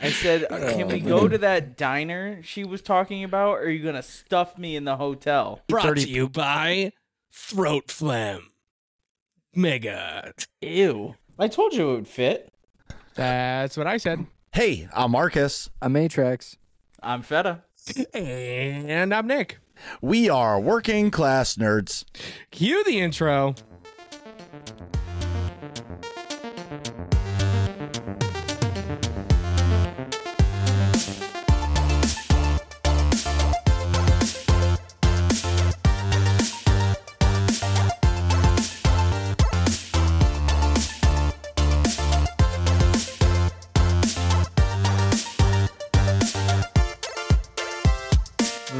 I said, can we go to that diner she was talking about, or are you going to stuff me in the hotel? Brought to you by Throat Phlegm. Mega. Ew. I told you it would fit. That's what I said. Hey, I'm Marcus. I'm Atrax. I'm Fetta. And I'm Nick. We are working class nerds. Cue the intro.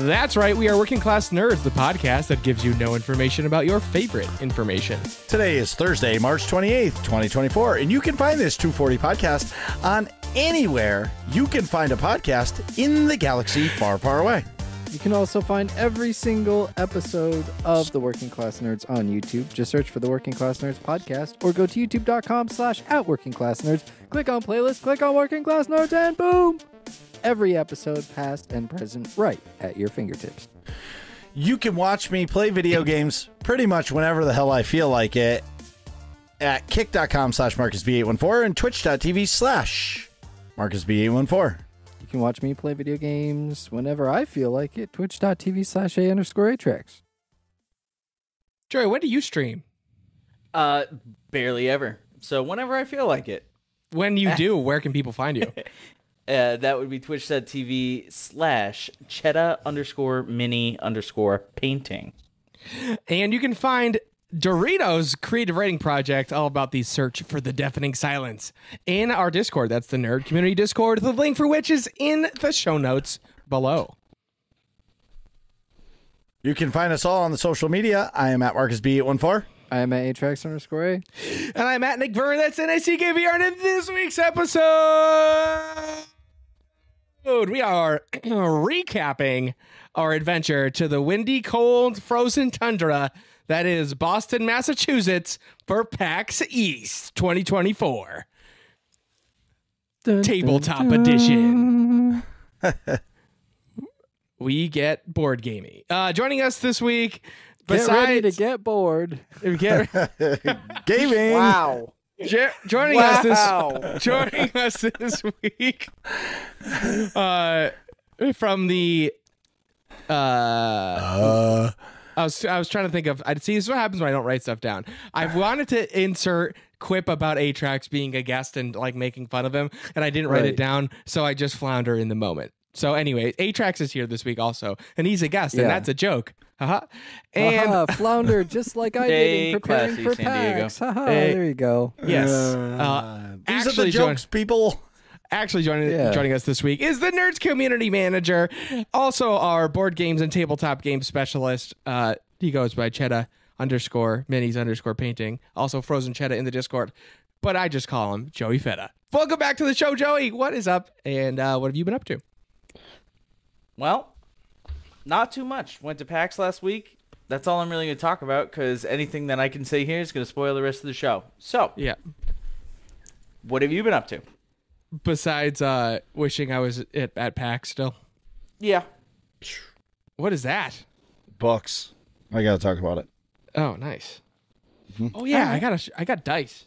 That's right, we are Working Class Nerds, the podcast that gives you no information about your favorite information. Today is Thursday, March 28th, 2024, and you can find this 240 podcast on anywhere you can find a podcast in the galaxy far, far away. You can also find every single episode of the Working Class Nerds on YouTube. Just search for the Working Class Nerds podcast or go to youtube.com/@workingclassnerds. Click on playlist, click on Working Class Nerds, and boom! Every episode, past and present, right at your fingertips. You can watch me play video games pretty much whenever the hell I feel like it at kick.com/MarcusB814 and twitch.tv/MarcusB814. You can watch me play video games whenever I feel like it. Twitch.tv/A_Atrax. Joey, when do you stream? Barely ever. So whenever I feel like it. When you do, where can people find you? That would be twitch.tv/cheddar_mini_painting. And you can find Doritos' creative writing project, all about the search for the deafening silence, in our Discord. That's the Nerd Community Discord, the link for which is in the show notes below. You can find us all on the social media. I am at MarcusB814. I am at Atrax_A. And I'm at Nick Burr. That's NICKVR. And in this week's episode, we are recapping our adventure to the windy, cold, frozen tundra that is Boston, Massachusetts for PAX East 2024. Tabletop edition. We get board gaming. Joining us this week, Get ready to get bored. Gaming. Wow. Joining us this week from the I was trying to think of, see, this is what happens when I don't write stuff down. I wanted to insert quip about Atrax being a guest and like making fun of him, and I didn't write it down, so I just flounder in the moment. So anyway, Atrax is here this week also, and he's a guest, and that's a joke. And flounder just like I did in preparing classy, for San PAX. There you go. yes, These are the jokes, people. Actually joining us this week is the Nerds Community Manager, also our board games and tabletop game specialist. He goes by Cheddar_minis_painting, also Frozen Cheddar in the Discord, but I just call him Joey Fetta. Welcome back to the show, Joey. What is up, and what have you been up to? Well, not too much. Went to PAX last week. That's all I'm really going to talk about, because anything that I can say here is going to spoil the rest of the show. So, Yeah. What have you been up to? Besides wishing I was at PAX still. Yeah. What is that? Books. I got to talk about it. Oh, nice. Oh yeah, I got dice.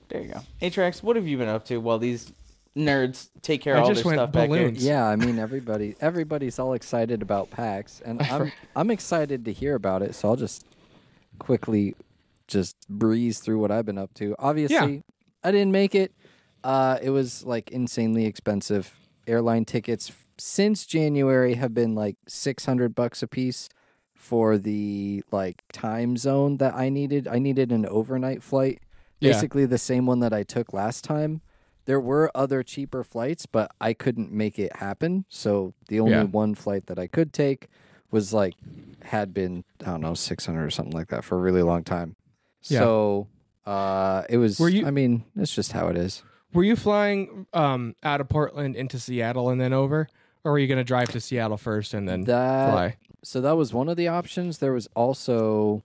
There you go. Atrax, what have you been up to while these nerds take care of all this stuff back here? balloons. Yeah, I mean everybody's all excited about PAX, and I'm excited to hear about it. So I'll just quickly breeze through what I've been up to. Obviously, I didn't make it. It was like insanely expensive. Airline tickets since January have been like $600 a piece for the like time zone that I needed. I needed an overnight flight, basically the same one that I took last time. There were other cheaper flights, but I couldn't make it happen. So the only one flight that I could take was like had been, I don't know, 600 or something like that for a really long time. Yeah. So it was. I mean, it's just how it is. Were you flying out of Portland into Seattle and then over? Or were you going to drive to Seattle first and then fly? So that was one of the options. There was also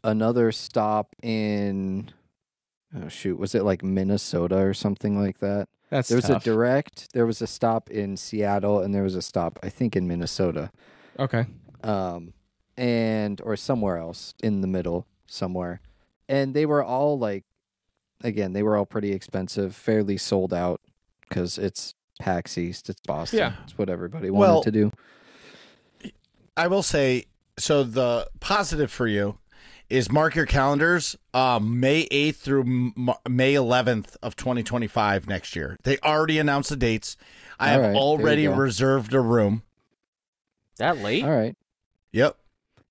another stop in, was it like Minnesota or something like that? That's There was tough. a direct, there was a stop in Seattle, and there was a stop, I think, in Minnesota. Okay. Or somewhere else in the middle somewhere. And they were all like, again, they were all pretty expensive, fairly sold out because it's PAX East, it's Boston. Yeah. It's what everybody wanted to do. I will say, so the positive for you is mark your calendars May 8th through May 11th of 2025 next year. They already announced the dates. I have already reserved a room. That late? All right. Yep.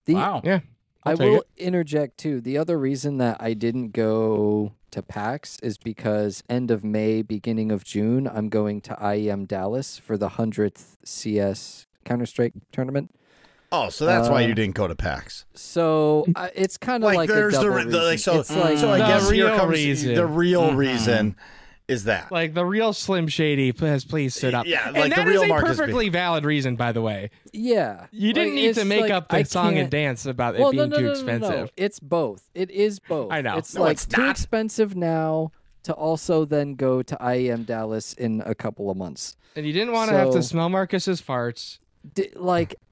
Wow. Yeah. I will interject too. The other reason that I didn't go to PAX is because end of May, beginning of June, I'm going to IEM Dallas for the 100th CS Counter-Strike tournament. Oh, so that's why you didn't go to PAX. So it's kind of like there's a double reason. so It's like I guess here comes reason. the real reason is that Like the real Slim Shady has please stood up. Yeah, and like that the real is a Marcus B. perfectly valid reason, by the way. yeah, You didn't need to make up the song and dance about it being too expensive. No. It's both. It is both. I know. It's No, like it's too not. expensive now to also then go to IEM Dallas in a couple of months. And you didn't want to have to So- smell Marcus's farts.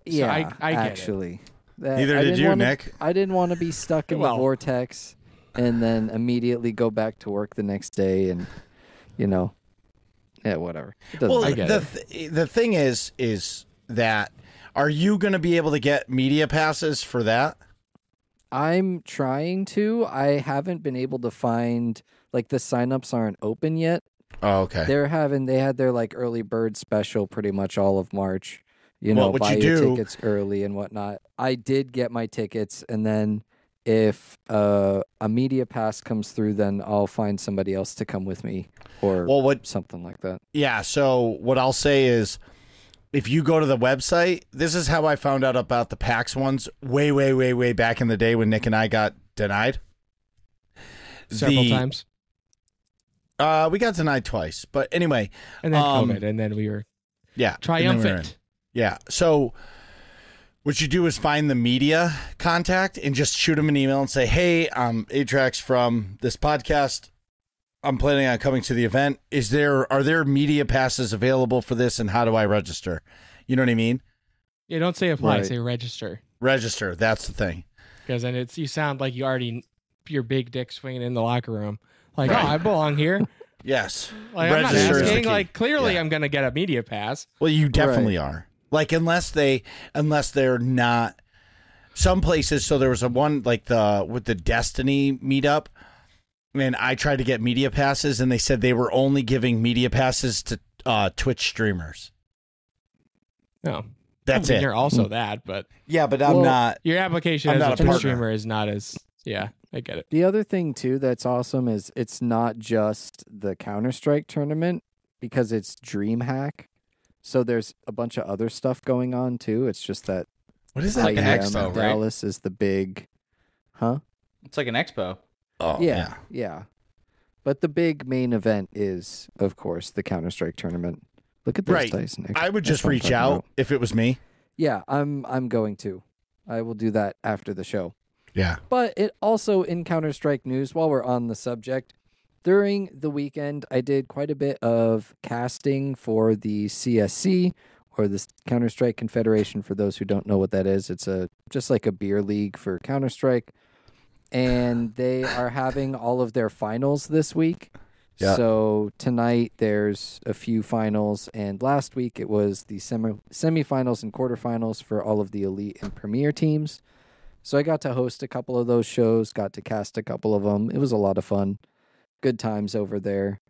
Yeah, I get it. actually. Neither I did didn't you, wanna- Nick. I didn't want to be stuck in the vortex and then immediately go back to work the next day and, whatever. It doesn't Well, matter. the thing is that are you going to be able to get media passes for that? I'm trying to. I haven't been able to find, like, the signups aren't open yet. Oh, okay. They had their like early bird special pretty much all of March. What would buy you your do? tickets early and whatnot. I did get my tickets, and then if a media pass comes through, then I'll find somebody else to come with me or something like that. Yeah, so what I'll say is if you go to the website, this is how I found out about the PAX ones way back in the day when Nick and I got denied. Several times. We got denied twice, but anyway. And then COVID, and then we were triumphant. Yeah, so what you do is find the media contact and just shoot them an email and say, hey, I'm Atrax from this podcast. I'm planning on coming to the event. Are there media passes available for this, and how do I register? You know what I mean? Yeah, don't say apply, Right. say register. Register, that's the thing. Because then you sound like your big dick swinging in the locker room. Like, Right. oh, I belong here. Yes. Like, I'm not Register is the asking. key. Like, clearly Yeah. I'm going to get a media pass. Well, you definitely are. Like, unless they're not some places. So there was one like with the Destiny meetup, and I tried to get media passes, and they said they were only giving media passes to Twitch streamers. No. That's it. You're also that, but Yeah, but I'm not. your application I'm as not a a Twitch partner. streamer is not as, yeah, I get it. The other thing too that's awesome is it's not just the Counter-Strike tournament because it's DreamHack. So there's a bunch of other stuff going on too. It's just that What is that? like an IEM expo, right? Dallas is the big, huh? It's like an expo. Oh, Yeah. But the big main event is, of course, the Counter-Strike tournament. Look at this, Right. Tyson. I would That's just what I'm reach talking out about. if it was me. Yeah, I'm going to. I will do that after the show. Yeah. But it also in Counter-Strike news, while we're on the subject, during the weekend, I did quite a bit of casting for the CSC, or the Counter-Strike Confederation, for those who don't know what that is. It's just like a beer league for Counter-Strike. And they are having all of their finals this week. Yeah. So tonight there's a few finals, and last week it was the semifinals and quarterfinals for all of the elite and premier teams. So I got to host a couple of those shows, got to cast a couple of them. It was a lot of fun. Good times over there.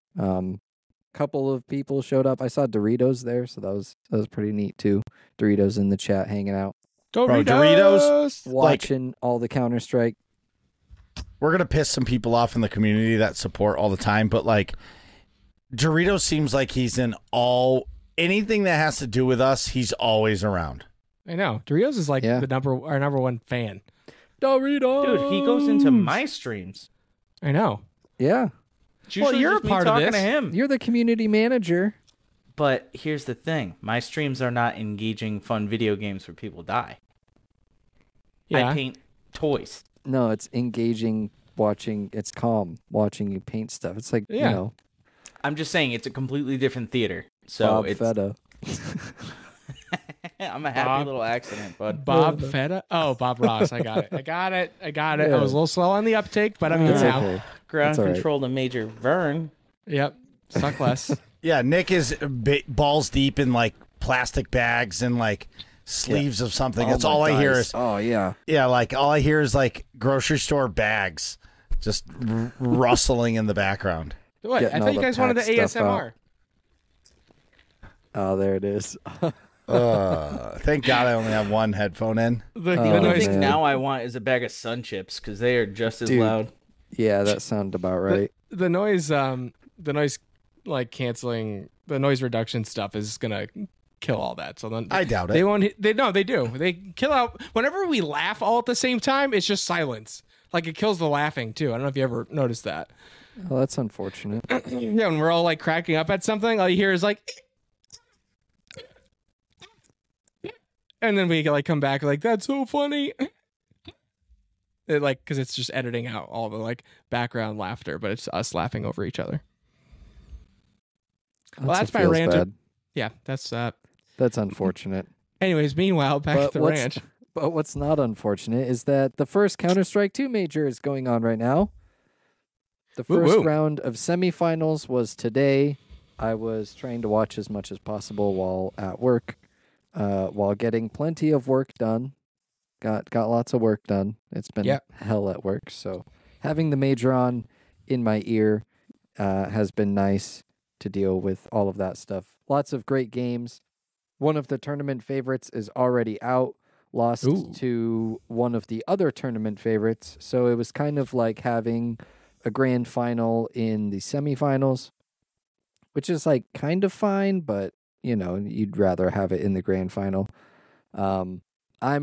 Couple of people showed up. I saw Doritos there, so that was pretty neat too. Doritos in the chat hanging out, Doritos, watching all the Counter-Strike. we're going to piss some people off in the community that support all the time, but like Doritos seems like he's in anything that has to do with us, he's always around. I know. Doritos is like Yeah. our number one fan. Doritos! Dude, he goes into my streams. I know. Yeah. It's usually you're just a me part of talking this. to him. You're the community manager. But here's the thing. My streams are not engaging, fun video games where people die. Yeah. I paint toys. No, it's engaging, watching. It's calm, watching you paint stuff. It's like, Yeah. I'm just saying it's a completely different theater. So Bob it's Fetta. I'm a happy little accident, bud. Bob Fetta? Oh, Bob Ross. I got it. Yeah. I was a little slow on the uptake, but I'm here It's now. okay. Ground That's all right. control to Major Vern. Yep. Suck less. Yeah, Nick is balls deep in like plastic bags and like sleeves of something. That's all I hear is Oh yeah. like all I hear is like grocery store bags just rustling in the background. What? Getting I all thought you the guys wanted the packed stuff ASMR. Oh, there it is. Thank God I only have one headphone in. The The only noise. thing man. now I want is a bag of Sun Chips because they are just as Dude. loud. Yeah, that sounded about right. The noise. The noise, like canceling the noise reduction stuff is gonna kill all that. So then I doubt it. they won't. They do. They kill out whenever we laugh all at the same time. It's just silence. Like it kills the laughing too. I don't know if you ever noticed that. Oh, that's unfortunate. Yeah, when we're all like cracking up at something, all you hear is like, and then we like come back like that's so funny. Like because it's just editing out all the like background laughter, but it's us laughing over each other. That's my feels rant. bad. Yeah, that's That's unfortunate. Anyways, meanwhile, back But to the what's- ranch. But what's not unfortunate is that the first Counter-Strike 2 major is going on right now. The first Woo-woo. round of semifinals was today. I was trying to watch as much as possible while at work, while getting plenty of work done. Got lots of work done. It's been Yep. hell at work, so having the major on in my ear has been nice to deal with all of that stuff. Lots of great games. One of the tournament favorites is already out. Lost Ooh. to one of the other tournament favorites. So it was kind of like having a grand final in the semifinals, which is like kind of fine, but you know, you'd rather have it in the grand final. I'm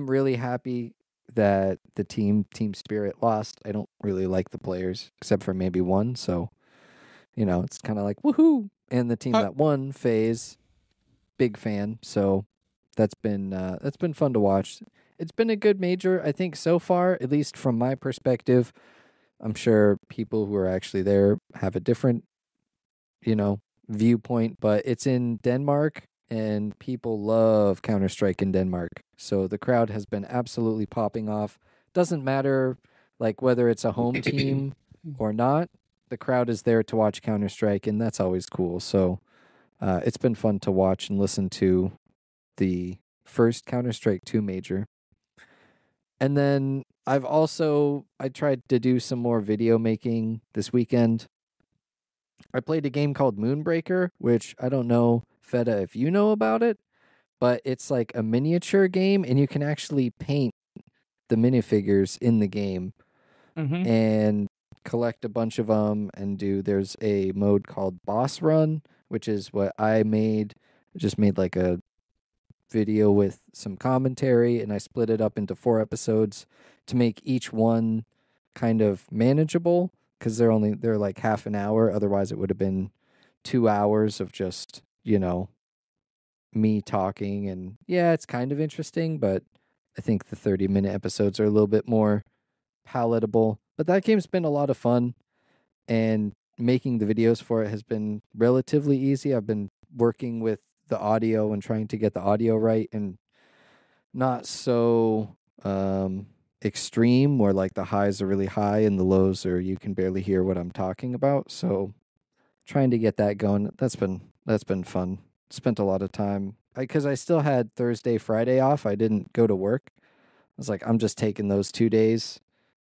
really happy that the Team Spirit lost. I don't really like the players except for maybe one. So, you know, it's kind of like woohoo. And the team that won, FaZe, big fan. So that's been fun to watch. It's been a good major, I think, so far, at least from my perspective. I'm sure people who are actually there have a different, you know, viewpoint, but it's in Denmark and people love Counter-Strike in Denmark. So the crowd has been absolutely popping off. Doesn't matter like whether it's a home team or not. The crowd is there to watch Counter-Strike, and that's always cool. So it's been fun to watch and listen to the first Counter-Strike 2 major. And then I tried to do some more video making this weekend. I played a game called Moonbreaker, which I don't know, Feta, if you know about it, but it's like a miniature game, and you can actually paint the minifigures in the game Mm-hmm. and collect a bunch of them and there's a mode called Boss Run, which is what I made. I just made like a video with some commentary, and I split it up into 4 episodes to make each one kind of manageable, because they're like half an hour. Otherwise it would have been 2 hours of just, you know, me talking. And yeah, it's kind of interesting, but I think the 30-minute episodes are a little bit more palatable. But that game's been a lot of fun, and making the videos for it has been relatively easy. I've been working with the audio and trying to get the audio right and not so extreme where like the highs are really high and the lows are you can barely hear what I'm talking about. So trying to get that going, that's been fun. Spent a lot of time because I still had Thursday, Friday off. I didn't go to work. I was like, I'm just taking those 2 days,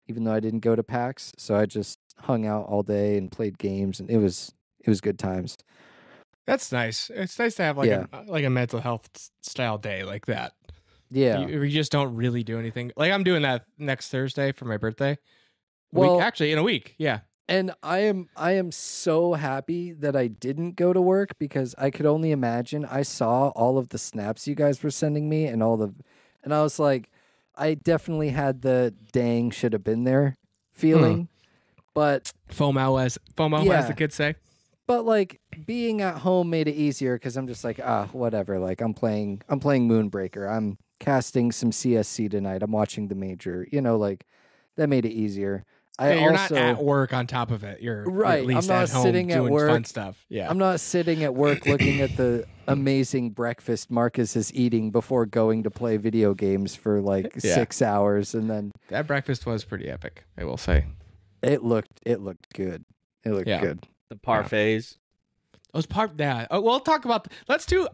even though I didn't go to PAX. So I just hung out all day and played games, and it was good times. That's nice. It's nice to have like Yeah. a mental health style day like that. Yeah. You just don't really do anything. Like I'm doing that next Thursday for my birthday. Well- Actually, in a week. Yeah. And I am so happy that I didn't go to work, because I could only imagine. I saw all of the snaps you guys were sending me and I was like, I definitely had the dang should have been there feeling. But FOMO, as Yeah. the kids say. like being at home made it easier, because I'm just like, whatever. Like I'm playing Moonbreaker. I'm casting some CSC tonight. I'm watching the major. You know, like that made it easier. You're not at work on top of it. You're right. at least I'm not at home sitting doing at work. fun stuff. Yeah. I'm not sitting at work looking at the amazing breakfast Marcus is eating before going to play video games for like 6 hours, and then that breakfast was pretty epic, I will say. it looked good. It looked good. The parfaits. Those we'll talk about. Let's do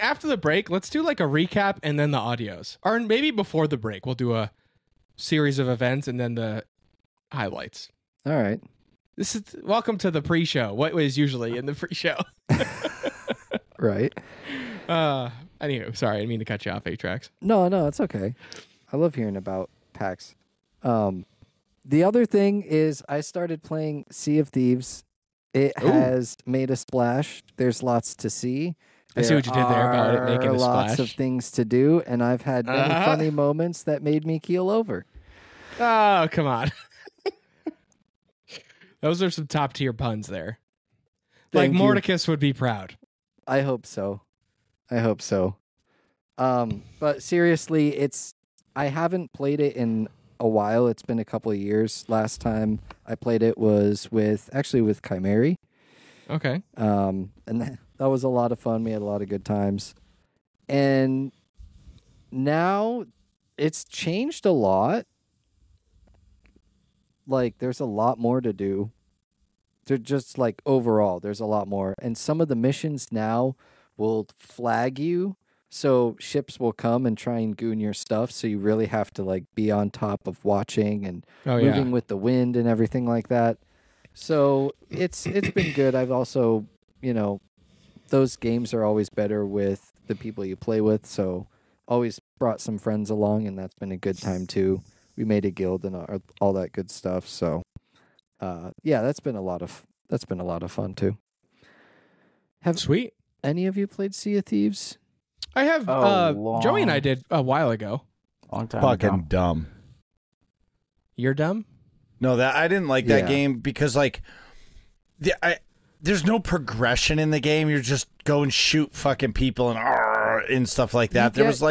after the break. Let's do like a recap and then the audios, or maybe before the break, we'll do a series of events and then the highlights. All right. This is welcome to the pre-show. What was usually in the pre-show? Right. Anyway, sorry, I didn't mean to cut you off, Atrax. No, it's okay. I love hearing about PAX. The other thing is I started playing Sea of Thieves. It has made a splash. There's lots to see. I see what you did there about it making a splash. Lots of things to do, and I've had many funny moments that made me keel over. Oh, come on. Those are some top tier puns there. Thank you. Mordecus would be proud. I hope so. But seriously, I haven't played it in a while. It's been a couple of years. Last time I played it was with Chimeri. Okay. And that was a lot of fun. We had a lot of good times. And now it's changed a lot. Like, there's a lot more to do. They're just like overall, there's a lot more. And some of the missions now will flag you. So ships will come and try and goon your stuff. So you really have to like be on top of watching and moving with the wind and everything like that. So it's been good. I've also, those games are always better with the people you play with. So always brought some friends along, and that's been a good time too. We made a guild and all that good stuff. So, that's been a lot of fun too. Sweet. Any of you played Sea of Thieves? I have. Joey and I did a while ago. Long time Fucking ago. dumb. You're dumb? No, that I didn't like that game because there's no progression in the game. You're just go and shoot fucking people and stuff like that. There's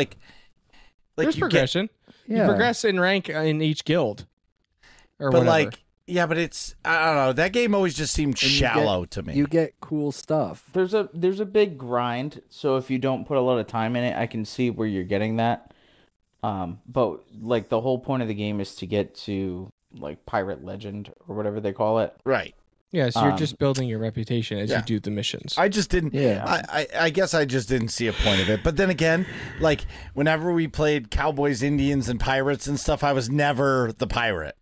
progression. You progress in rank in each guild. Or but whatever. but it's I don't know. That game always just seemed shallow to me. You get cool stuff. There's a big grind, so if you don't put a lot of time in it, I can see where you're getting that. But like the whole point of the game is to get to like pirate legend or whatever they call it. Right. Yeah, so you're just building your reputation as you do the missions. I just didn't. Yeah. I guess I just didn't see a point of it. But then again, like whenever we played Cowboys, Indians, and Pirates and stuff, I was never the pirate.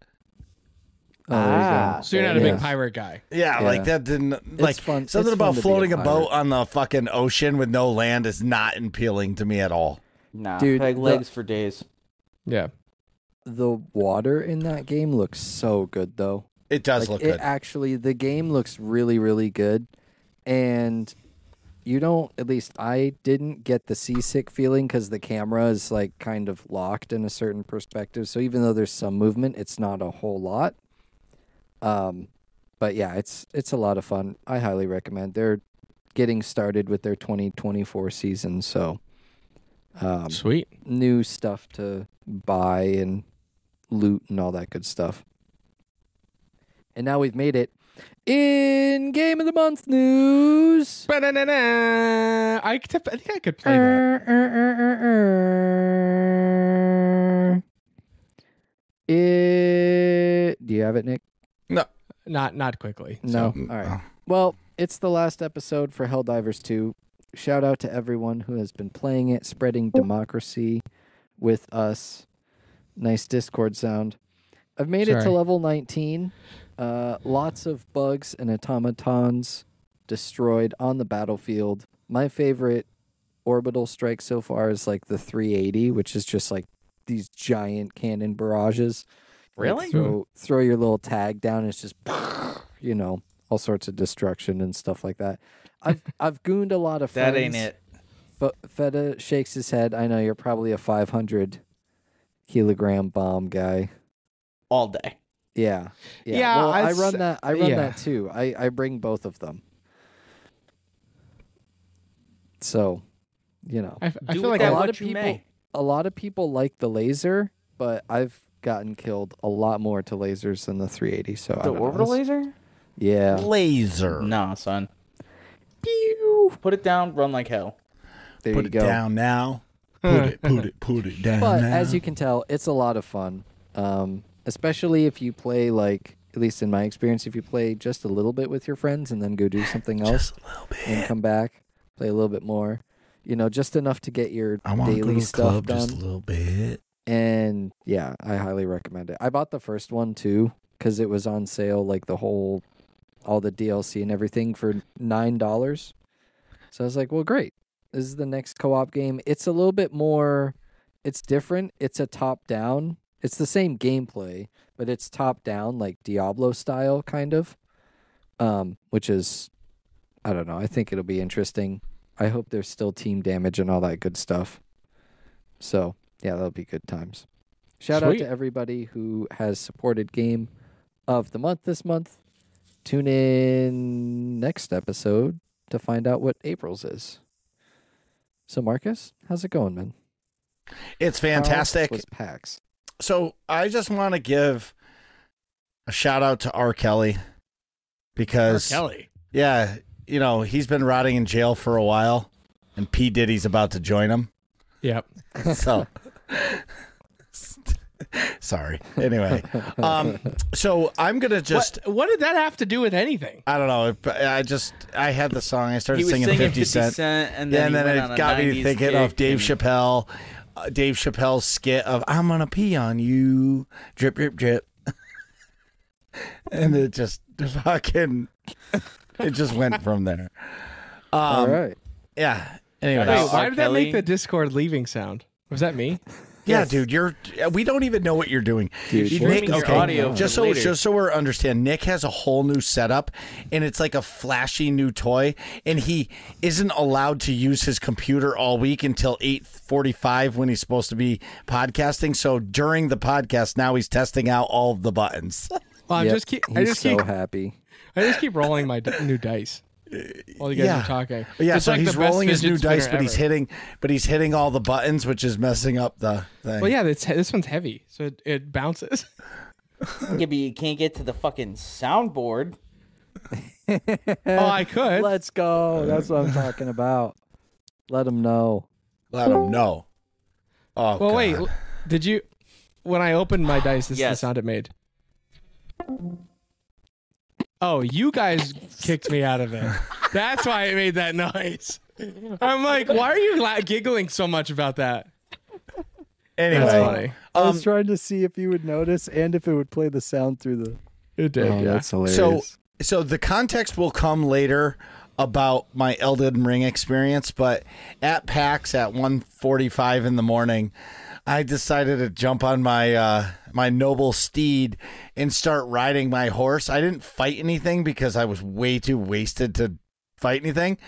Oh, there you go. So you're not a big pirate guy. Yeah, like that didn't It's fun. something It's about fun to be floating a a boat pirate. on the fucking ocean with no land is not appealing to me at all. Nah, Dude, peg legs for days. Yeah. The water in that game looks so good, though. It does look good. Actually, the game looks really, really good. And you don't, at least I didn't get the seasick feeling because the camera is like kind of locked in a certain perspective. So even though there's some movement, it's not a whole lot. But yeah, it's a lot of fun. I highly recommend. They're getting started with their 2024 season. So Sweet. new stuff to buy and loot and all that good stuff. And now we've made it in Game of the Month news. Ba-na-na-na. I think I could play that. Do you have it, Nick? No. Not quickly. No. So. All right. Well, it's the last episode for Helldivers 2. Shout out to everyone who has been playing it, spreading democracy with us. Nice Discord sound. I've made it to level 19. Lots of bugs and automatons destroyed on the battlefield. My favorite orbital strike so far is like the 380, which is just like these giant cannon barrages. Really? Like throw your little tag down and it's just, all sorts of destruction and stuff like that. I've gooned a lot of friends. That ain't it. Fetta shakes his head. I know you're probably a 500 kilogram bomb guy. All day. Yeah. Yeah, Well, I run that. I run that too. I bring both of them. So, I feel Do like with a that lot what of you people. may. a lot of people like the laser, but I've gotten killed a lot more to lasers than the 380. So I The don't know. orbital laser? Yeah. Laser. Nah, son. Pew! Put it down, run like hell. There Put you it go. down now. Put it down But now. as you can tell, it's a lot of fun. Especially if you play, like, at least in my experience, if you play just a little bit with your friends and then go do something else Just a little bit. and come back, play a little bit more, just enough to get your I want to go daily to the stuff club done. just a little bit. And yeah, I highly recommend it. I bought the first one too because it was on sale, like all the DLC and everything for $9. So I was like, well, great. This is the next co-op game. It's a little bit more, it's different. It's a top-down. It's the same gameplay, but it's top-down, like Diablo style, kind of, which is, I don't know. I think it'll be interesting. I hope there's still team damage and all that good stuff. So, yeah, that'll be good times. Shout out Sweet. to everybody who has supported Game of the Month this month. Tune in next episode to find out what April's is. So, Marcus, how's it going, man? It's How fantastic. was PAX? So I just want to give a shout out to R. Kelly because, Kelly. yeah, he's been rotting in jail for a while, and P. Diddy's about to join him. Yep. So, sorry. Anyway, so I'm gonna just. What did that have to do with anything? I don't know. I had the song. I started He was singing singing 50 Cent. and Yeah, and he then went it on a got me 90s thinking of kick Dave and- Chappelle. Dave Chappelle's skit of "I'm gonna pee on you, drip, drip, drip," and it just fucking it just went from there. All right. Yeah. Anyway, Shout Wait, out why R. did that Kelly. make the Discord leaving sound? Was that me? yeah, Yes. dude, we don't even know what you're doing. Dude, You're Nick, streaming your okay, audio just for so later. just so we understand, Nick has a whole new setup, and it's like a flashy new toy, and he isn't allowed to use his computer all week until 8:45 when he's supposed to be podcasting. So during the podcast, now he's testing out all of the buttons. Well, I Yep, just keep happy. I just keep rolling my new dice while you guys Yeah. are talking. Yeah, It's so like he's the best rolling his new fidget spinner dice, but he's hitting all the buttons, which is messing up the thing. Well, yeah, this one's heavy, so it bounces. Yeah, but you can't get to the fucking soundboard. Oh, I could. Let's go. That's what I'm talking about. Let them know. Let him know. Oh, Well, God. wait. Did you? When I opened my dice, this is the Yes. sound it made. Oh, you guys kicked me out of it. That's why it made that noise. I'm like, why are you giggling so much about that? Anyway, That's funny. I was trying to see if you would notice and if it would play the sound through the. It did. Oh, yeah. that's hilarious. So the context will come later about my Elden Ring experience, but at PAX at 1:45 in the morning, I decided to jump on my my noble steed and start riding my horse. I didn't fight anything because I was way too wasted to fight anything,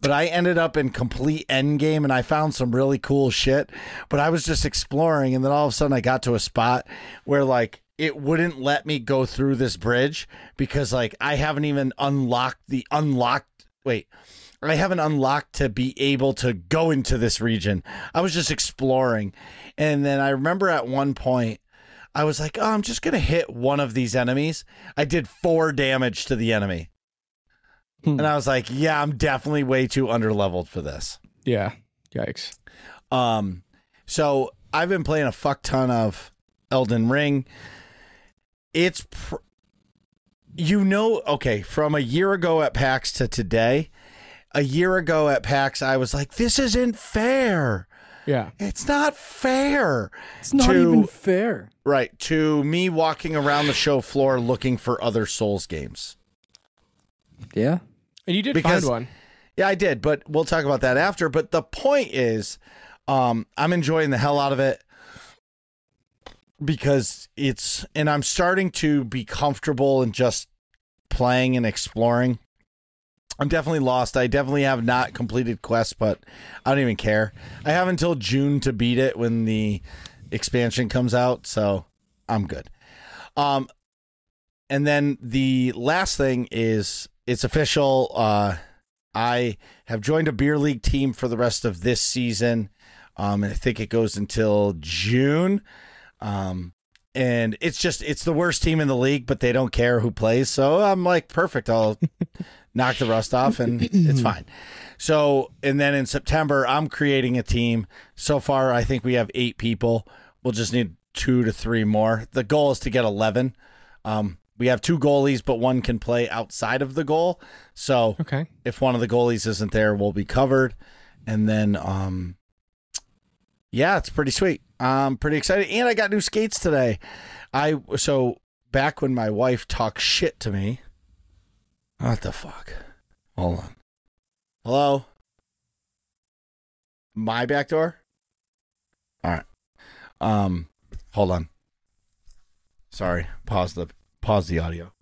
but I ended up in complete end game and I found some really cool shit, but I was just exploring, and then all of a sudden I got to a spot where like it wouldn't let me go through this bridge because like I haven't even unlocked I haven't unlocked to be able to go into this region. I was just exploring. And then I remember at one point, I was like, oh, I'm just going to hit one of these enemies. I did 4 damage to the enemy. And I was like, yeah, I'm definitely way too underleveled for this. Yeah. Yikes. So I've been playing a fuck ton of Elden Ring. It's, okay, from a year ago at PAX to today, a year ago at PAX, I was like, this isn't fair. Yeah. It's not fair. It's not even fair. Right. To me walking around the show floor looking for other Souls games. Yeah. And you did Because- find one. Yeah, I did, but we'll talk about that after. But the point is, I'm enjoying the hell out of it because and I'm starting to be comfortable in just playing and exploring. I'm definitely lost. I definitely have not completed quests, but I don't even care. I have until June to beat it when the expansion comes out, so I'm good. And then the last thing is it's official. I have joined a beer league team for the rest of this season. And I think it goes until June. And it's the worst team in the league, but they don't care who plays. So I'm like, perfect. I'll knock the rust off and it's fine. So, and then in September, I'm creating a team. So far, I think we have 8 people. We'll just need 2 to 3 more. The goal is to get 11. We have 2 goalies, but one can play outside of the goal. So if one of the goalies isn't there, we'll be covered. And then, yeah, it's pretty sweet. I'm pretty excited. And I got new skates today. So back when my wife talked shit to me. What the fuck? Hold on. Hello? My back door? All right. Hold on. Sorry. Pause the audio.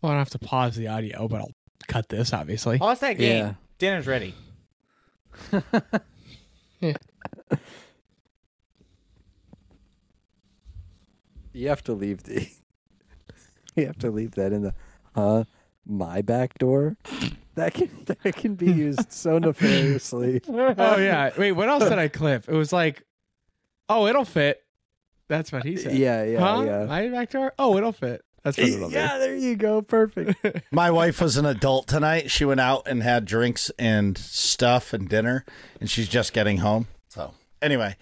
Well, I don't have to pause the audio, but I'll cut this, obviously. Pause that game. Yeah. Dinner's ready. You have to leave you have to leave that in the my back door. That can be used so nefariously. Oh yeah. Wait, what else did I clip? It was like, oh, it'll fit. That's what he said. Yeah. My back door? Oh, it'll fit. That's what it'll be. Yeah, there you go. Perfect. My wife was an adult tonight. She went out and had drinks and stuff and dinner, and she's just getting home. So anyway,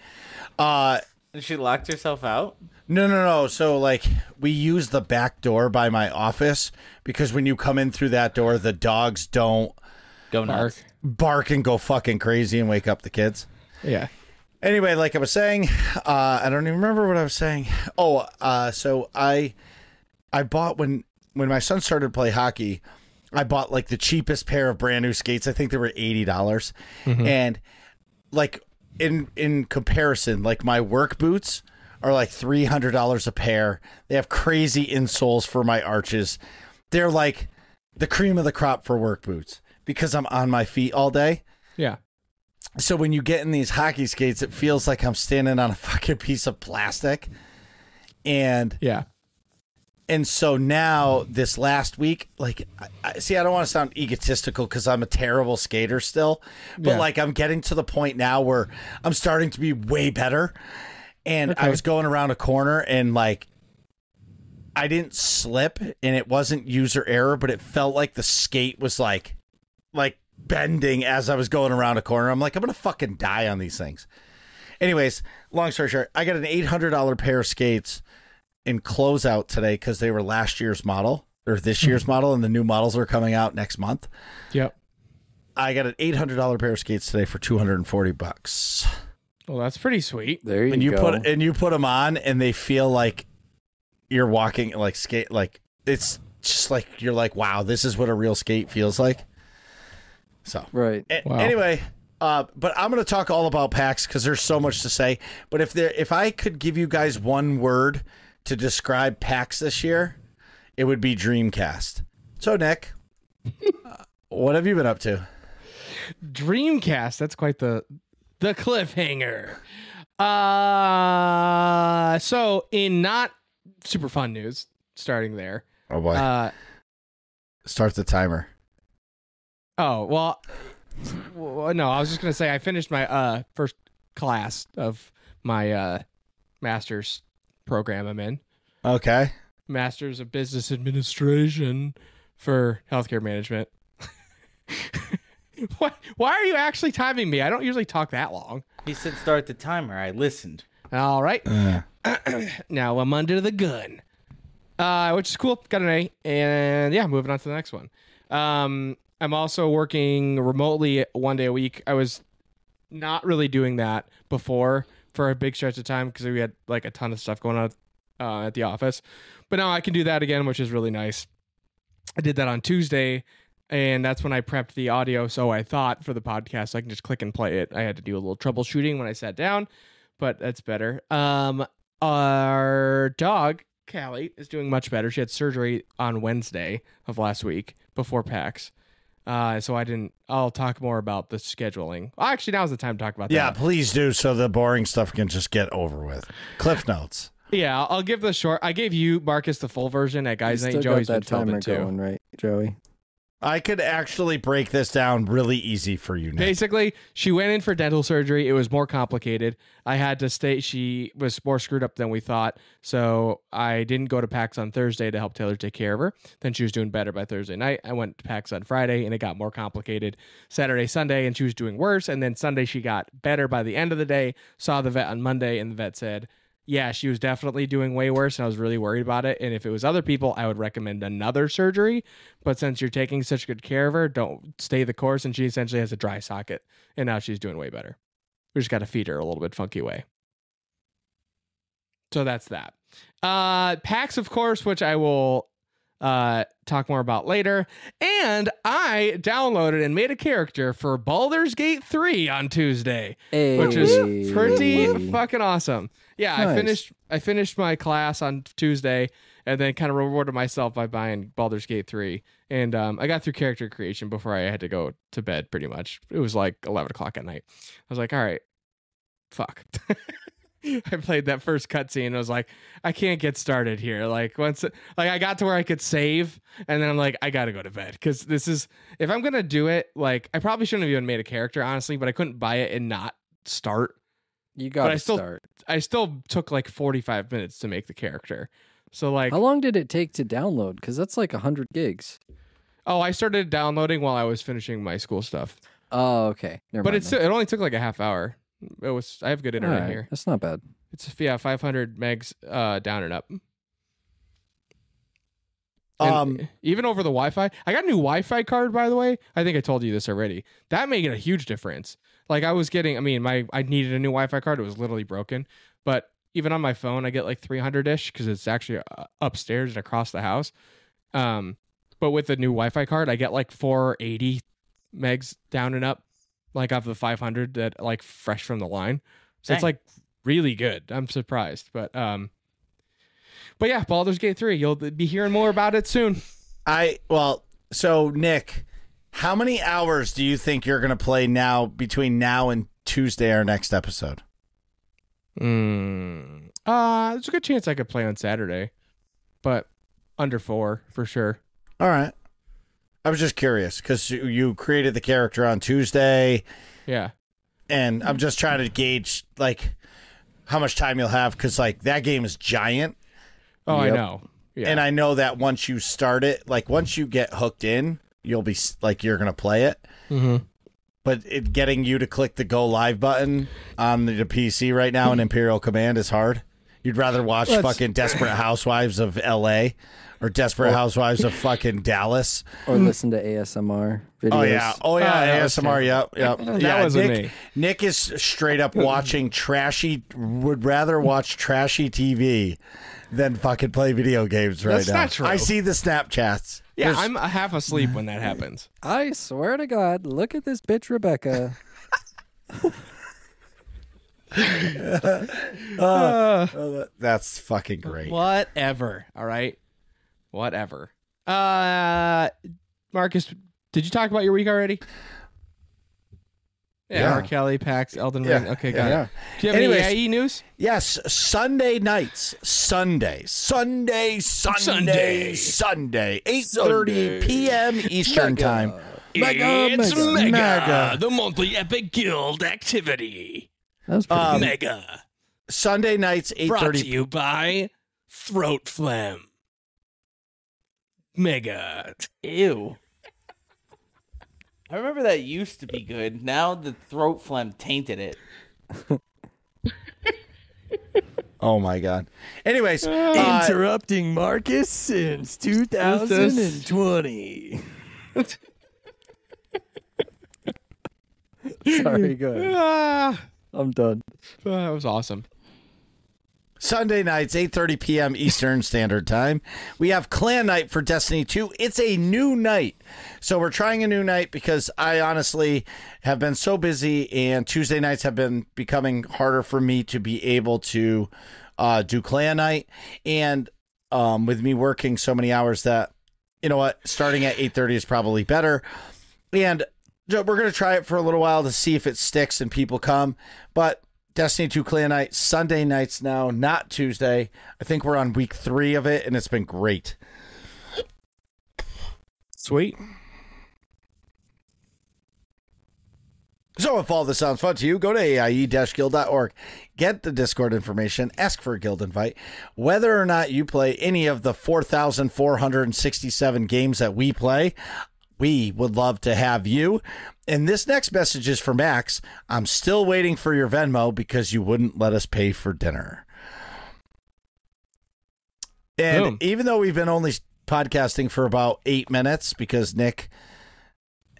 And she locked herself out? No. So like we use the back door by my office because when you come in through that door, the dogs don't Go nuts. bark and go fucking crazy and wake up the kids. Yeah. Anyway, like I was saying, I don't even remember what I was saying. Oh, so I bought when my son started to play hockey, I bought like the cheapest pair of brand new skates. I think they were $80. And like in comparison, like my work boots are like $300 a pair. They have crazy insoles for my arches. They're like the cream of the crop for work boots because I'm on my feet all day. Yeah. So when you get in these hockey skates, it feels like I'm standing on a fucking piece of plastic. And Yeah. and so now this last week, like, I don't want to sound egotistical because I'm a terrible skater still, but Yeah. like I'm getting to the point now where I'm starting to be way better. And I was going around a corner and like I didn't slip and it wasn't user error, but it felt like the skate was like bending as I was going around a corner. I'm like, I'm going to fucking die on these things. Anyways, long story short, I got an $800 pair of skates in closeout today because they were last year's model or this year's model, and the new models are coming out next month. Yep. I got an $800 pair of skates today for $240. Well, that's pretty sweet. There you And go. you put them on, and they feel like you're walking like skate. Like it's just like you're like, wow, this is what a real skate feels like. So Right. Wow. Anyway, but I'm going to talk all about PAX because there's so much to say. But if I could give you guys one word to describe PAX this year, it would be Dreamcast. So Nick, what have you been up to? Dreamcast. That's quite the cliffhanger. So in not super fun news, starting there. Oh boy, start the timer. Oh, well, no, I was just going to say I finished my first class of my master's program I'm in. Okay. Master's of Business Administration for Healthcare Management. Why are you actually timing me? I don't usually talk that long. He said start the timer. I listened. All right. Now I'm under the gun, which is cool. Got an A. And yeah, moving on to the next one. I'm also working remotely 1 day a week. I was not really doing that before for a big stretch of time because we had like a ton of stuff going on at the office. But now I can do that again, which is really nice. I did that on Tuesday, and that's when I prepped the audio, so I thought, for the podcast, so I can just click and play it. I had to do a little troubleshooting when I sat down, but that's better. Our dog, Callie, is doing much better. She had surgery on Wednesday of last week before PAX. So I'll talk more about the scheduling. Actually, now's the time to talk about that. Yeah, please do so the boring stuff can just get over with. Cliff notes. Yeah, I'll give the short. I gave you, Marcus, the full version at Guys You Night. still Joey's got been that timer filming too. going, right, Joey? I could actually break this down really easy for you, Nick. Basically, she went in for dental surgery. It was more complicated. I had to stay. She was more screwed up than we thought. So I didn't go to PAX on Thursday to help Taylor take care of her. Then she was doing better by Thursday night. I went to PAX on Friday, and it got more complicated Saturday, Sunday, and she was doing worse. And then Sunday, she got better by the end of the day. Saw the vet on Monday, and the vet said, yeah, she was definitely doing way worse, and I was really worried about it. And if it was other people, I would recommend another surgery. But since you're taking such good care of her, don't stay the course. And she essentially has a dry socket, and now she's doing way better. We just got to feed her a little bit funky way. So that's that. PAX, of course, which I will talk more about later. And I downloaded and made a character for Baldur's Gate 3 on Tuesday, which is pretty fucking awesome. Yeah, nice. I finished my class on Tuesday and then kind of rewarded myself by buying Baldur's Gate 3. And I got through character creation before I had to go to bed, pretty much. It was like 11 o'clock at night. I was like, all right, fuck. I played that first cutscene and I was like, I can't get started here. Like I got to where I could save, and then I'm like, I gotta go to bed, because this is, if I'm gonna do it, like, I probably shouldn't have even made a character, honestly, but I couldn't buy it and not start. You gotta start. I still took like 45 minutes to make the character. So like, how long did it take to download? Because that's like 100 gigs. Oh, I started downloading while I was finishing my school stuff. Oh, okay. Never mind it only took like a half hour. I have good internet here. That's not bad. It's 500 megs down and up. Even over the Wi-Fi. I got a new Wi-Fi card, by the way. I think I told you this already. That made a huge difference. Like I needed a new Wi-Fi card. It was literally broken. But even on my phone, I get like 300-ish because it's actually upstairs and across the house. But with the new Wi-Fi card, I get like 480 megs down and up. Like off the 500 that like fresh from the line. So It's like really good. I'm surprised. But yeah, Baldur's Gate 3. You'll be hearing more about it soon. So Nick, how many hours do you think you're going to play between now and Tuesday, our next episode? There's a good chance I could play on Saturday, but under 4 for sure. All right. I was just curious because you created the character on Tuesday. Yeah. And I'm just trying to gauge like how much time you'll have, because like that game is giant. Oh, yep. I know. Yeah. And I know that once you start it, like once you get hooked in, you'll be like, you're going to play it. Mm-hmm. But getting you to click the go live button on the PC right now in Imperial Command is hard. You'd rather watch fucking Desperate Housewives of LA or Desperate Housewives of fucking Dallas. Or listen to ASMR videos. Oh, yeah. ASMR. Yep. That wasn't me. Nick is straight up watching would rather watch trashy TV than fucking play video games right now. That's not true. I see the Snapchats. Yeah, I'm half asleep when that happens. I swear to God, look at this bitch, Rebecca. That's fucking great. Whatever. All right. Whatever. Marcus, did you talk about your week already? Yeah. R. Kelly, PAX, Elden Ring. Okay, got it. Do you have any AIE news? Yes, Sunday nights. Sunday, 8:30 p.m. Eastern Time. Mega, the monthly Epic Guild activity. That was pretty Mega. Sunday nights, 8:30. Brought to you by Throat Phlegm. Mega. Ew. I remember that used to be good. Now the throat phlegm tainted it. Oh my God. Anyways, interrupting Marcus since 2020. Sorry, go ahead. I'm done. That was awesome. Sunday nights, 8:30 p.m. Eastern Standard Time. We have Clan Night for Destiny 2. It's a new night. So we're trying a new night because I honestly have been so busy, and Tuesday nights have been becoming harder for me to be able to do Clan Night. And with me working so many hours that, you know what, starting at 8:30 is probably better. And we're going to try it for a little while to see if it sticks and people come. But Destiny 2 Clan Night, Sunday nights now, not Tuesday. I think we're on week 3 of it, and it's been great. Sweet. So if all this sounds fun to you, go to aie-guild.org, get the Discord information, ask for a guild invite. Whether or not you play any of the 4,467 games that we play, we would love to have you. And this next message is for Max. I'm still waiting for your Venmo because you wouldn't let us pay for dinner. And Boom. even though we've been only podcasting for about 8 minutes because Nick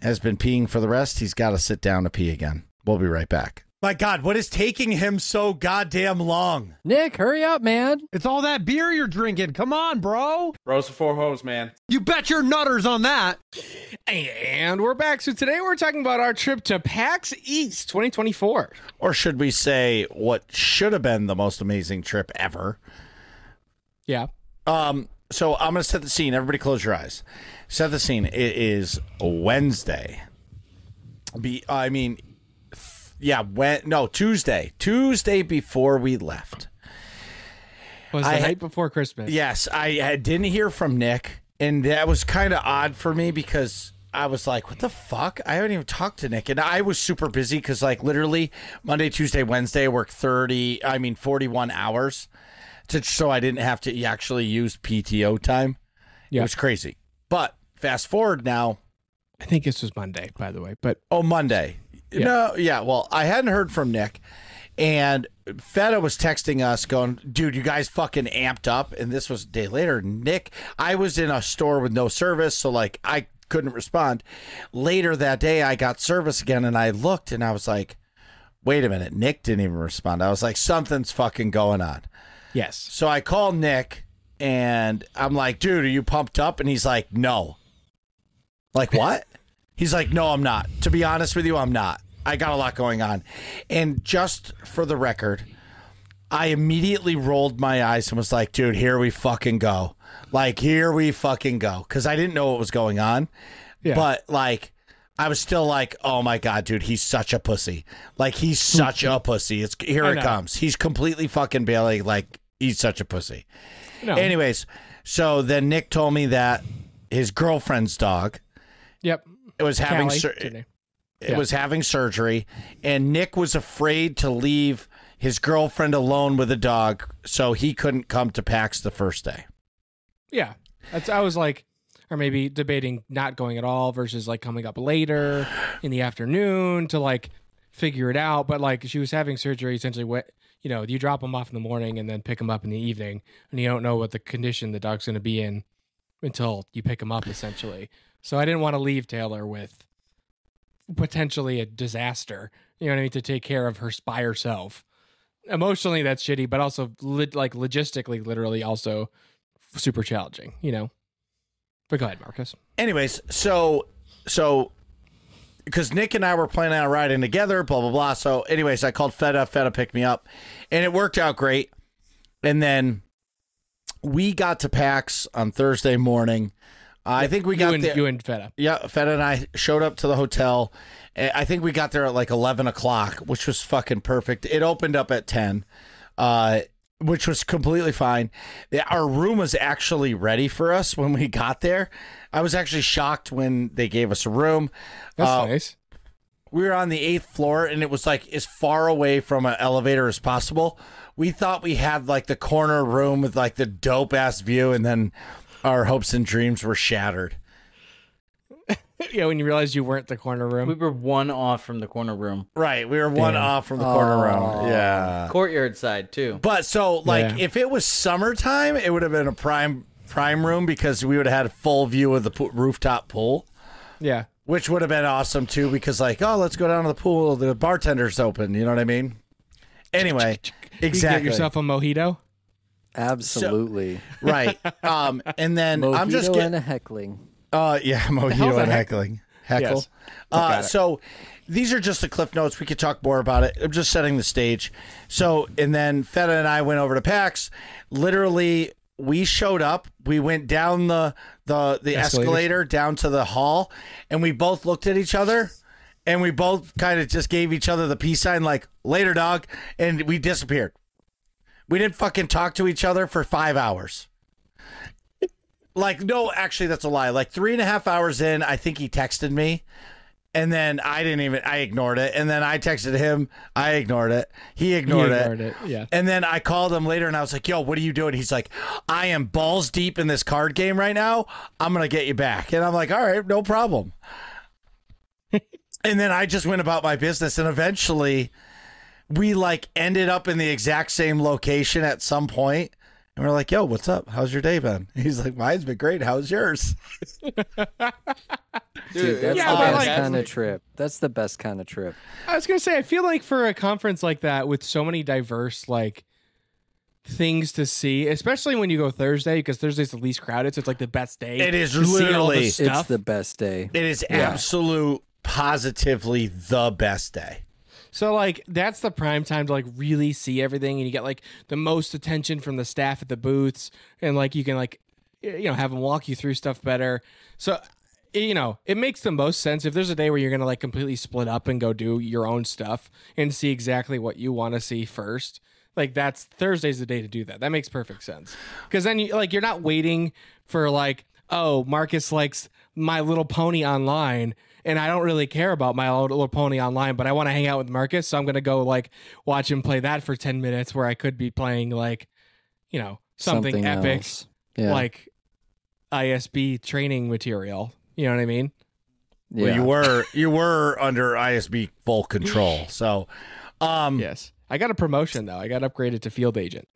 has been peeing for the rest, he's got to sit down to pee again. We'll be right back. My God, what is taking him so goddamn long? Nick, hurry up, man. It's all that beer you're drinking. Come on, bro. Bros before hoes, man. You bet your nutters on that. And we're back. So today we're talking about our trip to PAX East 2024. Or should we say what should have been the most amazing trip ever? Yeah. So I'm going to set the scene. Everybody close your eyes. Set the scene. It is Wednesday. Tuesday. Tuesday before we left. Was the night before Christmas. Yes, I didn't hear from Nick, and that was kind of odd for me because I was like, what the fuck? I haven't even talked to Nick, and I was super busy because like literally Monday, Tuesday, Wednesday, I worked 41 hours so I didn't have to actually use PTO time. Yeah. It was crazy. But fast forward now. I think this was Monday, by the way. But Monday. Yeah. No, yeah. Well, I hadn't heard from Nick, and Fetta was texting us going, dude, you guys fucking amped up. And this was a day later. Nick, I was in a store with no service, so like I couldn't respond. Later that day, I got service again, and I looked, and I was like, wait a minute. Nick didn't even respond. I was like, something's fucking going on. yes. So I called Nick, and I'm like, dude, are you pumped up? And he's like, no. Like, what? He's like, no, I'm not. To be honest with you, I'm not. I got a lot going on. And just for the record, I immediately rolled my eyes and was like, dude, here we fucking go. Like, here we fucking go. Because I didn't know what was going on. Yeah. But, like, I was still like, oh, my God, dude, he's such a pussy. Like, he's such a pussy. Here it comes. He's completely fucking bailing. Like, he's such a pussy. No. Anyways, so then Nick told me that his girlfriend's dog Yep. was having Callie, was having surgery, and Nick was afraid to leave his girlfriend alone with a dog, so he couldn't come to PAX the first day. Yeah. I was like, or maybe debating not going at all versus like coming up later in the afternoon to like figure it out. But like she was having surgery, essentially you drop them off in the morning and then pick them up in the evening, and you don't know what the condition the dog's going to be in until you pick them up, essentially. So I didn't want to leave Taylor with potentially a disaster, you know what I mean, to take care of her by herself. Emotionally, that's shitty, but also logistically, literally also super challenging, you know? But go ahead, Marcus. Anyways, so because Nick and I were planning on riding together, blah, blah, blah. So anyways, I called Fetta. Fetta picked me up, and it worked out great. And then we got to PAX on Thursday morning. I think we got there. You and Fetta. Yeah, Fetta and I showed up to the hotel. I think we got there at like 11 o'clock, which was fucking perfect. It opened up at 10, which was completely fine. Our room was actually ready for us when we got there. I was actually shocked when they gave us a room. That's nice. We were on the 8th floor, and it was like as far away from an elevator as possible. We thought we had like the corner room with like the dope ass view, and then our hopes and dreams were shattered. Yeah, when you realized you weren't the corner room. We were one off from the corner room. Right, we were one off from the corner room. Yeah. Courtyard side, too. But so, like, Yeah. if it was summertime, it would have been a prime room because we would have had a full view of the rooftop pool, Yeah. which would have been awesome, too, because, like, oh, let's go down to the pool. The bartender's open. You know what I mean? Anyway, You exactly. get yourself a mojito. Absolutely. Right. And then Mojito I'm just and getting... a heckling. Yeah, hell's mojito a and heck- heckling. Heckle. Yes. Got it. So these are just the cliff notes. We could talk more about it. I'm just setting the stage. So, and then Fetta and I went over to PAX. Literally, we showed up. We went down the escalator down to the hall, and we both looked at each other, and we both kind of just gave each other the peace sign, like, later, dog, and we disappeared. We didn't fucking talk to each other for 5 hours. Like, no, actually, that's a lie. Like 3.5 hours in, I think he texted me, And then I ignored it. And then I texted him. I ignored it. He ignored it. Yeah. And then I called him later and I was like, yo, what are you doing? He's like, I am balls deep in this card game right now. I'm going to get you back. And I'm like, all right, no problem. And then I just went about my business. And eventually we like ended up in the exact same location at some point. And we're like, yo, what's up? How's your day been? He's like, mine's been great. How's yours? Dude, that's the best kind of trip. That's the best kind of trip. I was going to say, I feel like for a conference like that with so many diverse, like, things to see, especially when you go Thursday, because Thursday's the least crowded, so it's like the best day. It is literally. It's the best day. It is absolute, positively the best day. So, like, that's the prime time to, like, really see everything, and you get, like, the most attention from the staff at the booths, and, like, you can, like, you know, have them walk you through stuff better. So, you know, it makes the most sense if there's a day where you're going to, like, completely split up and go do your own stuff and see exactly what you want to see first. Like, that's Thursday's the day to do that. That makes perfect sense. Because then, you, like, you're not waiting for, like, oh, Marcus likes My Little Pony online, and I don't really care about My Little Pony online, but I want to hang out with Marcus, so I'm going to go, like, watch him play that for 10 minutes where I could be playing, like, you know, something epic, like ISB training material. You know what I mean? Yeah. Well, you were under ISB full control, so... yes. I got a promotion, though. I got upgraded to field agent.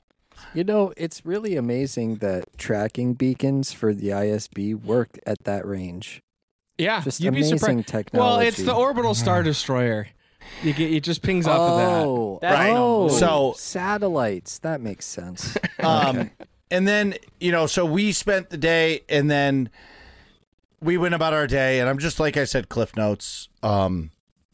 You know, it's really amazing that tracking beacons for the ISB work at that range. Yeah, just you'd amazing be surprised. technology. Well, it's the orbital star destroyer. It just pings off of that. Right. So satellites. That makes sense. Okay. And then, you know, so we spent the day, and then we went about our day, and I'm just, like I said, Cliff Notes. And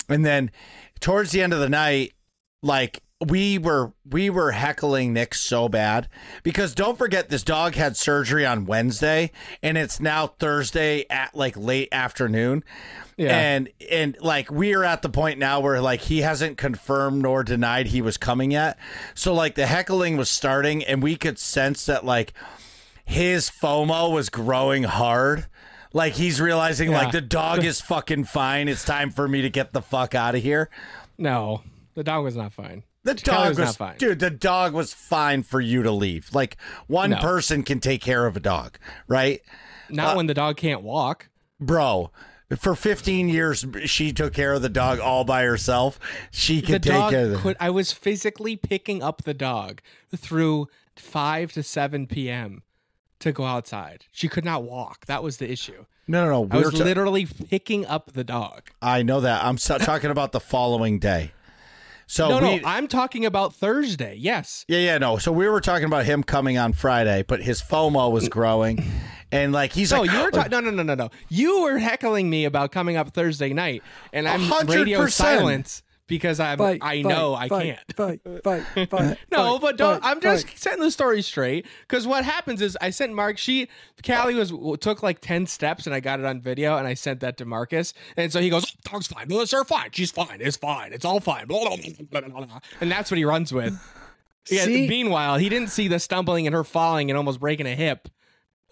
then towards the end of the night, like, we were heckling Nick so bad because don't forget this dog had surgery on Wednesday and it's now Thursday at like late afternoon. Yeah. And like we are at the point now where like he hasn't confirmed nor denied he was coming yet. So like the heckling was starting and we could sense that like his FOMO was growing hard. Like he's realizing like the dog is fucking fine. It's time for me to get the fuck out of here. No, the dog was not fine. The dog was fine. Dude, the dog was fine for you to leave. Like, one person can take care of a dog, right? Not when the dog can't walk. Bro, for 15 years, she took care of the dog all by herself. She could take care of it. I was physically picking up the dog through 5 to 7 p.m. to go outside. She could not walk. That was the issue. No. I was literally picking up the dog. I know that. I'm talking about the following day. So no, I'm talking about Thursday. Yes. Yeah, no. So we were talking about him coming on Friday, but his FOMO was growing, and like he's like, you were no. You were heckling me about coming up Thursday night, and I'm 100%. Radio silence because I can't. No, but I'm just setting the story straight because what happens is I sent Mark. Callie took like 10 steps and I got it on video and I sent that to Marcus and so he goes, oh, dog's fine, no, sir, fine, she's fine, it's fine, it's all fine, blah, blah, blah, blah, blah. And that's what he runs with. Yeah. Meanwhile, he didn't see the stumbling and her falling and almost breaking a hip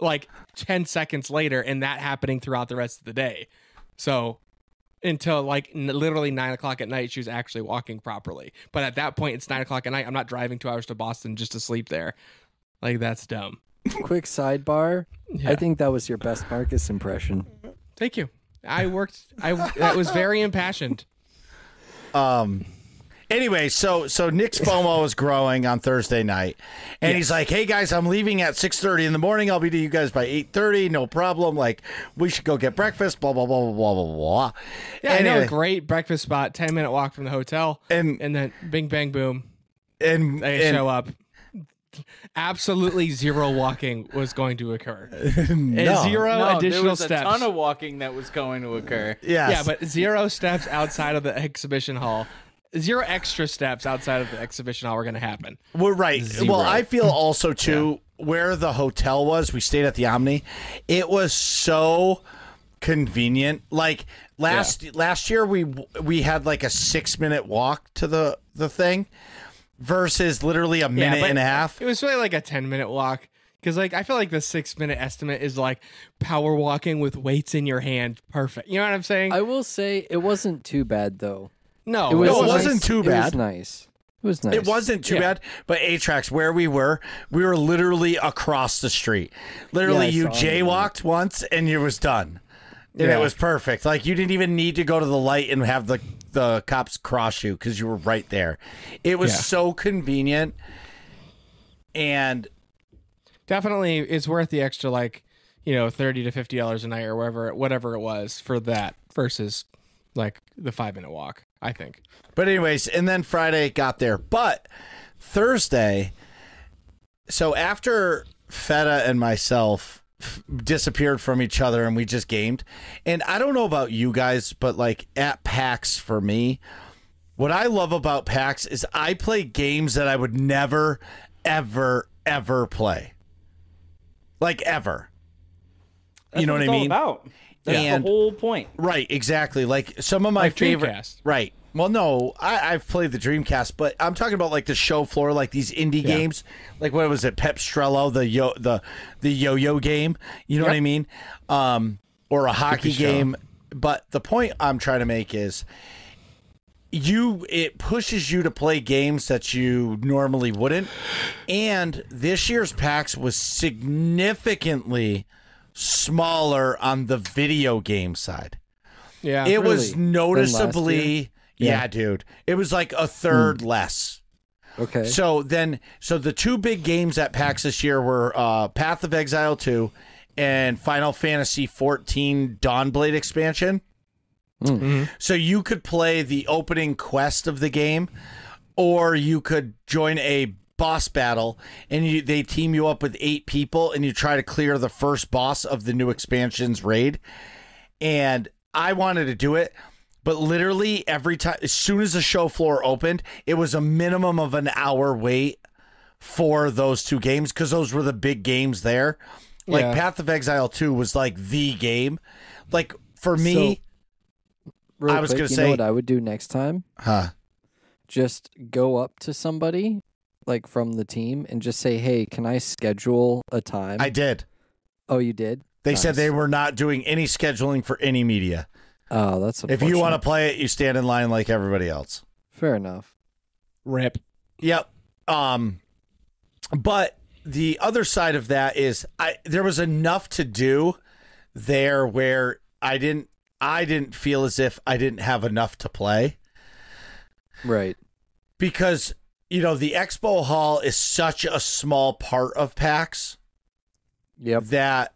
like 10 seconds later and that happening throughout the rest of the day. So. Until like literally 9 o'clock at night, she was actually walking properly. But at that point, it's 9 o'clock at night. I'm not driving 2 hours to Boston just to sleep there. Like that's dumb. Quick sidebar. Yeah. I think that was your best Marcus impression. Thank you. That was very impassioned. Anyway, so Nick's FOMO was growing on Thursday night, and he's like, "Hey guys, I'm leaving at 6:30 in the morning. I'll be to you guys by 8:30. No problem. Like, we should go get breakfast. Blah blah blah blah blah blah." Yeah, anyway, I know a great breakfast spot. 10-minute walk from the hotel, and then bing bang boom, and they show up. Absolutely zero walking was going to occur. Zero additional there was steps. A ton of walking that was going to occur. Yes. Yeah, but 0 steps outside of the exhibition hall. 0 extra steps outside of the exhibition hall were going to happen. Well, right. 0. Well, I feel also, too, where the hotel was, we stayed at the Omni, it was so convenient. Like, last year, we had like a 6-minute walk to the thing versus literally a minute and a half. It was really like a 10-minute walk Because like I feel like the 6-minute estimate is like power walking with weights in your hand. Perfect. You know what I'm saying? I will say it wasn't too bad though. No, it wasn't too bad. It was nice. It was nice. It wasn't too bad, but Atrax, where we were literally across the street. Literally, you jaywalked once and you was done. And it was perfect. Like, you didn't even need to go to the light and have the cops cross you because you were right there. It was so convenient. And definitely it's worth the extra, like, $30 to $50 a night or whatever it was for that versus like the 5-minute walk, I think. But anyways, and then Friday got there. But Thursday, so after Fetta and myself disappeared from each other and we just gamed, and I don't know about you guys, but like at PAX for me, what I love about PAX is I play games that I would never, ever, ever play. Like ever. That's what I mean? About. That's the whole point. Right, exactly. Like some of my favorite Dreamcast. Right. Well, no, I've played the Dreamcast, but I'm talking about like the show floor, like these indie games, like what was it, Pep Strello, the yo-yo game, you know what I mean, or a hockey game. But the point I'm trying to make is, it pushes you to play games that you normally wouldn't, and this year's PAX was significantly smaller on the video game side. Yeah, it was noticeably. Yeah, dude. It was like a third less. Okay. So the two big games at PAX this year were Path of Exile 2 and Final Fantasy 14 Dawnblade expansion. Mm-hmm. So you could play the opening quest of the game, or you could join a boss battle, and they team you up with 8 people, and you try to clear the first boss of the new expansion's raid. And I wanted to do it, but literally every time, as soon as the show floor opened, it was a minimum of an hour wait for those two games, because those were the big games there. Like Path of Exile 2 was like the game. Like for me, I was going to say, you know what I would do next time? Just go up to somebody like from the team and just say, "Hey, can I schedule a time?" I did. Oh, you did? They said they were not doing any scheduling for any media. Oh, that's unfortunate. If you want to play it, you stand in line like everybody else. Fair enough. Rip. Yep. But the other side of that is there was enough to do there where I didn't feel as if I didn't have enough to play. Right. Because, the expo hall is such a small part of PAX. Yep. That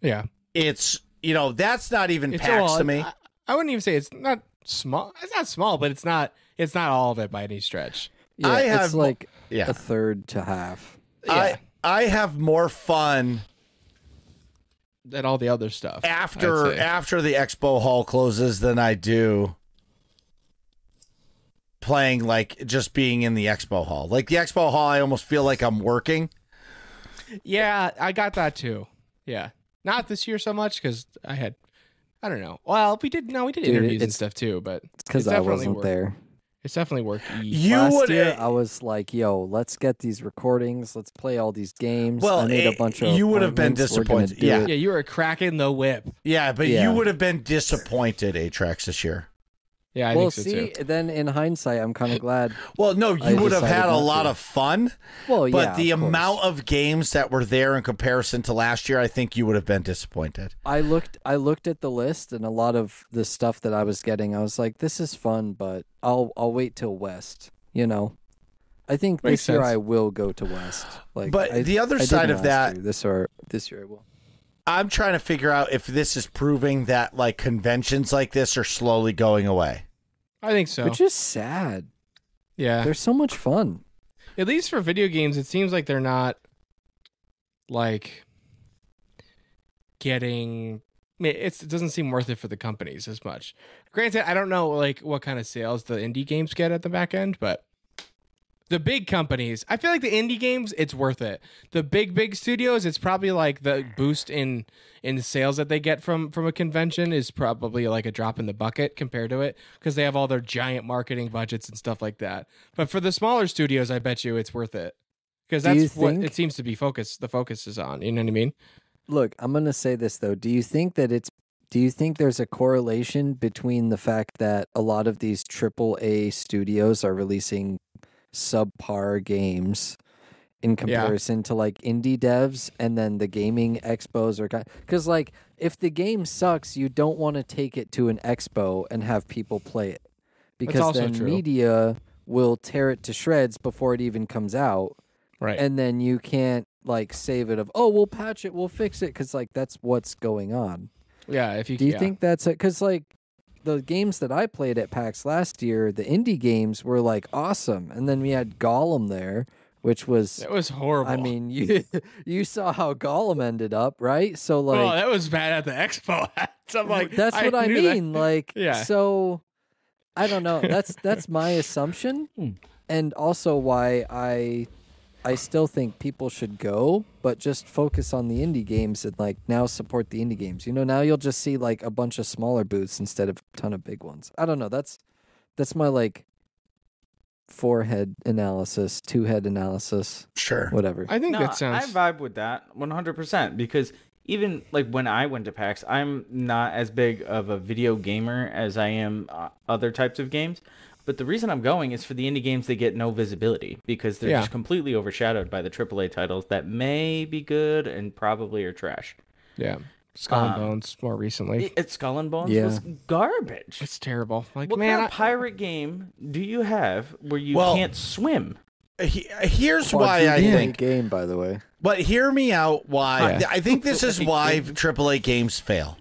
it's, that's not even PAX to me. I wouldn't even say it's not small. It's not small, but it's not all of it by any stretch. Yeah, it's like a third to half. Yeah. I have more fun than all the other stuff after the expo hall closes than I do playing, like just being in the expo hall. Like the expo hall, I almost feel like I'm working. Yeah, I got that too. Yeah, not this year so much because I don't know. Well, we did interviews and stuff too, but it's because I wasn't there. It's definitely work. Last year, I was like, "Yo, let's get these recordings. Let's play all these games." Well, I made a bunch of. You would have been disappointed. Yeah, you were cracking the whip. Yeah, but you would have been disappointed, Atrax, this year. Yeah, I think so too. Then in hindsight, I'm kind of glad. Well, no, you would have had a lot of fun. Well, but the amount of games that were there in comparison to last year, I think you would have been disappointed. I looked at the list, and a lot of the stuff that I was getting, I was like, "This is fun, but I'll wait till West." I think this year I will go to West. But the other side of that, this year I will. I'm trying to figure out if this is proving that like conventions like this are slowly going away. I think so. Which is sad. Yeah. They're so much fun. At least for video games, it seems like they're not like getting it doesn't seem worth it for the companies as much. Granted, I don't know like what kind of sales the indie games get at the back end, but the big companies, I feel like the indie games, it's worth it. The big studios, it's probably like the boost in sales that they get from a convention is probably like a drop in the bucket compared to it because they have all their giant marketing budgets and stuff like that. But for the smaller studios, I bet you it's worth it. because that's what it seems to be the focus is on. You know what I mean? Look, I'm going to say this though. Do you think there's a correlation between the fact that a lot of these AAA studios are releasing subpar games in comparison to like indie devs, and then the gaming expos are because like if the game sucks, you don't want to take it to an expo and have people play it, because then media will tear it to shreds before it even comes out. Right. And then you can't like save it we'll patch it, we'll fix it, because like that's what's going on. Yeah. Do you think that's it? Because like the games that I played at PAX last year, the indie games were like awesome, and then we had Gollum there, which was it was horrible. I mean, you saw how Gollum ended up, right? So like, oh, that was bad at the expo. So I'm like, that's what I mean. That. Like, yeah. So I don't know. That's my assumption, and also why I still think people should go, but just focus on the indie games and like now support the indie games. You know, now you'll just see like a bunch of smaller booths instead of a ton of big ones. I don't know. That's my like 4-head analysis, 2-head analysis. Sure. Whatever. I think that sounds. I vibe with that 100% because even like when I went to PAX, I'm not as big of a video gamer as I am other types of games. But the reason I'm going is for the indie games that get no visibility because they're just completely overshadowed by the AAA titles that may be good and probably are trash. Yeah. Skull and Bones more recently. Skull and Bones was garbage. It's terrible. Like, what man, kind of pirate game do you have where you can't swim? Here's why I think game, by the way. But hear me out. Why I think this is why AAA games fail.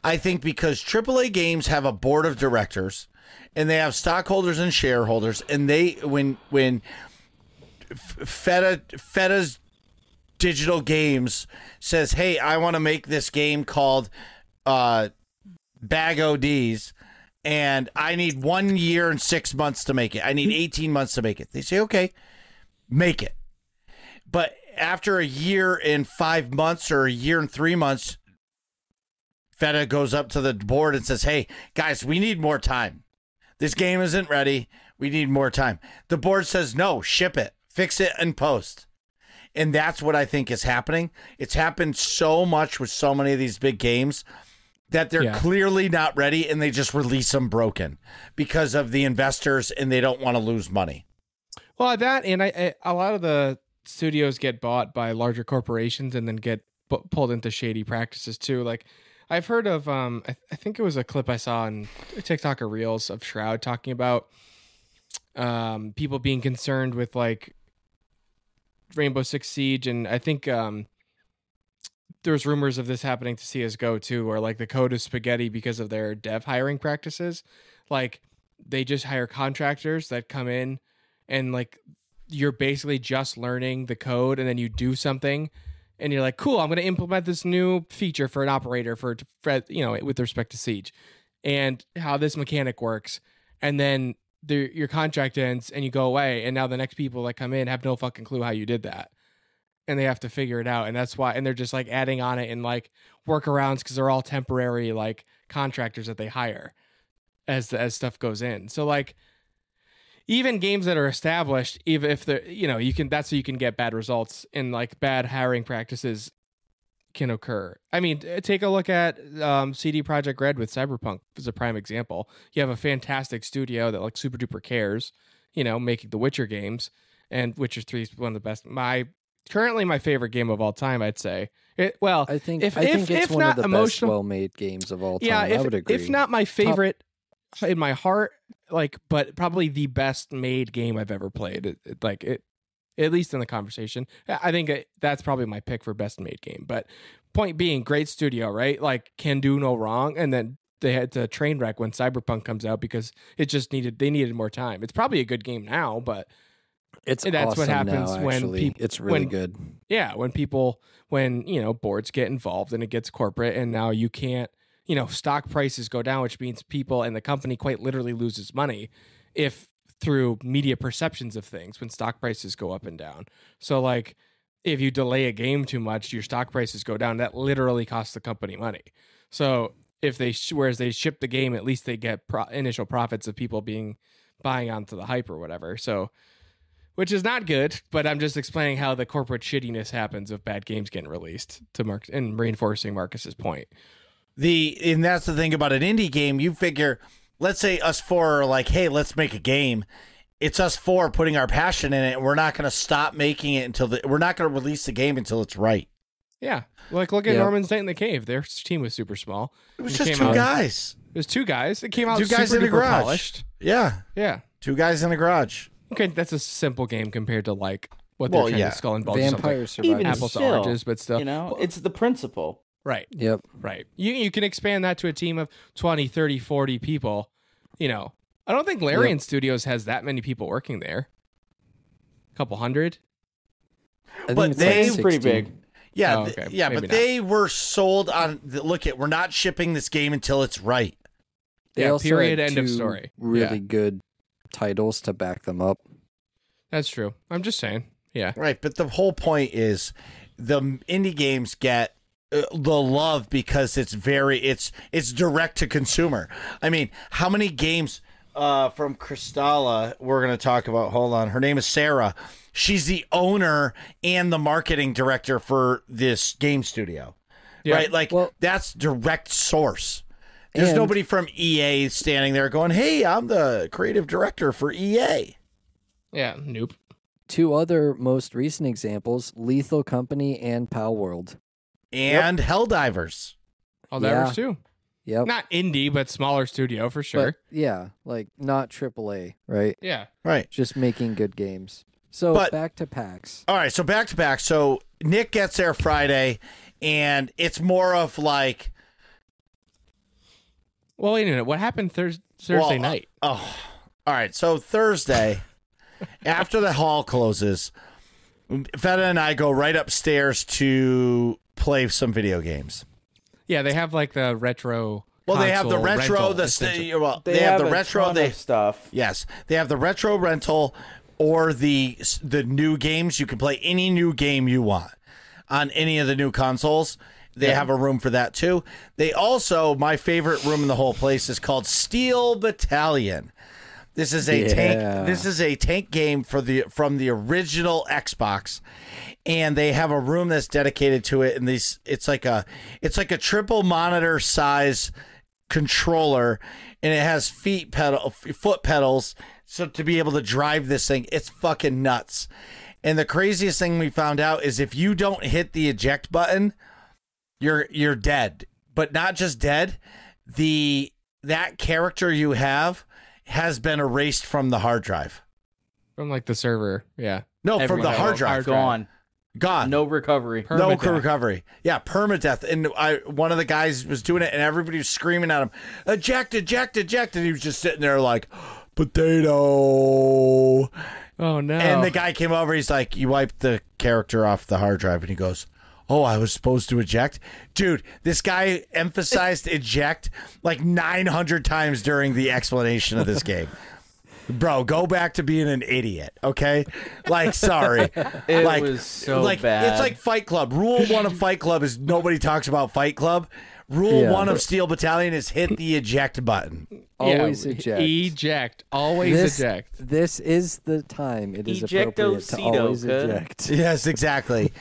I think because AAA games have a board of directors, and they have stockholders and shareholders, and they when Fetta's Digital Games says, "Hey, I want to make this game called Bag ODs, and I need 1 year and 6 months to make it. I need 18 months to make it." They say, "Okay, make it." But after a year and 5 months or a year and 3 months, Fetta goes up to the board and says, "Hey, guys, we need more time. This game isn't ready. We need more time." The board says, "No, ship it. Fix it in post." And that's what I think is happening. It's happened so much with so many of these big games that they're clearly not ready, and they just release them broken because of the investors, and they don't want to lose money. Well, that and a lot of the studios get bought by larger corporations and then get pulled into shady practices too. Like I've heard of, I think it was a clip I saw on TikTok or Reels of Shroud talking about people being concerned with like Rainbow Six Siege, and I think there's rumors of this happening to CSGO too, where like the code is spaghetti because of their dev hiring practices. Like they just hire contractors that come in, and like you're basically just learning the code, and then you do something, and you're like, "Cool, I'm going to implement this new feature for an operator for with respect to Siege, and how this mechanic works," and then your contract ends and you go away, and now the next people that come in have no fucking clue how you did that, and they have to figure it out, and that's why, and they're just like adding on it and like workarounds because they're all temporary like contractors that they hire as stuff goes in. So like even games that are established, even if they're that's so you can get bad results, and like bad hiring practices can occur. I mean, take a look at CD Projekt Red with Cyberpunk as a prime example. You have a fantastic studio that like super duper cares, making the Witcher games, and Witcher 3 is one of the best. Currently my favorite game of all time, I'd say. I think it's one of the best well-made games of all time. Yeah, I would agree. If not my favorite in my heart, but probably the best made game I've ever played. At least in the conversation, I think that's probably my pick for best made game. But point being, great studio, right? Like can do no wrong. And then they had to train wreck when Cyberpunk comes out because they needed more time. It's probably a good game now, but that's awesome what happens now, when people. It's really good. Yeah, when boards get involved and it gets corporate, and now you can't. Stock prices go down, which means people and the company quite literally loses money if through media perceptions of things when stock prices go up and down. So like if you delay a game too much, your stock prices go down. That literally costs the company money. So if whereas they ship the game, at least they get initial profits of people buying onto the hype or whatever. So which is not good, but I'm just explaining how the corporate shittiness happens of bad games getting released to Mark and reinforcing Marcus's point. And that's the thing about an indie game. You figure, let's say us four are like, hey, let's make a game. It's us four putting our passion in it. We're not going to stop making it we're not going to release the game until it's right. Yeah. Like, look at Norman's Night in the Cave. Their team was super small. It was just two guys. It was two guys. It came out two guys super in the duper garage. Polished. Yeah. Yeah. Two guys in the garage. Okay, that's a simple game compared to like what they're trying to skull and bones. Vampire Survivors. Even apples to still, oranges, but still. You know, it's the principle. Right. Yep. Right. You can expand that to a team of 20, 30, 40 people. You know, I don't think Larian Studios has that many people working there. A couple hundred. I But think it's they- like Pretty 16. big. Yeah. Oh, okay. Yeah, Maybe but not. they were sold on, look at, we're not shipping this game until it's right. They Yeah, also period, had end of two story. Really Yeah. good titles to back them up. That's true. I'm just saying. Yeah. Right, but the whole point is the indie games get the love because it's direct to consumer. I mean, how many games from Crystala we're going to talk about? Hold on. Her name is Sarah. She's the owner and the marketing director for this game studio. Yeah. Right? Like, that's direct source. There's And- nobody from EA standing there going, hey, I'm the creative director for EA. Yeah. Nope. Two other most recent examples, Lethal Company and Pal World. And Helldivers. Oh, that was too. Yep. Not indie, but smaller studio for sure. But yeah, like not AAA, right? Yeah. Right. Just making good games. So But- back to PAX. All right, so back to back. So Nick gets there Friday, and it's more of like, Well, wait a minute. What happened Thursday night? all right. So Thursday, after the hall closes, Feta and I go right upstairs to play some video games. Yeah, they have like the retro. Well, they have the console retro, rental, essentially. they have the a retro. ton They of stuff. Yes, they have the retro rental or the new games. You can play any new game you want on any of the new consoles. They have a room for that too. They also, my favorite room in the whole place is called Steel Battalion. This is a tank. This is a tank game from the original Xbox, and they have a room that's dedicated to it. And it's like a triple monitor size controller, and it has foot pedals, so to be able to drive this thing, it's fucking nuts. And the craziest thing we found out is if you don't hit the eject button, you're dead. But not just dead, that character you have has been erased from the hard drive. From like the server. Yeah. No, from the Everything. hard drive. Gone. No No recovery. Permadeath. recovery. Yeah, permadeath. And one of the guys was doing it, and everybody was screaming at him, eject, eject, eject. And he was just sitting there like, potato. Oh no. And the guy came over. He's like, you wiped the character off the hard drive. And he goes, oh, I was supposed to eject? Dude, this guy emphasized eject like 900 times during the explanation of this game. Bro, go back to being an idiot, okay? Like, sorry. It was so bad. It's like Fight Club. Rule 1 of Fight Club is nobody talks about Fight Club. Rule 1 of Steel Battalion is hit the eject button. Always Yeah, eject. Eject. Always eject. This is the time it is appropriate to Ejecto-cedo, always cuz. eject. Yes, exactly.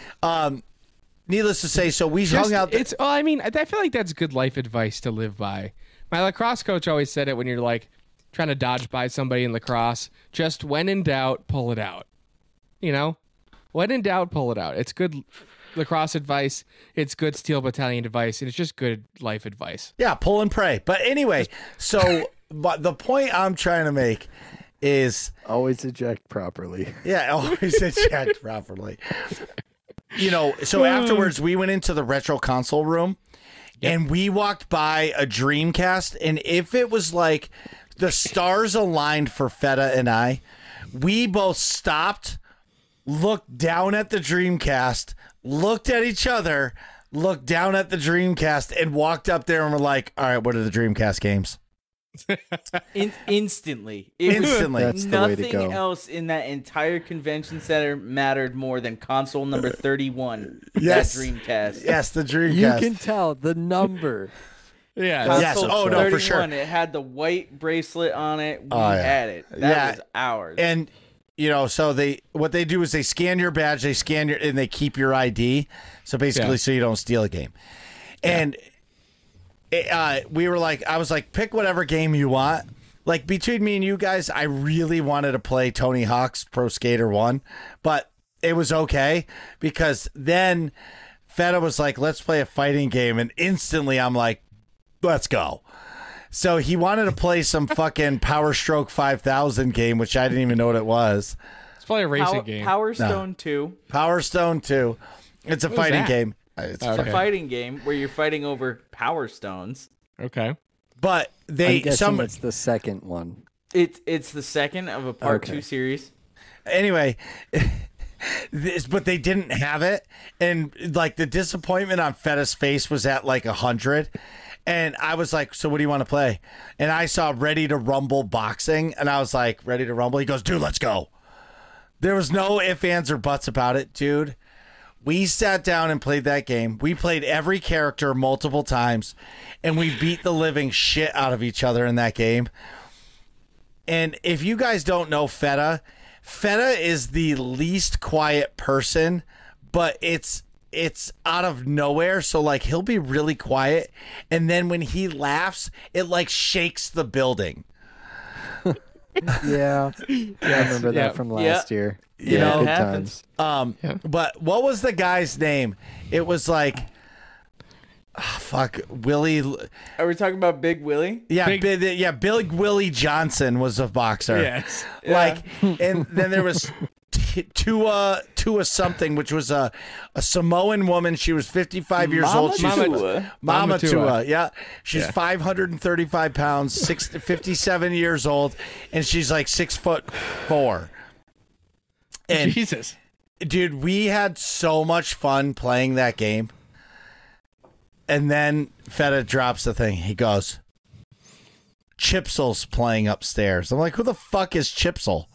Needless to say, so we hung out. It's. Oh, I mean, I feel like that's good life advice to live by. My lacrosse coach always said it when you're like trying to dodge by somebody in lacrosse. Just when in doubt, pull it out. You know, when in doubt, pull it out. It's good lacrosse advice. It's good Steel Battalion advice, and it's just good life advice. Yeah, pull and pray. But anyway, so but the point I'm trying to make is, Always eject properly. yeah, always eject properly. You know, so afterwards we went into the retro console room and we walked by a Dreamcast, and if it was like the stars aligned for Feta and I, we both stopped, looked down at the Dreamcast, looked at each other, looked down at the Dreamcast, and walked up there and were like, all right, what are the Dreamcast games? Instantly. It was Instantly. That's the way to nothing go. else in that entire convention center mattered more than console number 31. Yes. That Dreamcast. Yes, the Dreamcast. You can tell the number. Yeah. Yes. Console Oh, no, for 31, sure. It had the white bracelet on it. We Oh, yeah. had it. That Yeah. was ours. And so what they do is they scan your badge, and they keep your ID. So basically, so you don't steal a game. And I was like, pick whatever game you want. Like between me and you guys, I really wanted to play Tony Hawk's Pro Skater 1, but it was okay because then Feta was like, let's play a fighting game. And instantly I'm like, let's go. So he wanted to play some fucking Power Stroke 5000 game, which I didn't even know what it was. It's probably a racing game. Power Stone 2. Power Stone 2. It's a fighting game. It's a fighting game where you're fighting over Power Stones. Okay. But I'm guessing it's the second one. It's the second of a part 2 series. Anyway, but they didn't have it, and like the disappointment on Feta's face was at like 100. And I was like, so what do you want to play? And I saw Ready to Rumble boxing, and I was like, Ready to Rumble? He goes, dude, let's go. There was no ifs, ands, or buts about it, dude. We sat down and played that game. We played every character multiple times, and we beat the living shit out of each other in that game. And if you guys don't know Feta is the least quiet person, but it's out of nowhere. So like he'll be really quiet, and then when he laughs, it like shakes the building. Yeah, I remember that from last year. You know, good times. But what was the guy's name? It was like, Willie. Are we talking about Big Willie? Yeah, Big Willie Johnson was a boxer. Yes. Like, and then there was Tua something, which was a Samoan woman. She was 55 years old. Mama Tua. Yeah. She's 535 pounds, 57 years old, and she's like 6'4". And Jesus. Dude, we had so much fun playing that game. And then Feta drops the thing. He goes, Chipsel's playing upstairs. I'm like, who the fuck is Chipsel?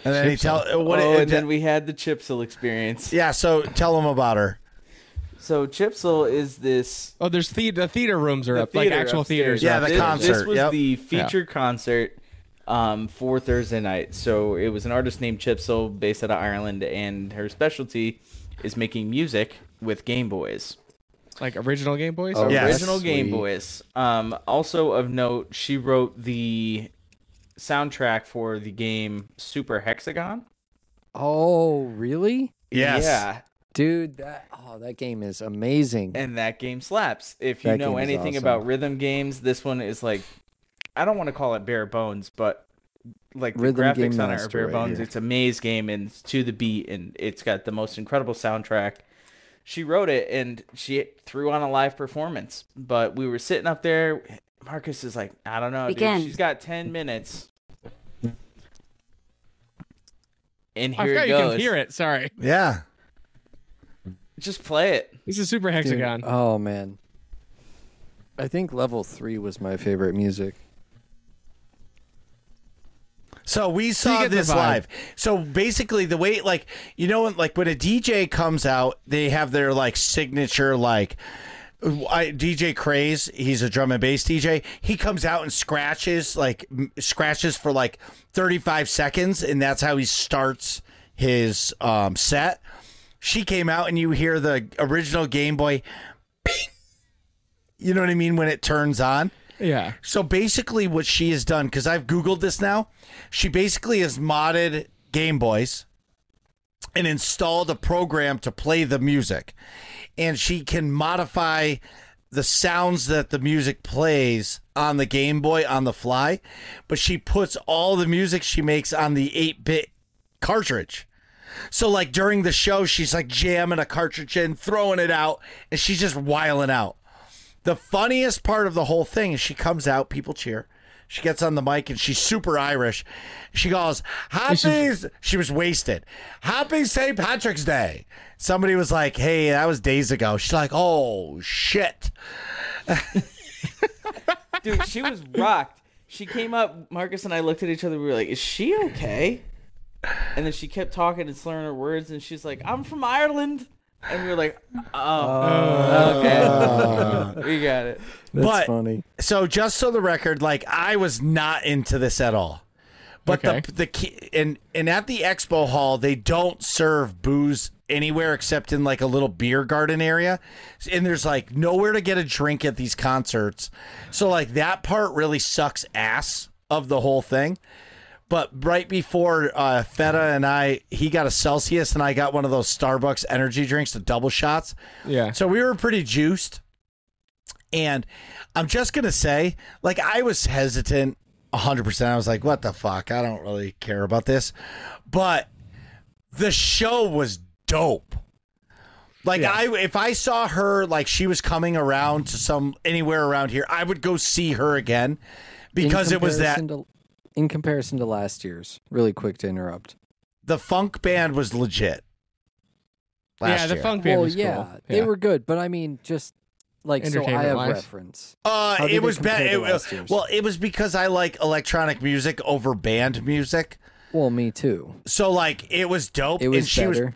And then then we had the Chipsel experience. Yeah, so tell him about her. So Chipsel is this. Oh, there's the theater rooms are up, like actual theaters. Yeah, the concert. This was the featured concert for Thursday night. So it was an artist named Chipsel, based out of Ireland, and her specialty is making music with Game Boys. Like original Game Boys? Oh, yeah. Original Game Boys. Also of note, she wrote the soundtrack for the game Super Hexagon. Oh, really? Yes. Yeah. Dude, that game is amazing. And that game slaps. If you That know game is anything awesome. about rhythm games, this one is like, I don't want to call it bare bones, but like the Rhythm game graphics on it are master bare right bones. here. It's a maze game and it's to the beat, and it's got the most incredible soundtrack. She wrote it and she threw on a live performance, but we were sitting up there. Marcus is like, I don't know, dude. She's got 10 minutes. And I here forgot it you goes. can hear it. Sorry. Yeah. Just play it. This is Super Hexagon. Dude, oh, man. I think level 3 was my favorite music. So we saw get the this vibe. live. So basically the way, like, you know, like when a DJ comes out, they have their like signature, like DJ Craze, he's a drum and bass DJ. He comes out and scratches for like 35 seconds. And that's how he starts his set. She came out and you hear the original Game Boy, bing, you know what I mean? When it turns on. Yeah. So basically what she has done, because I've Googled this now, she basically has modded Game Boys and installed a program to play the music. And she can modify the sounds that the music plays on the Game Boy on the fly, but she puts all the music she makes on the 8-bit cartridge. So like during the show, she's like jamming a cartridge in, throwing it out, and she's just wiling out. The funniest part of the whole thing is she comes out, people cheer. She gets on the mic and she's super Irish. She goes, she was wasted. Happy St. Patrick's Day. Somebody was like, hey, that was days ago. She's like, oh, shit. Dude, she was rocked. She came up, Marcus and I looked at each other, we were like, is she okay? And then she kept talking and slurring her words, and she's like, I'm from Ireland. And we were like, okay. We got it. That's But- funny. So just so the record, like I was not into this at all. But Okay. the key, and at the expo hall, they don't serve booze anywhere except in like a little beer garden area. And there's like nowhere to get a drink at these concerts. So like that part really sucks ass of the whole thing. But right before Feta and he got a Celsius and I got one of those Starbucks energy drinks, the double shots. Yeah. So we were pretty juiced. And I'm just going to say, like, I was hesitant 100%. I was like, what the fuck? I don't really care about this. But the show was dope. Like, if I saw her, like, she was coming around to anywhere around here, I would go see her again because it was that. In comparison to last year's, really quick to interrupt. The funk band was legit. Yeah, the year. funk band was yeah, cool. they were good, but I mean, just like so I have Entertainment-wise? reference. How did It was compare to last bad. year's? Well, it was because I like electronic music over band music. Well, me too. So like it was dope. It was and better.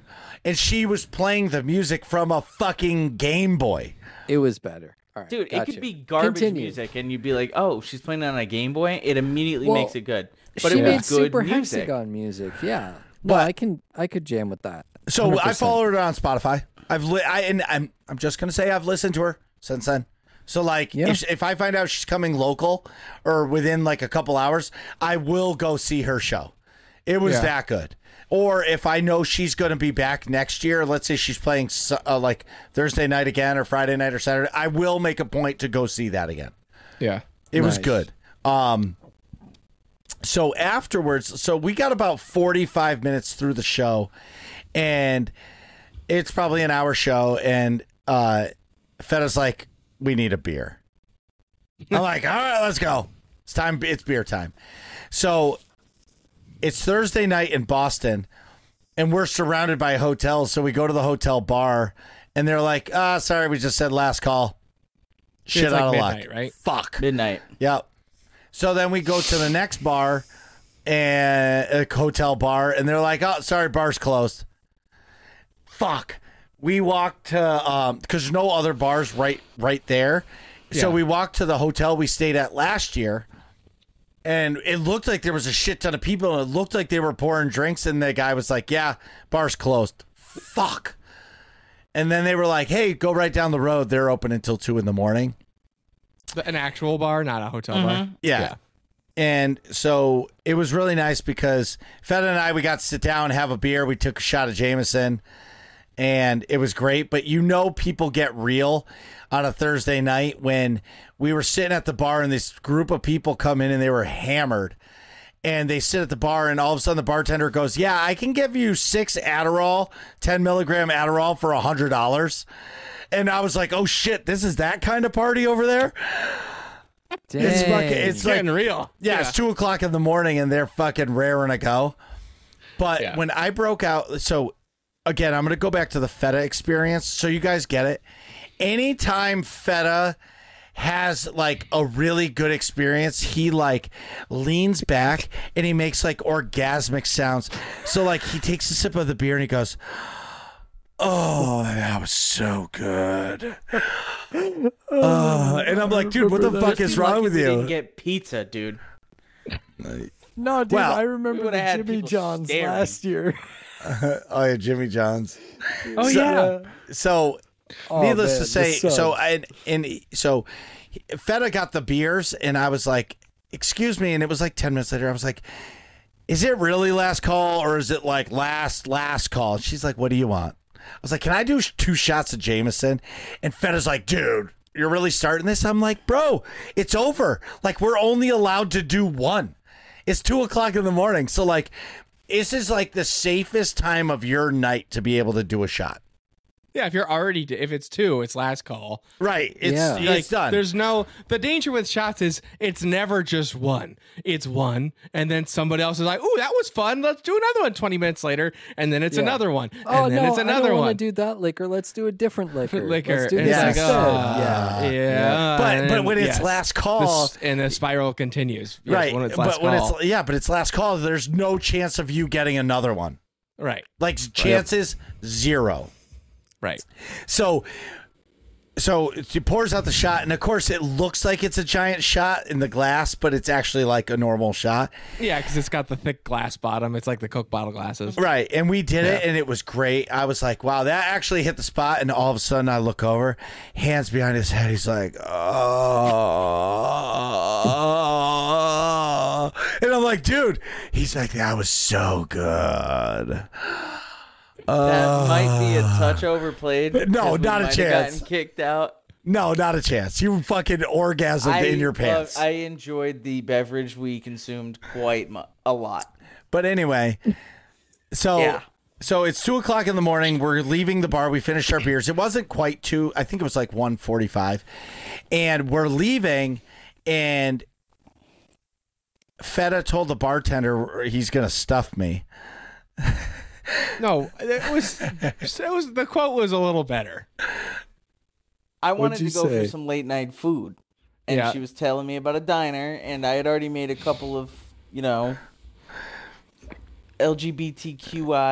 she was playing the music from a fucking Game Boy. It was better. All right, Dude, it gotcha. could be garbage Continue. music, and you'd be like, "Oh, she's playing it on a Game Boy." It immediately Well, makes it good. But she it made was good Super music. Hexagon music. Yeah, no, But- I could jam with that. So I 100%. followed her on Spotify. I'm just gonna say I've listened to her since then. So like Yeah. if I find out she's coming local or within like a couple hours, I will go see her show. It was that good. Or if I know she's going to be back next year, let's say she's playing like Thursday night again or Friday night or Saturday, I will make a point to go see that again. Yeah. It was Nice. good. So afterwards, so we got about 45 minutes through the show, and it's probably an hour show, and Fetta's like, we need a beer. I'm like, all right, let's go. It's time. It's beer time. So it's Thursday night in Boston, and we're surrounded by hotels. So we go to the hotel bar, and they're like, sorry, we just said last call. Shit like out of luck. midnight, right? Fuck. Midnight. Yep. So then we go to the next bar, and a hotel bar, and they're like, "Oh, sorry, bar's closed." Fuck. We walked to because there's no other bars right there. So Yeah. we walked to the hotel we stayed at last year, and it looked like there was a shit ton of people. And it looked like they were pouring drinks, and the guy was like, "Yeah, bar's closed." Fuck. And then they were like, "Hey, go right down the road. They're open until 2 a.m." An actual bar, not a hotel bar. Yeah. And so it was really nice because Feta and I, we got to sit down, have a beer. We took a shot of Jameson, and it was great. But you know, people get real on a Thursday night when we were sitting at the bar and this group of people come in and they were hammered. And they sit at the bar, and all of a sudden the bartender goes, "Yeah, I can give you 6 Adderall, 10 milligram Adderall for $100. And I was like, "Oh shit, this is that kind of party over there." It's fucking, It's it's like, getting real. yeah, it's 2:00 in the morning, and they're fucking raring to go. But when I broke out, so again, I'm gonna go back to the Feta experience, so you guys get it. Anytime Feta has like a really good experience, he like leans back and he makes like orgasmic sounds. So like he takes a sip of the beer and he goes, "Oh, that was so good." And I'm like, dude, what the fuck is wrong with You didn't you? get pizza, dude. No, dude, Well, I remember would've the had Jimmy people John's staring. last year. Oh yeah, Jimmy John's. Oh, yeah. So, Oh, needless man, to say, this sucks. so Feta got the beers, and I was like, "Excuse me," and it was like 10 minutes later. I was like, "Is it really last call, or is it like last call?" And she's like, "What do you want?" I was like, "Can I do 2 shots of Jameson?" And Feta's like, "Dude, you're really starting this?" I'm like, "Bro, it's over. Like, we're only allowed to do 1. It's 2:00 in the morning, so like." This is like the safest time of your night to be able to do a shot. Yeah, if it's 2, it's last call. Right. It's, Yeah. it's done. There's the danger with shots is it's never just one. It's one, and then somebody else is like, "Ooh, that was fun. Let's do another one." 20 minutes later, and then it's Yeah. another one, and Oh then no, it's I another don't one. want to do that liquor. Let's do a different liquor. Liquor. Let's do and this it's Yeah. like, instead. yeah. but when it's yes. last call, and the spiral continues. Yes, right? when it's last But when call. it's last call, there's no chance of you getting another one. Right. Like chances 0. Right. So So she pours out the shot, and of course it looks like it's a giant shot in the glass, but it's actually like a normal shot. Yeah, because it's got the thick glass bottom. It's like the Coke bottle glasses. Right, and we did it, and it was great. I was like, wow, that actually hit the spot, and all of a sudden I look over, hands behind his head. He's like, oh. And I'm like, dude. He's like, that was so good. That might be a touch overplayed. No, 'cause we not a might have chance. Gotten kicked out. No, not a chance. You fucking orgasmed in your pants. I enjoyed the beverage we consumed quite a lot. But anyway, so Yeah. so it's 2:00 in the morning. We're leaving the bar. We finished our beers. It wasn't quite 2. I think it was like 1:45, and we're leaving. And Feta told the bartender he's gonna stuff me. No, it was the quote was a little better. I wanted What'd to you go say? for some late night food, and Yeah. she was telling me about a diner, and I had already made a couple of,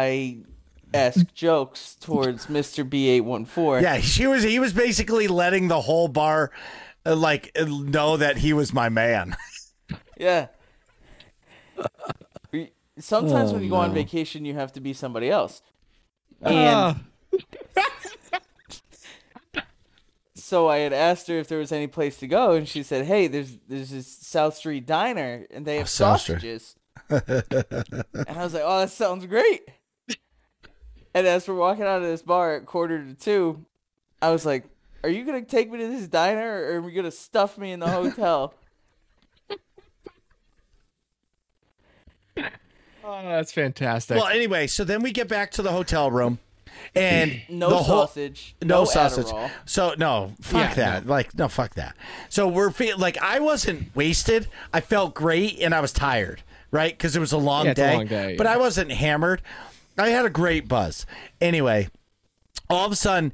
LGBTQI-esque jokes towards Mr. B814. Yeah, he was basically letting the whole bar know that he was my man. Yeah. Sometimes Oh, when you go on no. vacation, you have to be somebody else. And so I had asked her if there was any place to go, and she said, "Hey, there's this South Street diner, and they have South Street. sausages." And I was like, "Oh, that sounds great." And as we're walking out of this bar at 1:45, I was like, "Are you gonna take me to this diner, or are we gonna stuff me in the hotel?" Oh, that's fantastic. Well, anyway, so then we get back to the hotel room, and No the whole, sausage, no no sausage. Adderall. So no, fuck Yeah, that. Like no, fuck that. So we're like I wasn't wasted. I felt great, and I was tired, right? Because it was a long Yeah, it's day. a long day, But yeah. I wasn't hammered. I had a great buzz. Anyway, all of a sudden.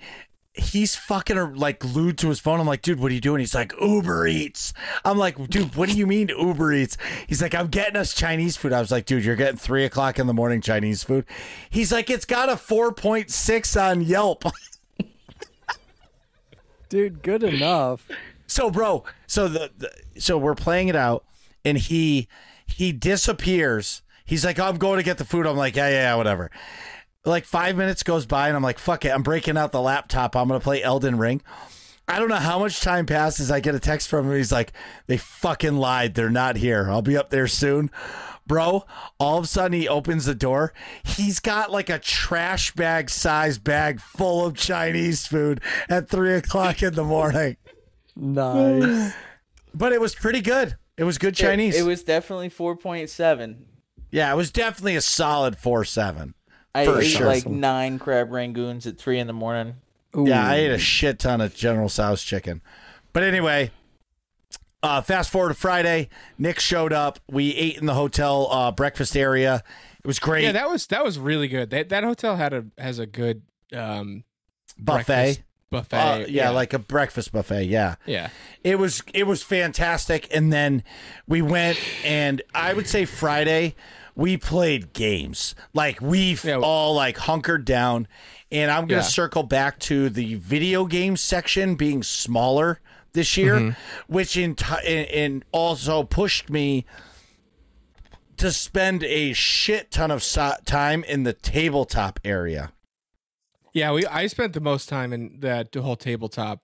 He's fucking like glued to his phone. I'm like, dude, what are you doing? He's like, Uber Eats. I'm like, dude, what do you mean Uber Eats? He's like, I'm getting us Chinese food. I was like, dude, you're getting 3:00 in the morning Chinese food. He's like, it's got a 4.6 on Yelp. Dude, good enough. So, bro, so so we're playing it out, and he disappears. He's like, I'm going to get the food. I'm like, yeah, whatever. Like 5 minutes goes by, and I'm like, fuck it. I'm breaking out the laptop. I'm going to play Elden Ring. I don't know how much time passes. I get a text from him. He's like, they fucking lied. They're not here. I'll be up there soon. Bro, all of a sudden he opens the door. He's got like a trash bag size bag full of Chinese food at 3:00 in the morning. Nice. But it was pretty good. It was good Chinese. It was definitely 4.7. Yeah, it was definitely a solid 4.7. I For ate sure. like 9 crab rangoons at 3 a.m. Yeah, I ate a shit ton of General Tso's chicken. But anyway, fast forward to Friday. Nick showed up. We ate in the hotel breakfast area. It was great. yeah, that was really good. That hotel has a good buffet. breakfast buffet. Yeah, like a breakfast buffet. Yeah. yeah. It was fantastic. And then we went, and I would say Friday we played games. Like we've all like hunkered down. And I'm going to circle back to the video game section being smaller this year, which in also pushed me to spend a shit ton of time in the tabletop area. Yeah, I spent the most time in that whole tabletop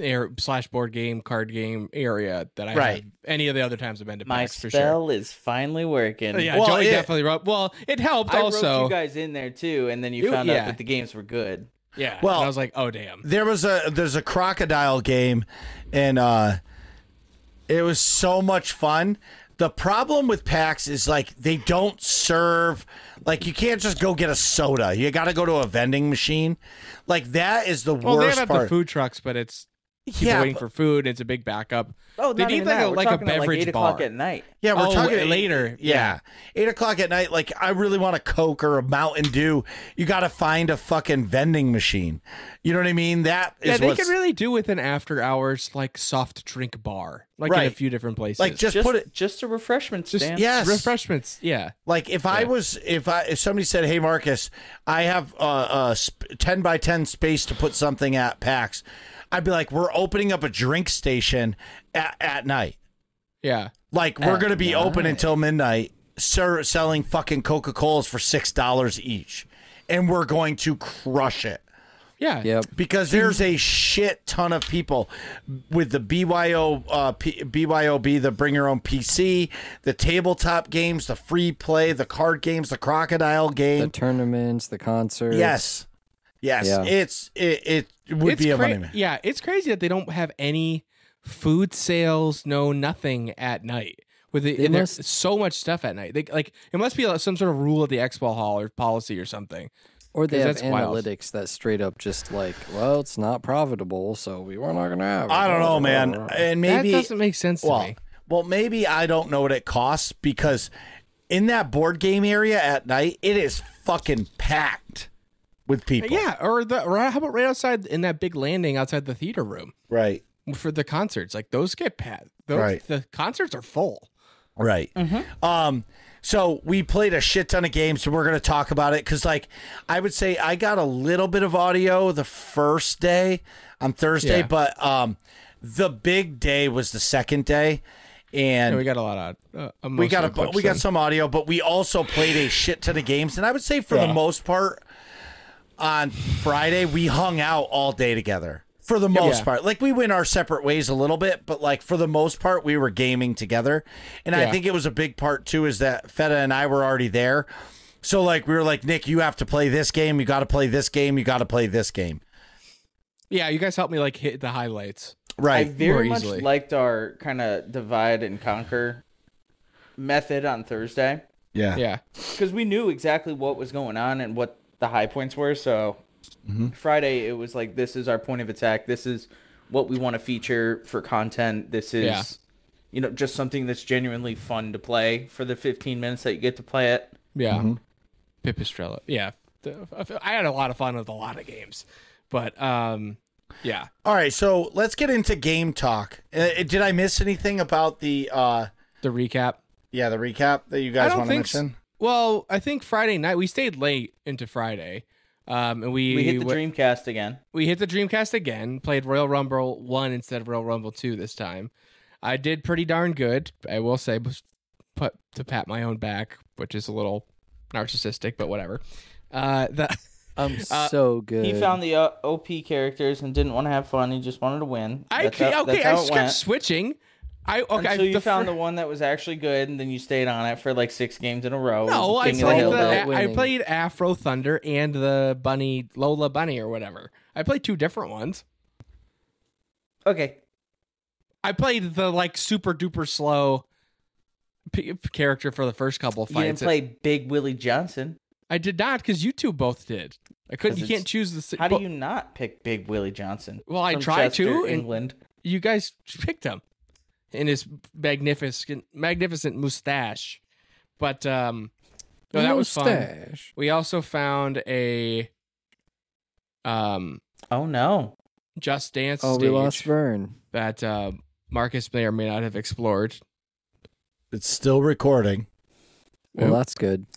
/ board game, card game area that I have any of the other times I've been to My PAX for spell sure. is finally working. Yeah, Well, Joey it- definitely wrote. Well, it helped I also. roped you guys in there too, and then you found out that the games were good. Yeah. Well, and I was like, oh damn. There's a crocodile game, and it was so much fun. The problem with PAX is like they don't serve, like you can't just go get a soda. You got to go to a vending machine. Like that is the Well, they worst have part. the food trucks, but it's people waiting for food. It's a big backup. Oh, they not need even like that. a We're like a talking at, beverage 8 bar o'clock at night. Yeah, we're Oh, talking later. Yeah. 8:00 at night. Like, I really want a Coke or a Mountain Dew. You got to find a fucking vending machine. You know what I mean? That is Yeah, they what's could really do with an after hours like soft drink bar, like in a Right. few different places. like just put it. Just a refreshment just stand. Yes. refreshments. Yeah. Like if if somebody said, "Hey Marcus, I have a 10 by 10 space to put something at PAX," I'd be like, we're opening up a drink station at night. Yeah. Like, we're going to be open until midnight, selling fucking Coca-Colas for $6 each. And we're going to crush it. Yeah. Yep. Because there's a shit ton of people with the BYOB, the bring your own PC, the tabletop games, the free play, the card games, the crocodile game, The tournaments, the concerts. Yes. Yeah. It would be a money man. Yeah, it's crazy that they don't have any food sales, no nothing at night. There's so much stuff at night. It must be some sort of rule at the expo hall or policy or something. Or they have that's wild. analytics that straight up just like, well, it's not profitable, so we're not going to have it. I don't know, man. And maybe That doesn't make sense to me. Well, maybe I don't know what it costs because in that board game area at night, it is fucking packed with people. Yeah, or how about right outside in that big landing outside the theater room Right. for the concerts? Like those get packed. Right. The concerts are full. Right. So we played a shit ton of games, and we're going to talk about it because, like, I would say I got a little bit of audio the first day on Thursday, but the big day was the second day, and we got a lot of we got some audio, but we also played a shit ton of games, and I would say for the most part on Friday we hung out all day together. For the most part, like we went our separate ways a little bit, but like for the most part, we were gaming together. And I think it was a big part too, is that Fetta and I were already there. So like, we were like, Nick, you have to play this game. You got to play this game. You got to play this game. Yeah. You guys helped me like hit the highlights. Right. I very much easily. liked our kind of divide and conquer method on Thursday. Yeah. Yeah. Because we knew exactly what was going on and what the high points were. So Friday, it was like, this is our point of attack. This is what we want to feature for content. This is, just something that's genuinely fun to play for the 15 minutes that you get to play it. Yeah. Pipistrella. Yeah. I had a lot of fun with a lot of games. But, yeah. All right. So let's get into game talk. Did I miss anything about the recap? Yeah, the recap that you guys want to mention? Well, I think Friday night, we stayed late into Friday. And we hit the Dreamcast again. We hit the Dreamcast again, played Royal Rumble 1 instead of Royal Rumble 2 this time. I did pretty darn good, I will say, to pat my own back, which is a little narcissistic, but whatever. I'm so good. He found the OP characters and didn't want to have fun. He just wanted to win. I just kept switching. Until you found the one that was actually good, and then you stayed on it for like 6 games in a row. No, I played Afro Thunder and the bunny, Lola Bunny or whatever. I played 2 different ones. Okay. I played the like super duper slow character for the first couple of fights. You didn't play Big Willie Johnson. I did not, because you two both did. I couldn't. You can't choose the. How do you not pick Big Willie Johnson? Well, I tried to. England. You guys picked him. In his magnificent mustache, but no, that was fun. We also found a oh no, Just Dance stage. We lost Vern. That Marcus may or may not have explored. It's still recording. Well, that's good.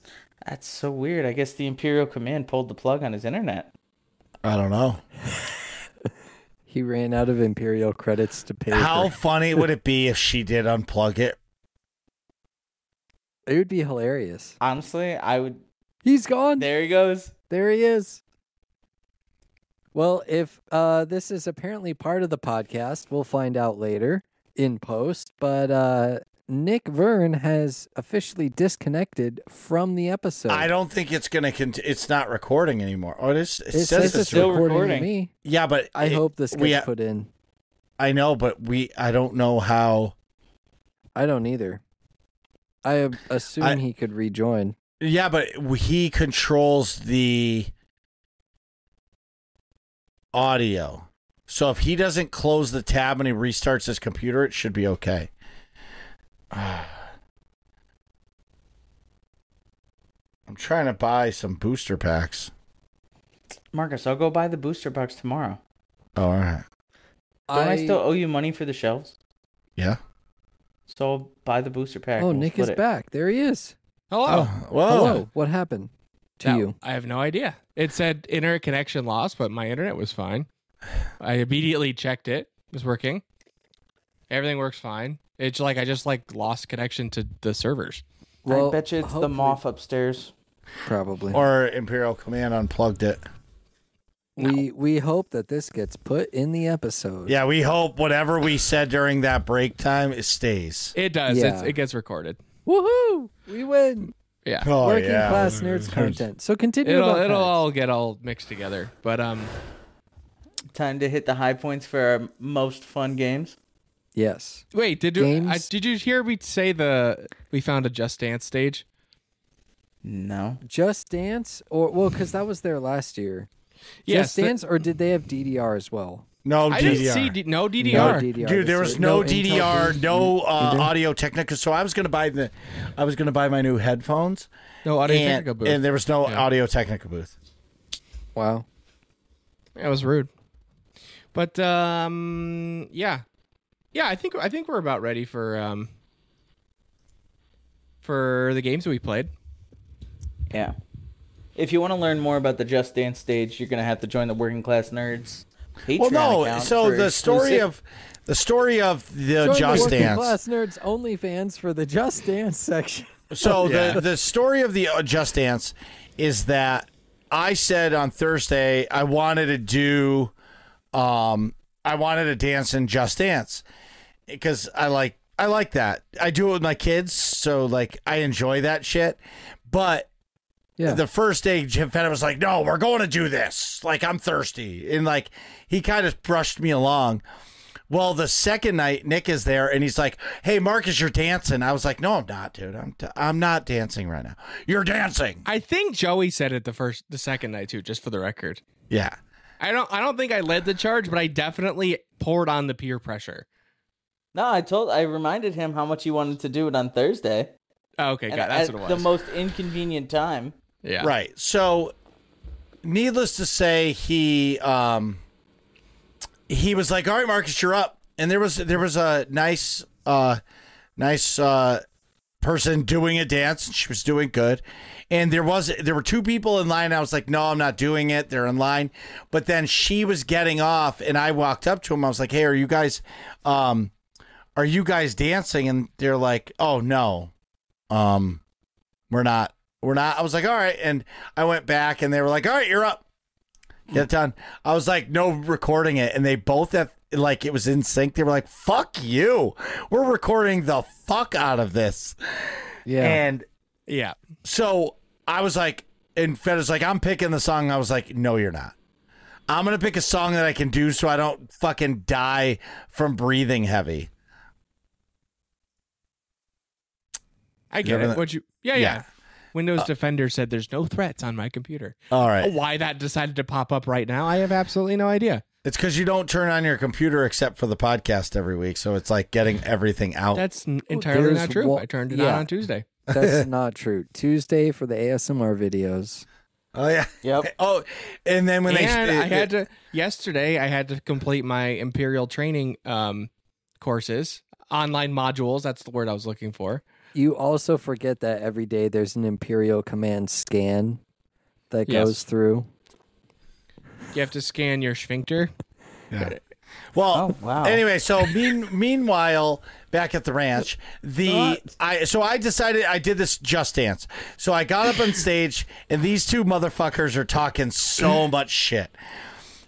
That's so weird. I guess the Imperial Command pulled the plug on his internet. I don't know. He ran out of Imperial credits to pay. How funny would it be if she did unplug it? It would be hilarious. Honestly, I would. He's gone. There he goes. There he is. Well, if this is apparently part of the podcast, we'll find out later in post. But Nick Vern has officially disconnected from the episode. I don't think it's going to it's not recording anymore. Oh, it says it's still recording to me. Yeah, but I hope this gets put in. I know, but I don't know how. I don't either. I assume he could rejoin. Yeah, but he controls the audio. So if he doesn't close the tab and he restarts his computer, it should be okay. I'm trying to buy some booster packs. Marcus, I'll go buy the booster box tomorrow. Oh, all right. Don't I still owe you money for the shelves? Yeah. So I'll buy the booster pack. Oh, Nick is back. There he is. Hello. Oh, whoa. Hello. What happened to you? I have no idea. It said internet connection lost, but my internet was fine. I immediately checked it. It was working. Everything works fine. It's like I just lost connection to the servers. Well, I bet you it's the moth upstairs. Probably. Or Imperial Command unplugged it. We hope that this gets put in the episode. Yeah, we hope whatever we said during that break time, it stays. It does. Yeah. It gets recorded. Woohoo! We win. Yeah. Oh, Working yeah. class nerds content. So continue. It'll about PAX. all get all mixed together. But Time to hit the high points for our most fun games. Yes. wait, did you hear me say we found a Just Dance stage? No. Just Dance, because that was there last year. Yes, Just Dance, or did they have DDR as well? No I DDR. didn't see no DDR. No DDR. Dude, there this was year. no Intel DDR, D- no either? Audio Technica. So I was gonna buy my new headphones. No Audio and, Technica booth. and there was no Yeah. Audio Technica booth. Wow. That was rude. But yeah. I think we're about ready for the games that we played. Yeah. If you want to learn more about the Just Dance stage, you're gonna have to join the Working Class Nerds Patreon Well, no. account So for the story of the Join Just the Working Dance. Class Nerds OnlyFans for the Just Dance section. So Yeah. the story of the Just Dance is that I said on Thursday I wanted to dance in Just Dance because I like that. I do it with my kids, so like I enjoy that shit. But Yeah. the first day, Jim Fetta was like, "No, we're going to do this. Like I'm thirsty," and like he kind of brushed me along. Well, the second night, Nick is there, and he's like, "Hey, Marcus, you're dancing." I was like, "No, I'm not, dude. I'm not dancing right now. You're dancing." I think Joey said it the second night too, just for the record. Yeah. I don't think I led the charge, but I definitely poured on the peer pressure. No, I reminded him how much he wanted to do it on Thursday. Oh, okay, And got that's at what it the was. most inconvenient time. Yeah. Right. So, needless to say, he was like, "All right, Marcus, you're up." And there was a nice person doing a dance, and she was doing good. And there were two people in line. And I was like, "No, I'm not doing it. They're in line." But then she was getting off, and I walked up to him. I was like, "Hey, are you guys dancing?" And they're like, "Oh no, we're not." I was like, "All right." And I went back and they were like, "All right, you're up. Get it done." I was like, "No recording it." And they both have, like, it was in sync. They were like, "Fuck you. We're recording the fuck out of this." Yeah. And Yeah. so I was like, and Fetta's like, "I'm picking the song." I was like, "No, you're not. I'm going to pick a song that I can do so I don't fucking die from breathing heavy." I get Remember it. that? What you? Yeah. Windows Defender said there's no threats on my computer. All right. Why that decided to pop up right now, I have absolutely no idea. It's because you don't turn on your computer except for the podcast every week. So it's like getting everything out. That's entirely there's not true. wa- I turned it yeah. on Tuesday. That's not true. Tuesday for the ASMR videos. Oh, yeah. Yep. Oh, and then when Yesterday I had to complete my Imperial training courses, online modules. That's the word I was looking for. You also forget that every day there's an Imperial Command scan that Yes. goes through. You have to scan your sphincter. Yeah. Well, Oh, wow. Anyway, so meanwhile, back at the ranch, I decided I did this Just Dance. So I got up on stage, and these two motherfuckers are talking so much shit.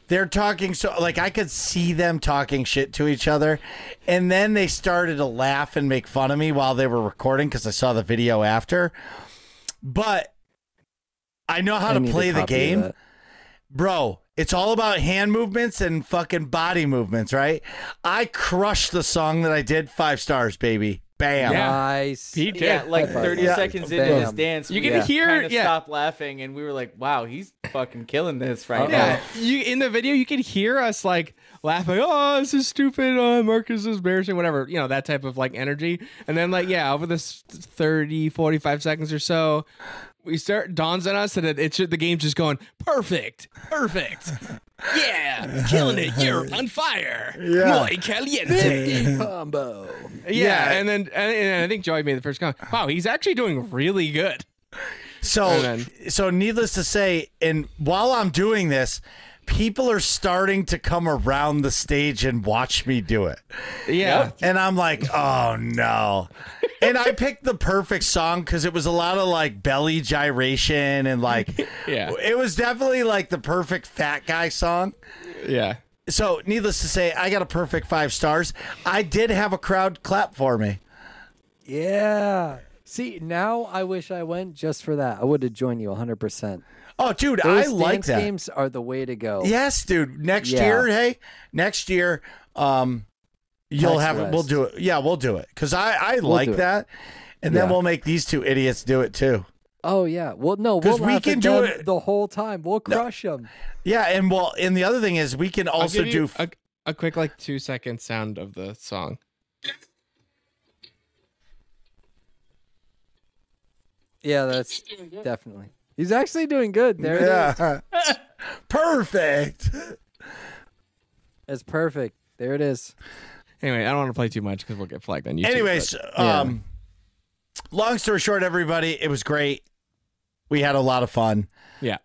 They're talking so, like, I could see them talking shit to each other, and then they started to laugh and make fun of me while they were recording because I saw the video after. But I know how I to need a play the copy of game. that. Bro, it's all about hand movements and fucking body movements, right? I crushed the song that I did. 5 stars, baby. Bam. Yeah. Nice. He did. Yeah, like High five. 30 Yeah. seconds into Bam. this dance, You we can hear- kind of yeah. stopped laughing, and we were like, "Wow, he's fucking killing this right Yeah, now." you in the video you could hear us like laughing. Oh, this is stupid. Oh, Marcus is embarrassing. Whatever, that type of like energy. And then like over this 30, 45 seconds or so, we start dawns on us that the game's just going perfect. Yeah, killing it. You're on fire. Yeah. Muy caliente. Combo. Yeah, and then I think Joey made the first comment. Wow, he's actually doing really good. So, And so needless to say, and while I'm doing this, people are starting to come around the stage and watch me do it. Yeah. And I'm like, oh no. And I picked the perfect song because it was a lot of like belly gyration and like, it was definitely like the perfect fat guy song. Yeah. So needless to say, I got a perfect 5 stars. I did have a crowd clap for me. Yeah. See, now I wish I went just for that. I would have joined you 100%. Oh, dude, Those I like dance that. games are the way to go. Yes, dude. Next year, you'll have it. We'll do it. Yeah, we'll do it because I like that, and then we'll make these 2 idiots do it too. Oh yeah. Well, no, we'll we can do it the whole time. We'll crush them. Yeah, and the other thing is we can also do a quick like 2-second sound of the song. Yeah, that's definitely. He's actually doing good. There it is. Perfect. It's perfect. There it is. Anyway, I don't want to play too much because we'll get flagged on YouTube. Anyways, long story short, everybody, it was great. We had a lot of fun. Yeah.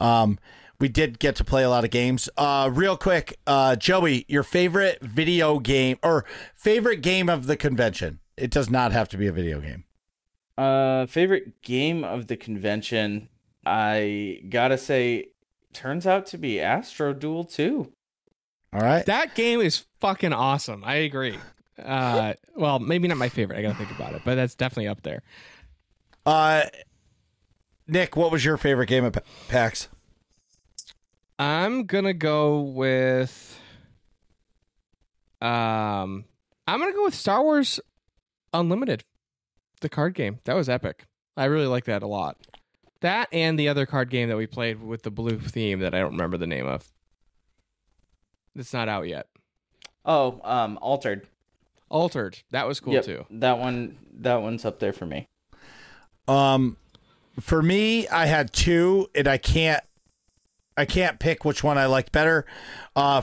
We did get to play a lot of games. Real quick, Joey, your favorite video game or favorite game of the convention? It does not have to be a video game. Favorite game of the convention, I gotta say, turns out to be Astro Duel 2. All right. That game is fucking awesome. I agree. Well, maybe not my favorite. I gotta think about it, but that's definitely up there. Nick, what was your favorite game at PAX? I'm gonna go with Star Wars Unlimited, the card game. That was epic. I really like that a lot. That and the other card game that we played with the blue theme that I don't remember the name of. It's not out yet. Oh, Altered. That was cool too. That one's up there for me. For me, I had 2, and I can't pick which one I liked better.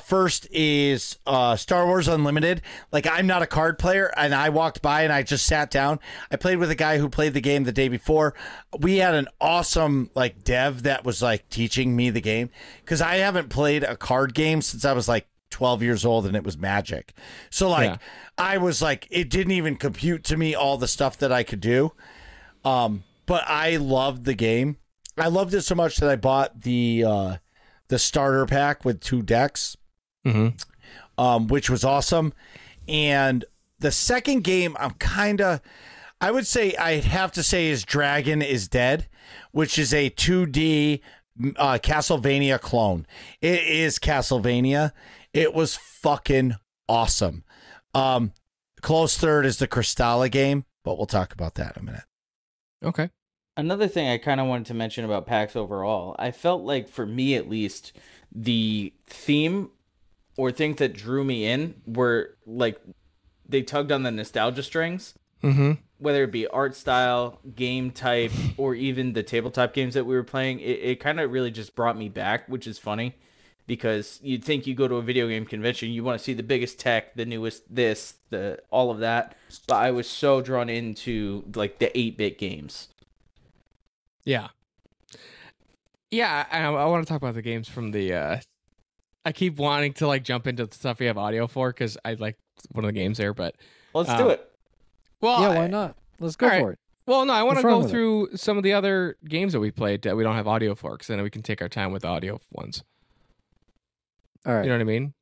First is Star Wars Unlimited. Like, I'm not a card player, and I walked by and I just sat down. I played with a guy who played the game the day before. We had an awesome like dev that was like teaching me the game because I haven't played a card game since I was like 12 years old, and it was Magic. So like I was like, it didn't even compute to me all the stuff that I could do. But I loved the game. I loved it so much that I bought the starter pack with 2 decks, which was awesome. And the second game, I would say I'd have to say is Dragon is Dead, which is a 2D Castlevania clone. It is Castlevania. It was fucking awesome. Close third is the Crystalla game, but we'll talk about that in a minute. Okay. Another thing I kind of wanted to mention about PAX overall, I felt like, for me at least, the theme or things that drew me in were like they tugged on the nostalgia strings. Whether it be art style, game type, or even the tabletop games that we were playing, it kind of really just brought me back, which is funny because you'd think you go to a video game convention, you want to see the biggest tech, the newest all of that. But I was so drawn into like the 8-bit games. Yeah. Yeah, I want to talk about the games from the I keep wanting to like jump into the stuff we have audio for because I like one of the games there, but let's do it. Well, yeah, why not? Let's go for it. Well, no, I want to go through some of the other games that we played that we don't have audio for, because then we can take our time with the audio ones. All right. You know what I mean?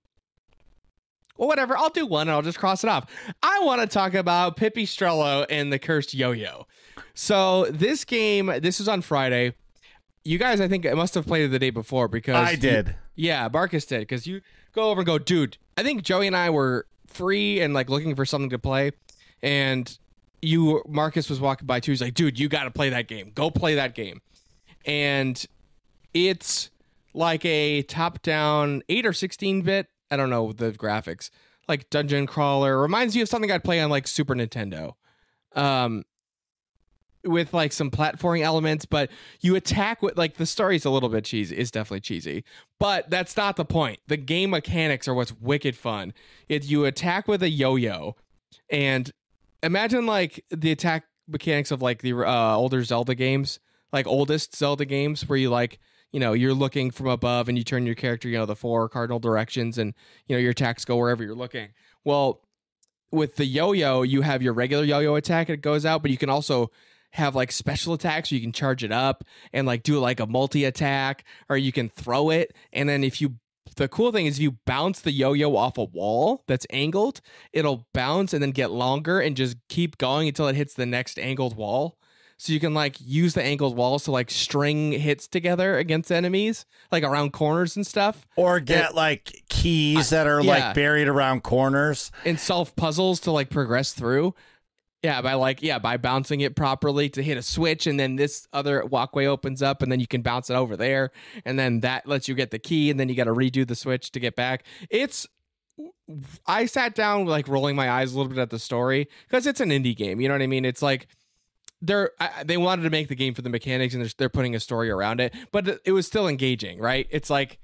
Well, whatever. I'll do one and I'll just cross it off. I want to talk about Pipistrello and the Cursed Yo-Yo. So this game, this was on Friday. You guys, I think, must have played it the day before because I did. Yeah, Marcus did, because you go over and go, dude, I think Joey and I were free and like looking for something to play, and Marcus was walking by too. He's like, dude, you got to play that game. Go play that game. And it's like a top-down 8 or 16-bit, I don't know the graphics, like dungeon crawler. Reminds you of something I'd play on like Super Nintendo. With like some platforming elements, but you attack with like the story's a little bit cheesy. It's definitely cheesy, but that's not the point. The game mechanics are what's wicked fun. You attack with a yo-yo, and imagine like the attack mechanics of like the older Zelda games, like oldest Zelda games, where you like, you're looking from above and you turn your character, the 4 cardinal directions, and your attacks go wherever you're looking. Well, with the yo-yo, you have your regular yo-yo attack, it goes out, but you can also have like special attacks, so you can charge it up and like do like a multi-attack, or you can throw it, and then the cool thing is if you bounce the yo-yo off a wall that's angled, it'll bounce and then get longer and just keep going until it hits the next angled wall. So you can like use the angled walls to like string hits together against enemies, like around corners and stuff. Or get like keys that are like buried around corners. And solve puzzles to like progress through. By bouncing it properly to hit a switch, and then this other walkway opens up, and then you can bounce it over there, and then that lets you get the key, and then you got to redo the switch to get back. I sat down like rolling my eyes a little bit at the story because it's an indie game. You know what I mean? It's like they wanted to make the game for the mechanics, and they're putting a story around it, but it was still engaging, right? It's like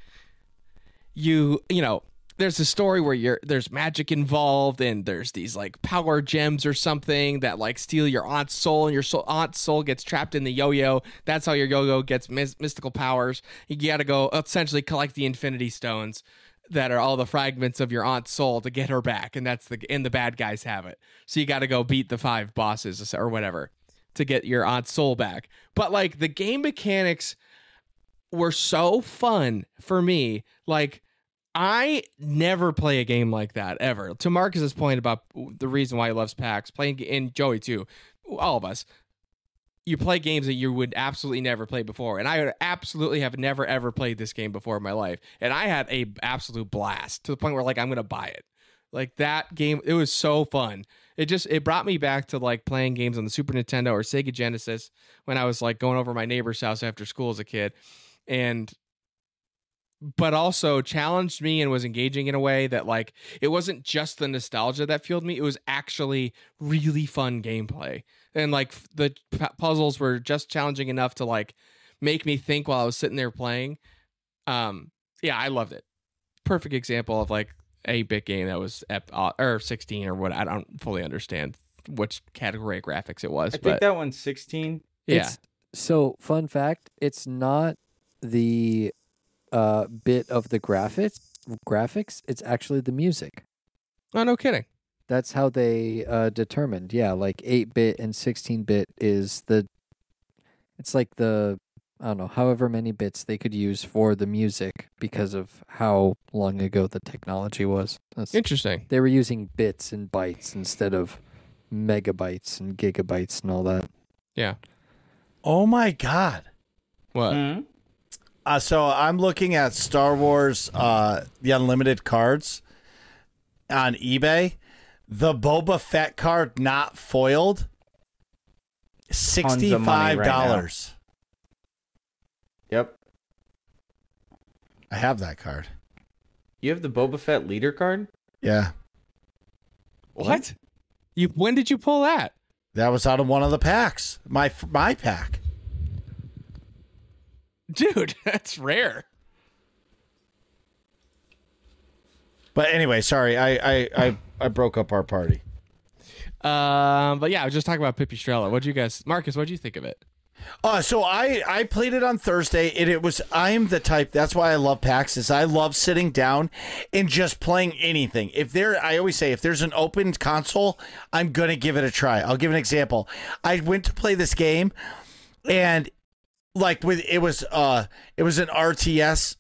there's a story where there's magic involved, and there's these like power gems or something that like steal your aunt's soul, and your aunt's soul gets trapped in the yo-yo. That's how your yo-yo gets mystical powers. You got to go essentially collect the infinity stones that are all the fragments of your aunt's soul to get her back, and the bad guys have it. So you got to go beat the 5 bosses or whatever to get your aunt's soul back. But like the game mechanics were so fun for me. Like, I never play a game like that ever. To Marcus's point about the reason why he loves PAX, and Joey too, all of us, you play games that you would absolutely never play before. And I would absolutely have never ever played this game before in my life. And I had a absolute blast to the point where like I'm gonna buy it. Like that game, it was so fun. It brought me back to like playing games on the Super Nintendo or Sega Genesis when I was like going over my neighbor's house after school as a kid. But also challenged me and was engaging in a way that like it wasn't just the nostalgia that fueled me. It was actually really fun gameplay. And like the puzzles were just challenging enough to like make me think while I was sitting there playing. I loved it. Perfect example of like a 8-bit game that was or 16 or what. I don't fully understand which category of graphics it was. I think that one's 16. Yeah. So fun fact, it's not the bit of the graphics, it's actually the music. Oh, no kidding. That's how they determined. Yeah, like 8-bit and 16-bit is it's like the, I don't know, however many bits they could use for the music because of how long ago the technology was. That's interesting. They were using bits and bytes instead of megabytes and gigabytes and all that. Yeah. Oh my God. What? Mm-hmm. So I'm looking at Star Wars, the Unlimited cards on eBay. The Boba Fett card, not foiled, $65. Right, yep. I have that card. You have the Boba Fett leader card? Yeah. What? When did you pull that? That was out of one of the packs. My pack. Dude, that's rare. But anyway, sorry, I broke up our party. But yeah, I was just talking about Pipistrella. Marcus, what'd you think of it? So I played it on Thursday, and I'm the type, that's why I love PAX, is I love sitting down and just playing anything. I always say, if there's an open console, I'm going to give it a try. I'll give an example. I went to play this game, and it was an RTS,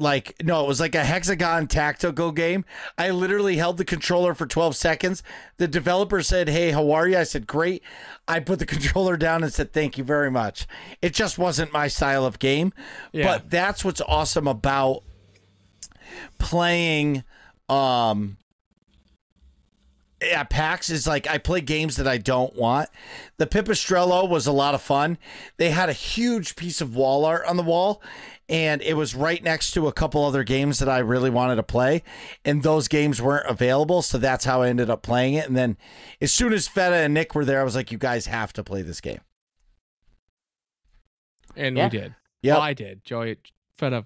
it was like a hexagon tactical game. I literally held the controller for 12 seconds. The developer said, "Hey, how are you?" I said, "Great." I put the controller down and said, "Thank you very much." It just wasn't my style of game. Yeah. But that's what's awesome about playing at PAX is like I play games that I don't want. The Pipistrello was a lot of fun. They had a huge piece of wall art on the wall, and it was right next to a couple other games that I really wanted to play, and those games weren't available, so that's how I ended up playing it. And then as soon as Feta and Nick were there, I was like, you guys have to play this game. And we did. Yeah, well, I did. Joey, Feta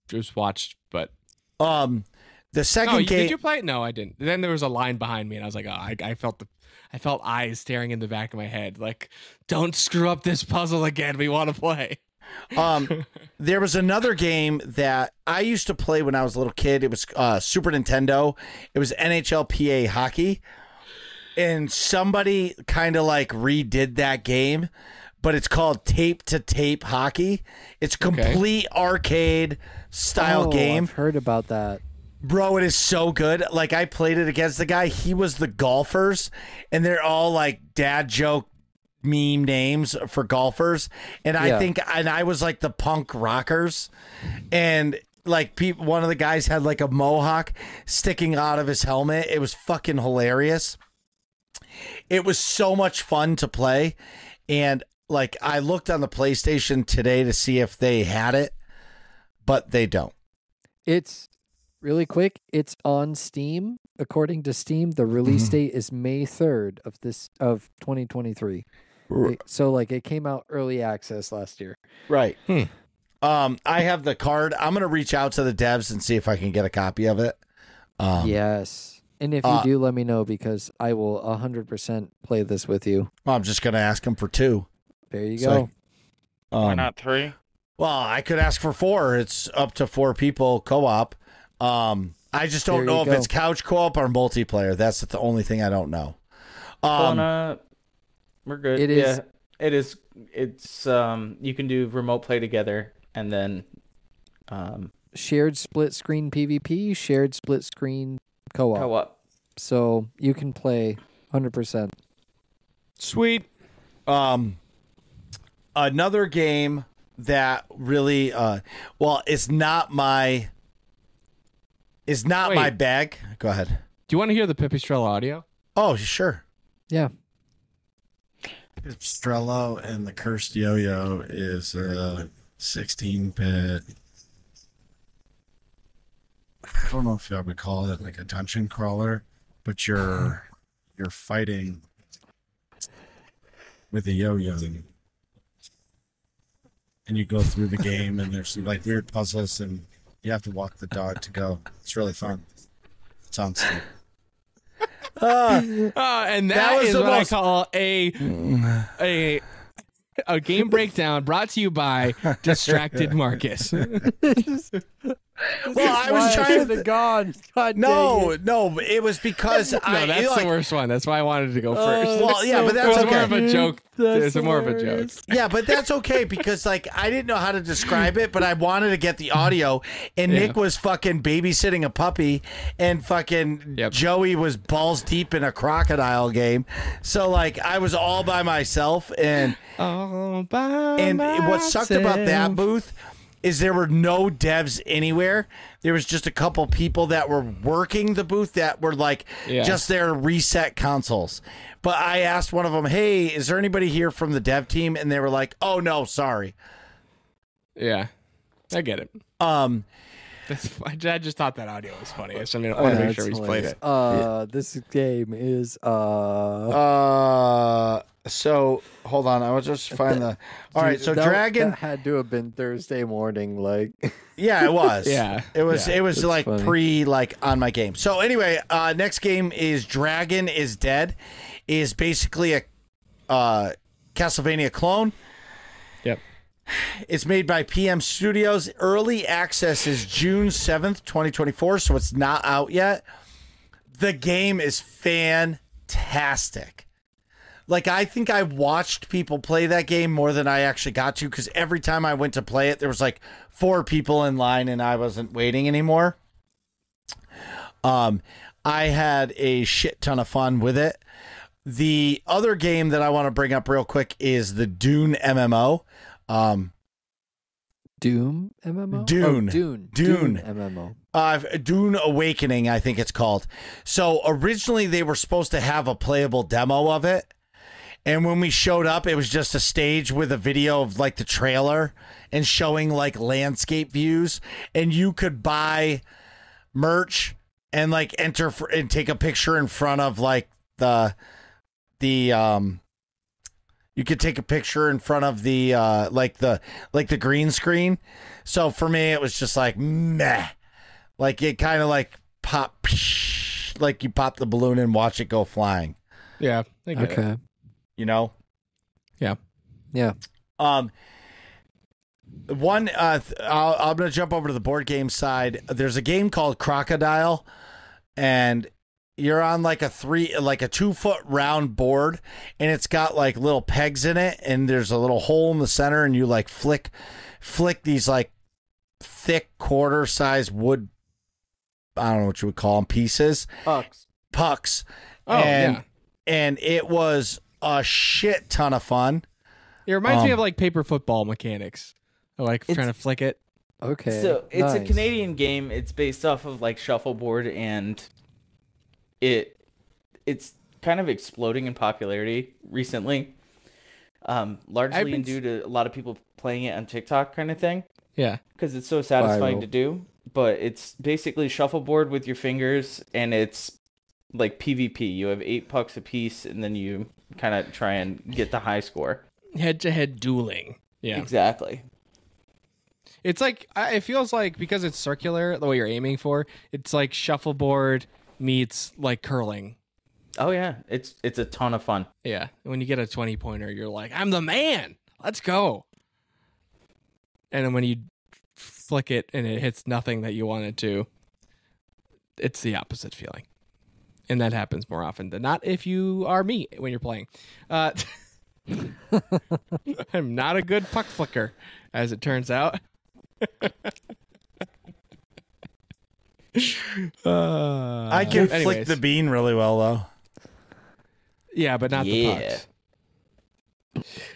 just watched, but the second game. Did you play it? No, I didn't. Then there was a line behind me, and I was like, I felt eyes staring in the back of my head, like, don't screw up this puzzle again. We want to play. There was another game that I used to play when I was a little kid. It was Super Nintendo. It was NHLPA hockey. And somebody kind of like redid that game, but it's called tape to tape hockey. It's a complete arcade style game. I've heard about that. Bro, it is so good. Like, I played it against the guy. He was the golfers, and they're all like dad joke meme names for golfers. And I was like the punk rockers. And like one of the guys had like a mohawk sticking out of his helmet. It was fucking hilarious. It was so much fun to play. And like, I looked on the PlayStation today to see if they had it, but they don't. It's really quick. It's on Steam. According to Steam, the release date is May 3rd of 2023. So like it came out early access last year. Right. I have the card. I'm going to reach out to the devs and see if I can get a copy of it. Yes. And if you do, let me know because I will 100% play this with you. I'm just going to ask them for 2. There you go. Why not 3? Well, I could ask for 4. It's up to 4 people co-op. I just don't know if it's couch co-op or multiplayer. That's the only thing I don't know. We're good. It is. Yeah, it is. It's you can do remote play together and then Shared split screen PvP, shared split screen co-op. co-op. So you can play 100%. Sweet. Another game that really it's not my bag. Go ahead. Do you want to hear the Pipistrella audio? Oh, sure. Yeah. Strello and the Cursed Yo-Yo is 16-bit. I don't know if I would call it like a dungeon crawler, but you're fighting with a yo-yo, and you go through the game, and there's some like weird puzzles, and you have to walk the dog to go. It's really fun. It's on Steam. And that is what I call a game breakdown brought to you by Distracted Marcus. Well, I was trying to. God No, it was because That's the worst one. That's why I wanted to go first. Well, yeah, but that's It was okay. more of a joke. It's more of a joke. Yeah, but that's okay because like I didn't know how to describe it, but I wanted to get the audio, and Nick was fucking babysitting a puppy, and fucking Joey was balls deep in a crocodile game. So like I was all by myself, and what sucked about that booth is there were no devs anywhere. There was just a couple people that were working the booth that were like just there to reset consoles. But I asked one of them, hey, is there anybody here from the dev team? And they were like, oh, no, sorry. Yeah, I get it. I just thought that audio was funny. I want to make sure he's played it. This game is So hold on, I will just find the. All right, so Dragon that had to have been Thursday morning, like. Yeah, it was. It was. Yeah. It was That's like funny. on my game. So anyway, next game is Dragon is Dead. Is basically a Castlevania clone. Yep. It's made by PM Studios. Early access is June 7th, 2024, so it's not out yet. The game is fantastic. Like, I think I watched people play that game more than I actually got to, because every time I went to play it, there was like 4 people in line and I wasn't waiting anymore. I had a shit ton of fun with it. The other game that I want to bring up real quick is the Dune MMO. Doom MMO? Dune. Dune MMO. Dune Awakening, I think it's called. So originally they were supposed to have a playable demo of it. And when we showed up, it was just a stage with a video of like the trailer and showing like landscape views. And you could buy merch and like enter and take a picture in front of like you could take a picture in front of the like the green screen. So for me, it was just like meh. Like it kind of like pop, like you pop the balloon and watch it go flying. Yeah. I get it. You know? Yeah. Yeah. One, I'm going to jump over to the board game side. There's a game called Crocodile, and you're on like a 2-foot round board, and it's got like little pegs in it, and there's a little hole in the center, and you like flick these like thick quarter-size wood, I don't know what you would call them, pieces. Pucks. Oh, yeah. And it was a shit ton of fun. It reminds me of like paper football mechanics. Like trying to flick it. Okay. So it's a nice. Canadian game. It's based off of like shuffleboard, and it's kind of exploding in popularity recently. Largely due to a lot of people playing it on TikTok kind of thing. Yeah. Because it's so satisfying Viral. to do. But it's basically shuffleboard with your fingers, and it's like PvP. You have 8 pucks apiece, and then you kind of try and get the high score. Head-to-head dueling. Yeah. Exactly. It's like, it feels like, because it's circular, the way you're aiming for, it's like shuffleboard meets like curling. Oh yeah, it's a ton of fun. Yeah. When you get a 20-pointer, you're like, I'm the man. Let's go. And then when you flick it and it hits nothing that you wanted to, it's the opposite feeling. And that happens more often than not if you are me when you're playing. I'm not a good puck flicker, as it turns out. I can flick the bean really well, though. Yeah, but not the pucks.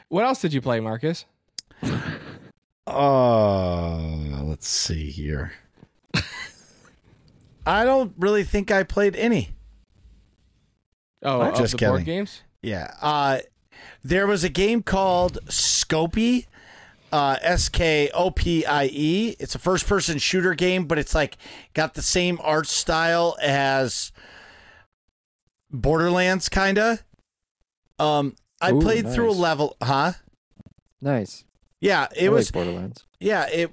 What else did you play, Marcus? Let's see here. I don't really think I played any. Oh, What? of Just the kidding. board games? Yeah. There was a game called Scopie, Skopie. It's a first-person shooter game, but it's like got the same art style as Borderlands, kind of. I Ooh, played through a nice. level, huh? Nice. Yeah, I it was. like Borderlands. Yeah, it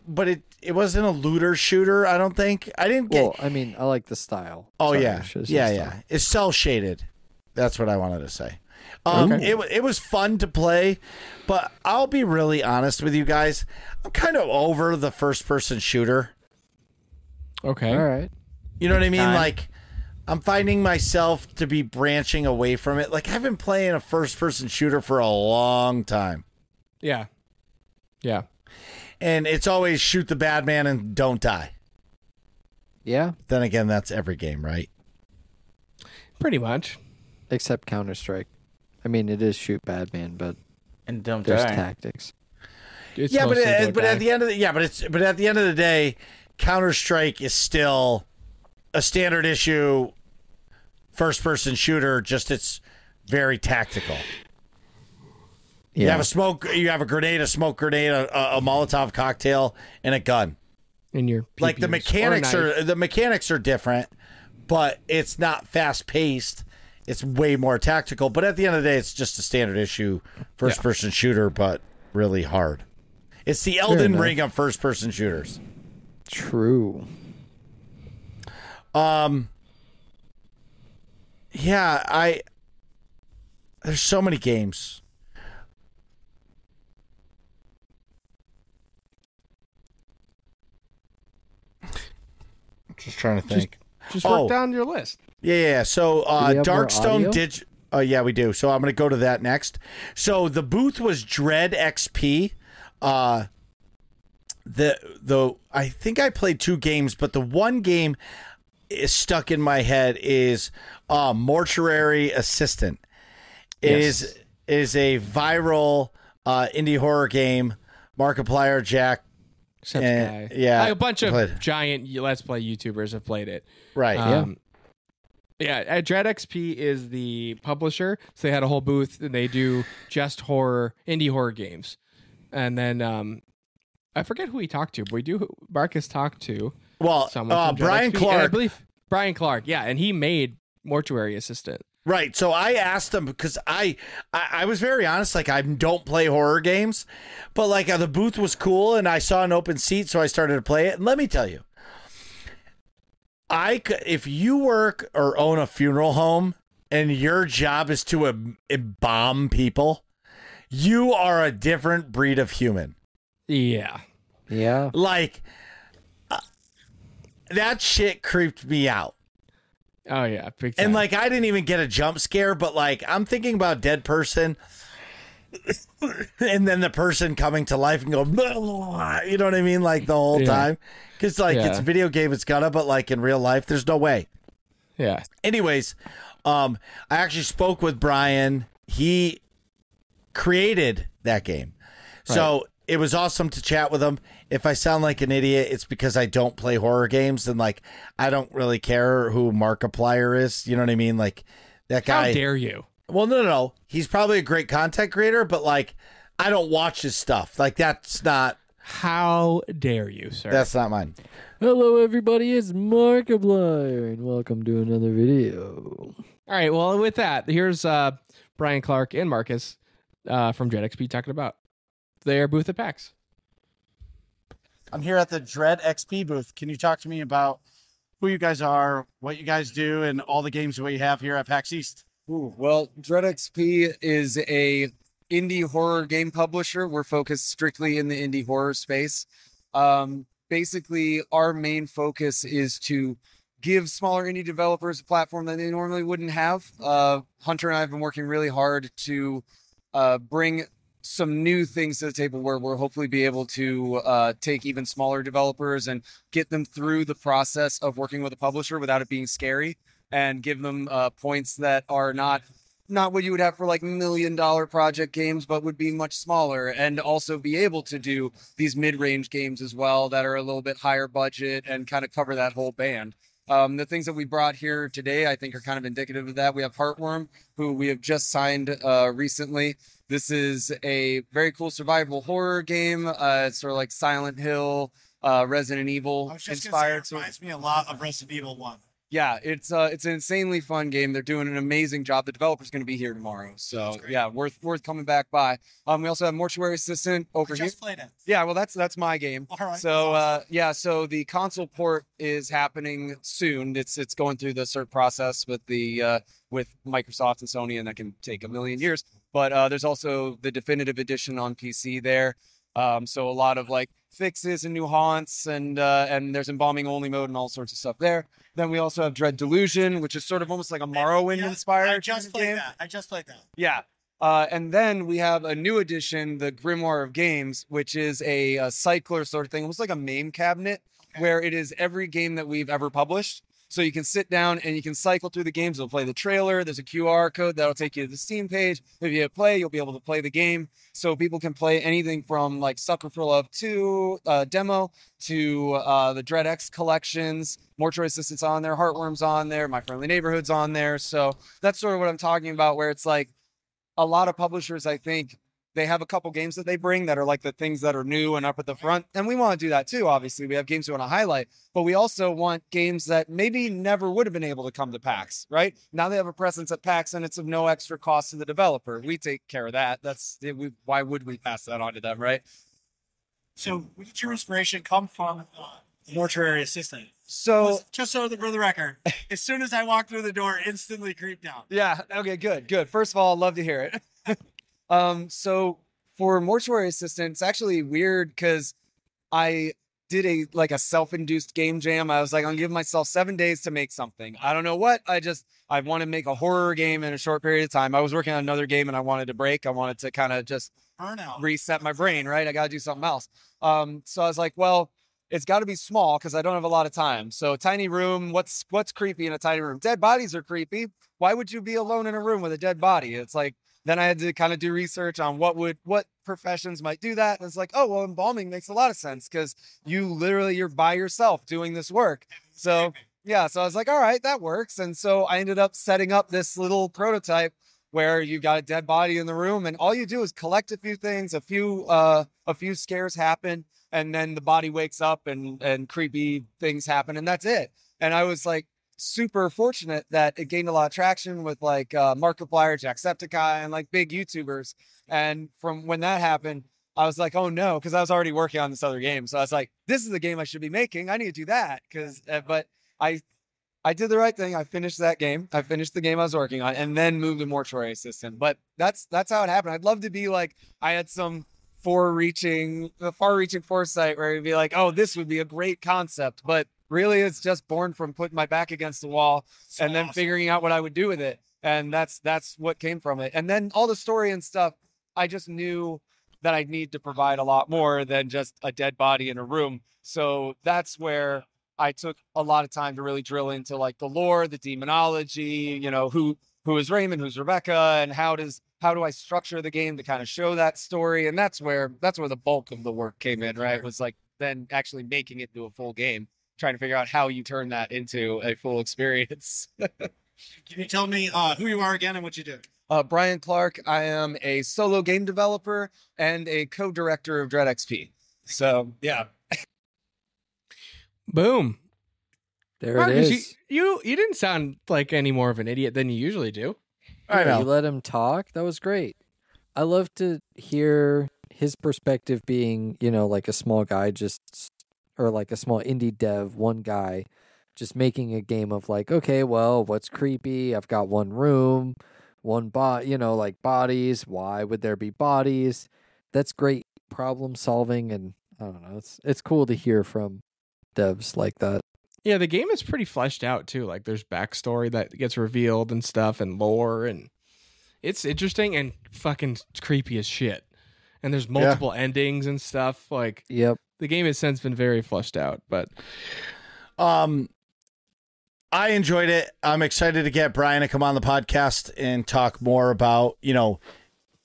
wasn't a looter shooter. I don't think. I didn't get. Well, I mean, I like the style. Oh Sorry, yeah, I should've said yeah, style. yeah. It's cell shaded. That's what I wanted to say. Okay. It was fun to play, but I'll be really honest with you guys. I'm kind of over the first person shooter. Okay. All right. You know what I mean? Time. Like, I'm finding myself to be branching away from it. Like, I've been playing a first person shooter for a long time, Yeah. Yeah. and it's always shoot the bad man and don't die. Yeah, Then again, that's every game, right? Pretty much. except Counter-Strike. I mean, it is shoot bad man, but And don't there's die. tactics. It's Yeah, but mostly don't at die. the end of the day, Counter Strike is still a standard issue first person shooter. Just it's very tactical. Yeah. You have a grenade, a smoke grenade, a Molotov cocktail, and a gun. in your Like the PPUs. Or a knife. mechanics are different, but it's not fast paced. It's way more tactical. But at the end of the day, it's just a standard issue first person shooter, but really hard. It's the Elden enough. Ring of first person shooters. True. Yeah, there's so many games. Just trying to think. Just work down your list. Yeah. So we have more Darkstone audio? Oh yeah, we do. So I'm going to go to that next. So the booth was Dread XP. I think I played 2 games, but the one game is stuck in my head is Mortuary Assistant. It is a viral indie horror game. Markiplier, Jack. Guy. Yeah, Like a bunch of played. giant Let's Play YouTubers have played it. Right. Yeah, Dread XP is the publisher, so they had a whole booth and they do just indie horror games. And then I forget who he talked to, but Marcus talked to Well, someone from Dread Brian XP, and I Clark. believe Brian Clark, yeah, and he made Mortuary Assistant. Right. So I asked him because I was very honest. Like, I don't play horror games, but like the booth was cool and I saw an open seat, so I started to play it. And let me tell you, if you work or own a funeral home and your job is to embalm people, you are a different breed of human. Yeah. Yeah. Like, that shit creeped me out. Oh yeah, big time. And like, I didn't even get a jump scare, but like, I'm thinking about dead person, and then the person coming to life and go, you know what I mean? Like the whole time, because like it's a video game, it's gonna, but like in real life, there's no way. Yeah. Anyways, I actually spoke with Brian. He created that game, so it was awesome to chat with him. If I sound like an idiot, it's because I don't play horror games, and like I don't really care who Markiplier is. You know what I mean? Like that guy. How dare you? Well, no. He's probably a great content creator, but like I don't watch his stuff. Like that's not. How dare you, sir? That's not mine. Hello, everybody. It's Markiplier, and welcome to another video. All right. Well, with that, here's Brian Clark and Marcus from Dread XP talking about their booth at PAX. I'm here at the Dread XP booth. Can you talk to me about who you guys are, what you guys do, and all the games that we have here at PAX East? Ooh, well, Dread XP is a indie horror game publisher. We're focused strictly in the indie horror space. Basically, our main focus is to give smaller indie developers a platform that they normally wouldn't have. Hunter and I have been working really hard to bring some new things to the table where we'll hopefully be able to take even smaller developers and get them through the process of working with a publisher without it being scary, and give them points that are not what you would have for like $1 million project games, but would be much smaller, and also be able to do these mid-range games as well that are a little bit higher budget and kind of cover that whole band. The things that we brought here today, I think, are kind of indicative of that. We have Heartworm, who we have just signed recently. This is a very cool survival horror game. It's sort of like Silent Hill, Resident Evil inspired. It reminds me a lot of Resident Evil 1. Yeah, it's an insanely fun game. They're doing an amazing job. The developer's going to be here tomorrow, so yeah, worth coming back by. We also have Mortuary Assistant over here. Just played it. Yeah, well, that's my game. All right. So so the console port is happening soon. It's going through the cert process with with Microsoft and Sony, and that can take a million years. But there's also the definitive edition on PC there. So a lot of like fixes and new haunts, and there's embalming only mode and all sorts of stuff there. Then we also have Dread Delusion, which is sort of almost like a Morrowind inspired. I just played that. Yeah. And then we have a new edition, the Grimoire of Games, which is a cycler sort of thing, almost like a MAME cabinet, where it is every game that we've ever published. So you can sit down and you can cycle through the games. It'll play the trailer. There's a QR code that'll take you to the Steam page. If you hit play, you'll be able to play the game. So people can play anything from like Sucker for Love 2 demo to the Dread X collections. Mortuary Assistant's on there. Heartworm's on there. My Friendly Neighborhood's on there. So that's sort of what I'm talking about, where it's like a lot of publishers, I think, they have a couple games that they bring that are like the things that are new and up at the front. And we want to do that too, obviously. We have games we want to highlight, but we also want games that maybe never would have been able to come to PAX, right? Now they have a presence at PAX and it's of no extra cost to the developer. We take care of that. Why would we pass that on to them, right? So where did your inspiration come from? Mortuary Assistant. So just for the record, as soon as I walked through the door, instantly creeped out. Yeah. Okay, good. First of all, I'd love to hear it. So for Mortuary Assistant, it's actually weird because I did a self-induced game jam. I was like, I'm giving myself 7 days to make something. I don't know what. I want to make a horror game in a short period of time. I was working on another game and I wanted to break. I wanted to kind of just reset my brain, right? I got to do something else. So I was like, well, it's got to be small because I don't have a lot of time. So tiny room, what's creepy in a tiny room? Dead bodies are creepy. Why would you be alone in a room with a dead body? It's like, then I had to kind of do research on what professions might do that. And it's like, oh, well, embalming makes a lot of sense because you're by yourself doing this work. So yeah, so I was like, all right, that works. And so I ended up setting up this little prototype where you got a dead body in the room and all you do is collect a few things, a few scares happen, and then the body wakes up and creepy things happen, and that's it. And I was like, super fortunate that it gained a lot of traction with like Markiplier, Jacksepticeye, and like big YouTubers. And from when that happened, I was like, oh no, because I was already working on this other game. So I was like, this is the game I should be making. I need to do that but I did the right thing. I finished that game. I finished the game I was working on, and then moved to Mortuary Assistant. But that's how it happened. I'd love to be like I had some far-reaching foresight where you'd be like, oh, this would be a great concept, but really it's just born from putting my back against the wall and then figuring out what I would do with it. And that's what came from it. And then all the story and stuff, I just knew that I'd need to provide a lot more than just a dead body in a room. So that's where I took a lot of time to really drill into like the lore, the demonology, you know, who is Raymond, who's Rebecca, and how do I structure the game to kind of show that story. And that's where the bulk of the work came in, right? It was like then actually making it into a full game, trying to figure out how you turn that into a full experience. Can you tell me who you are again and what you do? Brian Clark. I am a solo game developer and a co-director of Dread XP. So yeah. Boom. There Marcus, it is. You didn't sound like any more of an idiot than you usually do. I know. You let him talk. That was great. I love to hear his perspective being, you know, like a small guy or like a small indie dev, one guy just making a game of like, okay, well, what's creepy? I've got one room, one you know, like bodies. Why would there be bodies? That's great problem solving. And I don't know, it's cool to hear from devs like that. Yeah, the game is pretty fleshed out too. Like there's backstory that gets revealed and stuff and lore, and it's interesting and fucking creepy as shit. And there's multiple endings and stuff. Like, yep, the game has since been very fleshed out. But I enjoyed it. I'm excited to get Brian to come on the podcast and talk more about, you know,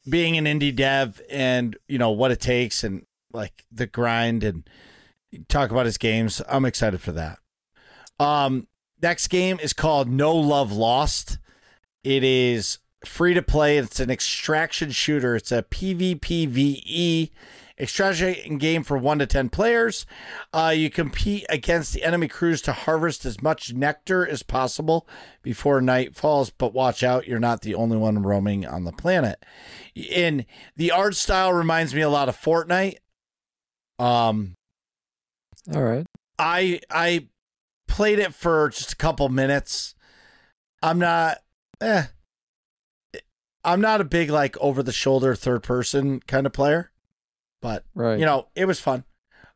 being an indie dev and, you know, what it takes and like the grind and talk about his games. I'm excited for that. Next game is called No Love Lost. It is free to play. It's an extraction shooter. It's a PvPvE extraction game for 1 to 10 players. You compete against the enemy crews to harvest as much nectar as possible before night falls, but watch out, you're not the only one roaming on the planet. And the art style reminds me a lot of Fortnite. All right. I played it for just a couple minutes. I'm not a big like over the shoulder third person kind of player, but right. You know, it was fun.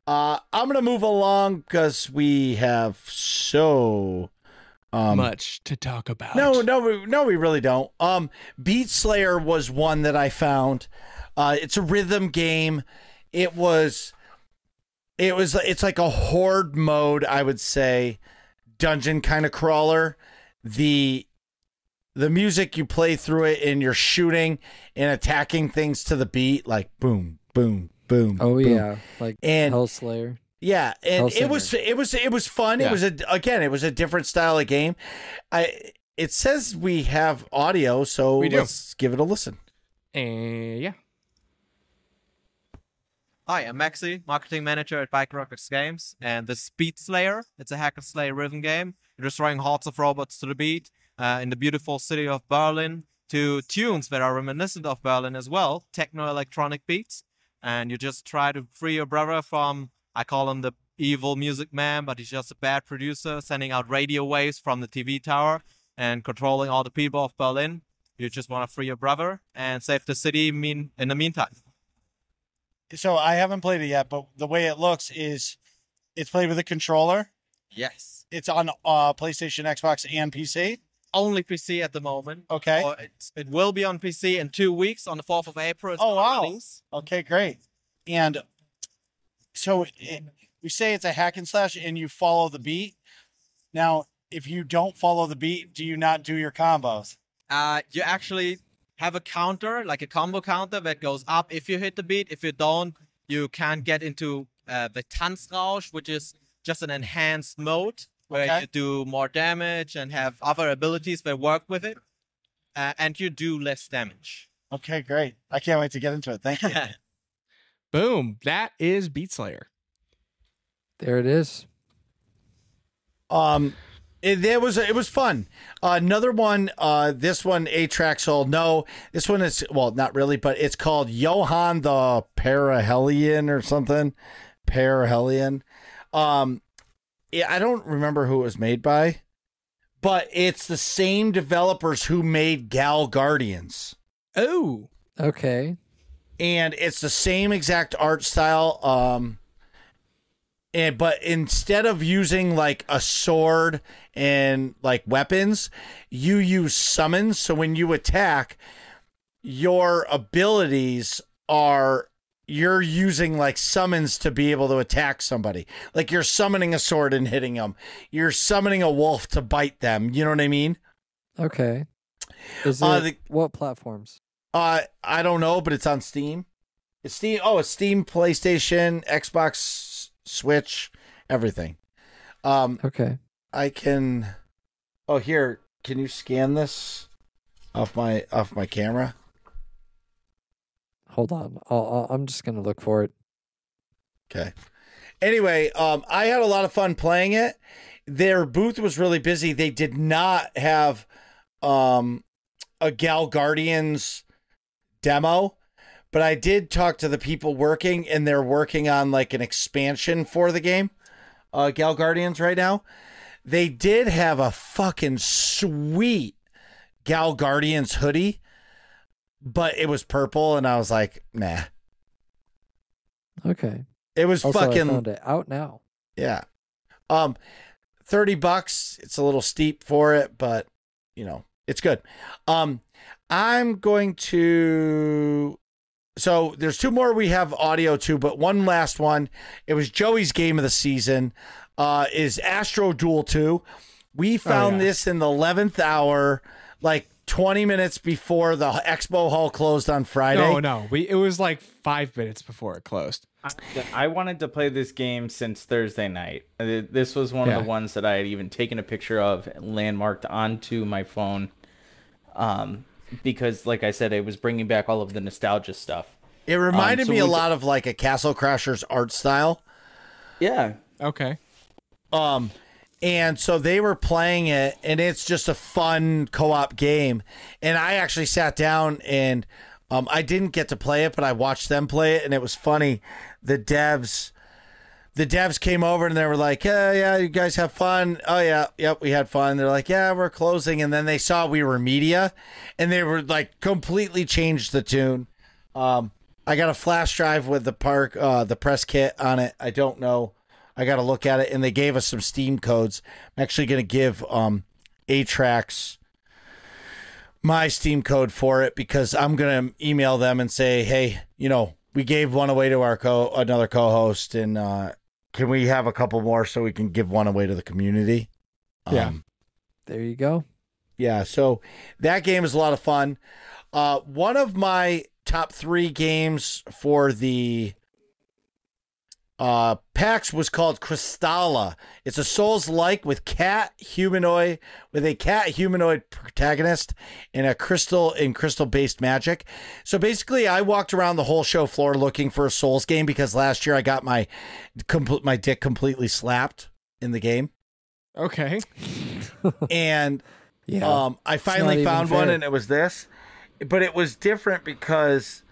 I'm going to move along because we have so much to talk about. No, we really don't. Beat Slayer was one that I found. It's a rhythm game. It's like a horde mode, I would say, dungeon kind of crawler. The music, you play through it and you're shooting and attacking things to the beat, like boom, boom, boom. Oh boom. yeah, like Hellslayer. Yeah, and Hellsinger. it was fun. Yeah. It was a different style of game. It says we have audio, so let's give it a listen. Yeah. Hi, I'm Maxi, marketing manager at Bike Rockets Games, and this is Beat Slayer. It's a hack and slay rhythm game. You're destroying hordes of robots to the beat in the beautiful city of Berlin to tunes that are reminiscent of Berlin as well, techno-electronic beats. And you just try to free your brother from, I call him the evil music man, but he's just a bad producer, sending out radio waves from the TV tower and controlling all the people of Berlin. You just want to free your brother and save the city in the meantime. So I haven't played it yet, but the way it looks is it's played with a controller. Yes. It's on PlayStation, Xbox, and PC. Only PC at the moment. Okay. Or it will be on PC in 2 weeks on the 4th of April. Oh, wow. Okay, great. And so we say it's a hack and slash and you follow the beat. Now, if you don't follow the beat, do you not do your combos? You actually have a counter, like a combo counter that goes up if you hit the beat. If you don't, you can't get into the Tanzrausch, which is just an enhanced mode where you do more damage and have other abilities that work with it, and you do less damage. Okay, great. I can't wait to get into it. Thank you. Boom. That is Beat Slayer. There it is. It was fun. Another one, this one, Atrax will know. This one is, well, not really, but it's called Johann the Parahelion or something. Parahelion. I don't remember who it was made by, but it's the same developers who made Gal Guardians. Oh. Okay. and it's the same exact art style. But instead of using like a sword and like weapons, you use summons. So when you attack, your abilities are you're using like summons to be able to attack somebody. Like you're summoning a sword and hitting them. You're summoning a wolf to bite them. You know what I mean? Okay. Is it what platforms? I don't know, but it's on Steam. It's Steam. Oh, it's Steam, PlayStation, Xbox, Switch, everything. Okay. I can. Oh, here. Can you scan this off my camera? Hold on. I'm just gonna look for it. Okay. Anyway, I had a lot of fun playing it. Their booth was really busy. They did not have a Gal Guardians demo, but I did talk to the people working, and they're working on like an expansion for the game, Gal Guardians right now. They did have a fucking sweet Gal Guardians hoodie, but it was purple, and I was like, nah. Okay. It was also, fucking. I found it out now. Yeah. $30. It's a little steep for it, but you know, it's good. I'm going to. So there's two more we have audio to, but one last one. It was Joey's game of the season. Is Astro Duel 2. We found this in the 11th hour, like 20 minutes before the expo hall closed on Friday. No. It was like 5 minutes before it closed. I wanted to play this game since Thursday night. This was one of the ones that I had even taken a picture of and landmarked onto my phone. Because, like I said, it was bringing back all of the nostalgia stuff. It reminded me a lot of like a Castle Crashers art style. Yeah. Okay. And so they were playing it, and it's just a fun co-op game. And I actually sat down and I didn't get to play it, but I watched them play it, and it was funny. The devs came over and they were like, yeah, you guys have fun. Oh yeah, yep, we had fun. They're like, yeah, we're closing. And then they saw we were media, and they were like completely changed the tune. I got a flash drive with the press kit on it. I don't know. I got to look at it, and they gave us some Steam codes. I'm actually going to give Atrax my Steam code for it, because I'm going to email them and say, hey, you know, we gave one away to our another co-host, and can we have a couple more so we can give one away to the community? Yeah. There you go. Yeah, so that game is a lot of fun. One of my top 3 games for the PAX was called Crystalla. It's a Souls-like with a cat humanoid protagonist and a crystal-based magic. So basically, I walked around the whole show floor looking for a Souls game, because last year I got my dick completely slapped in the game. Okay. And Yeah. I finally found one, and it was this. But it was different because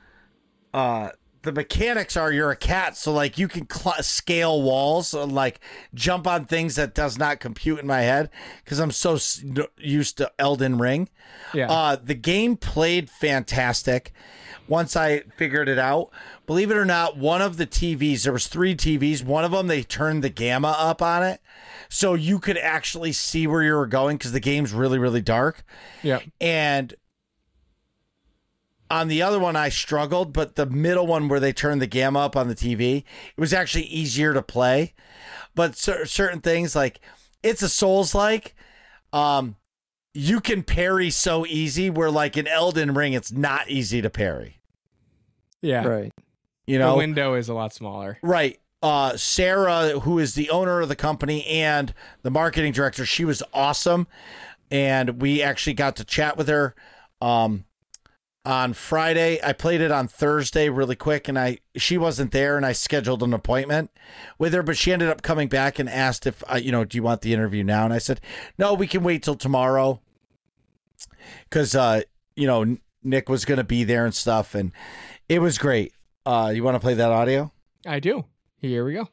the mechanics are you're a cat, so like you can scale walls and like jump on things that does not compute in my head, because I'm so used to Elden Ring. Yeah. The game played fantastic once I figured it out. Believe it or not, one of the TVs, there was 3 TVs. One of them, they turned the gamma up on it, so you could actually see where you were going, because the game's really, really dark. Yeah. And on the other one, I struggled, but the middle one where they turned the gamma up on the TV, it was actually easier to play. But certain things, like it's a Souls-like, you can parry so easy, where like in Elden Ring, it's not easy to parry. Yeah. Right. You know, the window is a lot smaller. Right. Sarah, who is the owner of the company and the marketing director, she was awesome. And we actually got to chat with her on Friday. I played it on Thursday really quick, and she wasn't there, and I scheduled an appointment with her, but she ended up coming back and asked if, do you want the interview now? And I said, no, we can wait till tomorrow, because, Nick was going to be there and stuff, and it was great. You want to play that audio? I do. Here we go.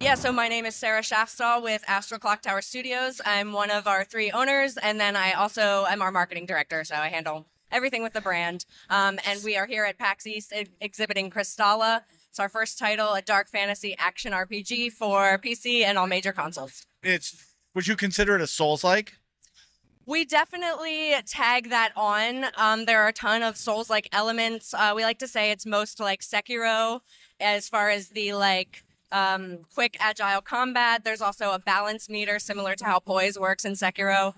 Yeah, so my name is Sarah Schaffstall with Astro Clock Tower Studios. I'm one of our 3 owners, and then I also am our marketing director, so I handle everything with the brand. And we are here at PAX East exhibiting Crystalla. It's our first title, a dark fantasy action RPG for PC and all major consoles. Would you consider it a Souls-like? We definitely tag that on. There are a ton of Souls-like elements. We like to say it's most like Sekiro as far as the quick agile combat. There's also a balance meter similar to how poise works in Sekiro.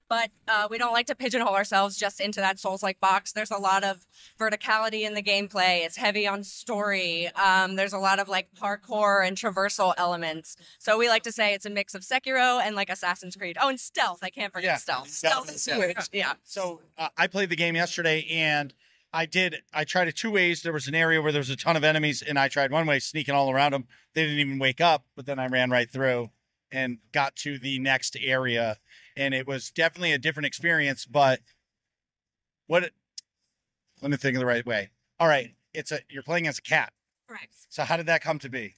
But we don't like to pigeonhole ourselves just into that Souls-like box. There's a lot of verticality in the gameplay. It's heavy on story. There's a lot of parkour and traversal elements. So we like to say it's a mix of Sekiro and Assassin's Creed. Oh, and stealth. I can't forget stealth. Stealth is huge. Yeah. So I played the game yesterday, and I tried it 2 ways. There was an area where there was a ton of enemies, and I tried one way, sneaking all around them. They didn't even wake up, but then I ran right through and got to the next area. And it was definitely a different experience, but let me think of the right way. All right. You're playing as a cat. Correct. So how did that come to be?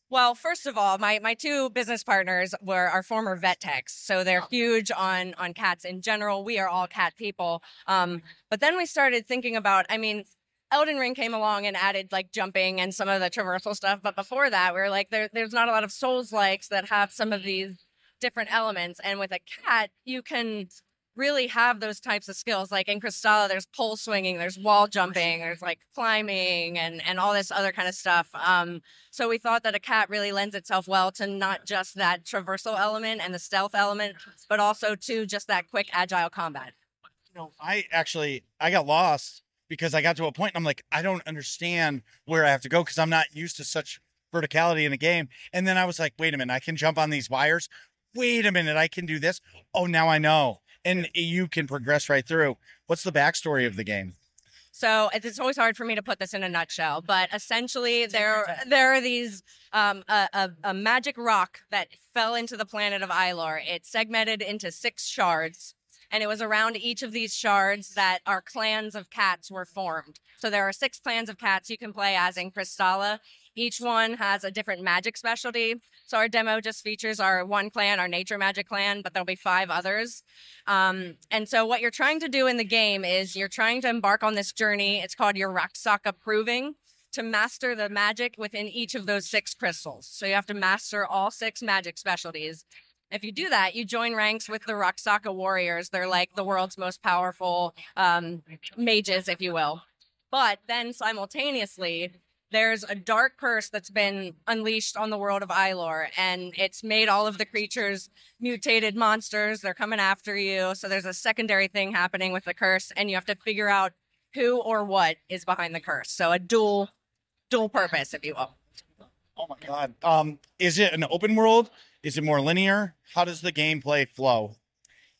Well, first of all, my two business partners were our former vet techs, so they're huge on cats in general. We are all cat people. But then we started thinking about, Elden Ring came along and added jumping and some of the traversal stuff. But before that, we were like, there's not a lot of Souls-likes that have some of these different elements. And with a cat, you can really have those types of skills. Like in Crystalla, there's pole swinging, there's wall jumping, there's climbing and all this other kind of stuff. So we thought that a cat really lends itself well to not just that traversal element and the stealth element, but also to just that quick agile combat. I got lost because I got to a point and I'm like, I don't understand where I have to go because I'm not used to such verticality in a game. And then I was like, wait a minute, I can jump on these wires. Wait a minute, I can do this. Oh, now I know. And you can progress right through. What's the backstory of the game? So it's always hard for me to put this in a nutshell, but essentially there are these a magic rock that fell into the planet of Ylor. It segmented into 6 shards, and it was around each of these shards that our clans of cats were formed. So there are 6 clans of cats you can play as in Crystalla. Each one has a different magic specialty. So our demo just features our one clan, our nature magic clan, but there'll be 5 others. And so what you're trying to do in the game is you're trying to embark on this journey. It's called your Raksaka Proving, to master the magic within each of those 6 crystals. So you have to master all 6 magic specialties. If you do that, you join ranks with the Raksaka warriors. They're like the world's most powerful mages, if you will. But then simultaneously, there's a dark curse that's been unleashed on the world of Ylor, and it's made all of the creatures mutated monsters. They're coming after you. So there's a secondary thing happening with the curse, and you have to figure out who or what is behind the curse. So a dual purpose, if you will. Oh my God. Is it an open world? Is it more linear? How does the gameplay flow?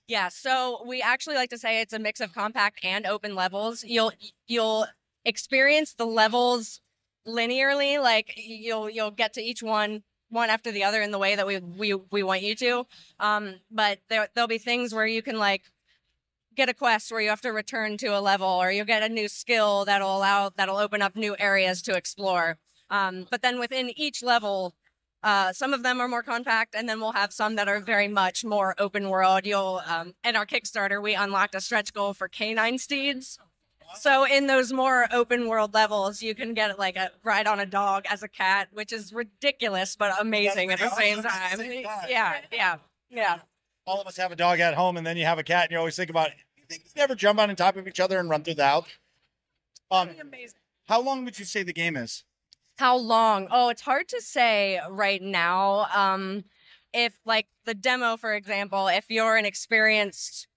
Yeah, so we actually like to say it's a mix of compact and open levels. You'll experience the levels linearly, you'll get to each one after the other in the way that we want you to. But there'll be things where you can get a quest where you have to return to a level, or you'll get a new skill that'll open up new areas to explore. But then within each level, some of them are more compact, and then we'll have some that are very much more open world. In our Kickstarter, we unlocked a stretch goal for canine steeds. So in those more open world levels, you can get a ride on a dog as a cat, which is ridiculous but amazing at the same time. Yeah. All of us have a dog at home, and then you have a cat, and you always think about it. You think you ever jump on top of each other and run through the house? Amazing. How long would you say the game is? How long? Oh, it's hard to say right now. If the demo, for example, if you're an experienced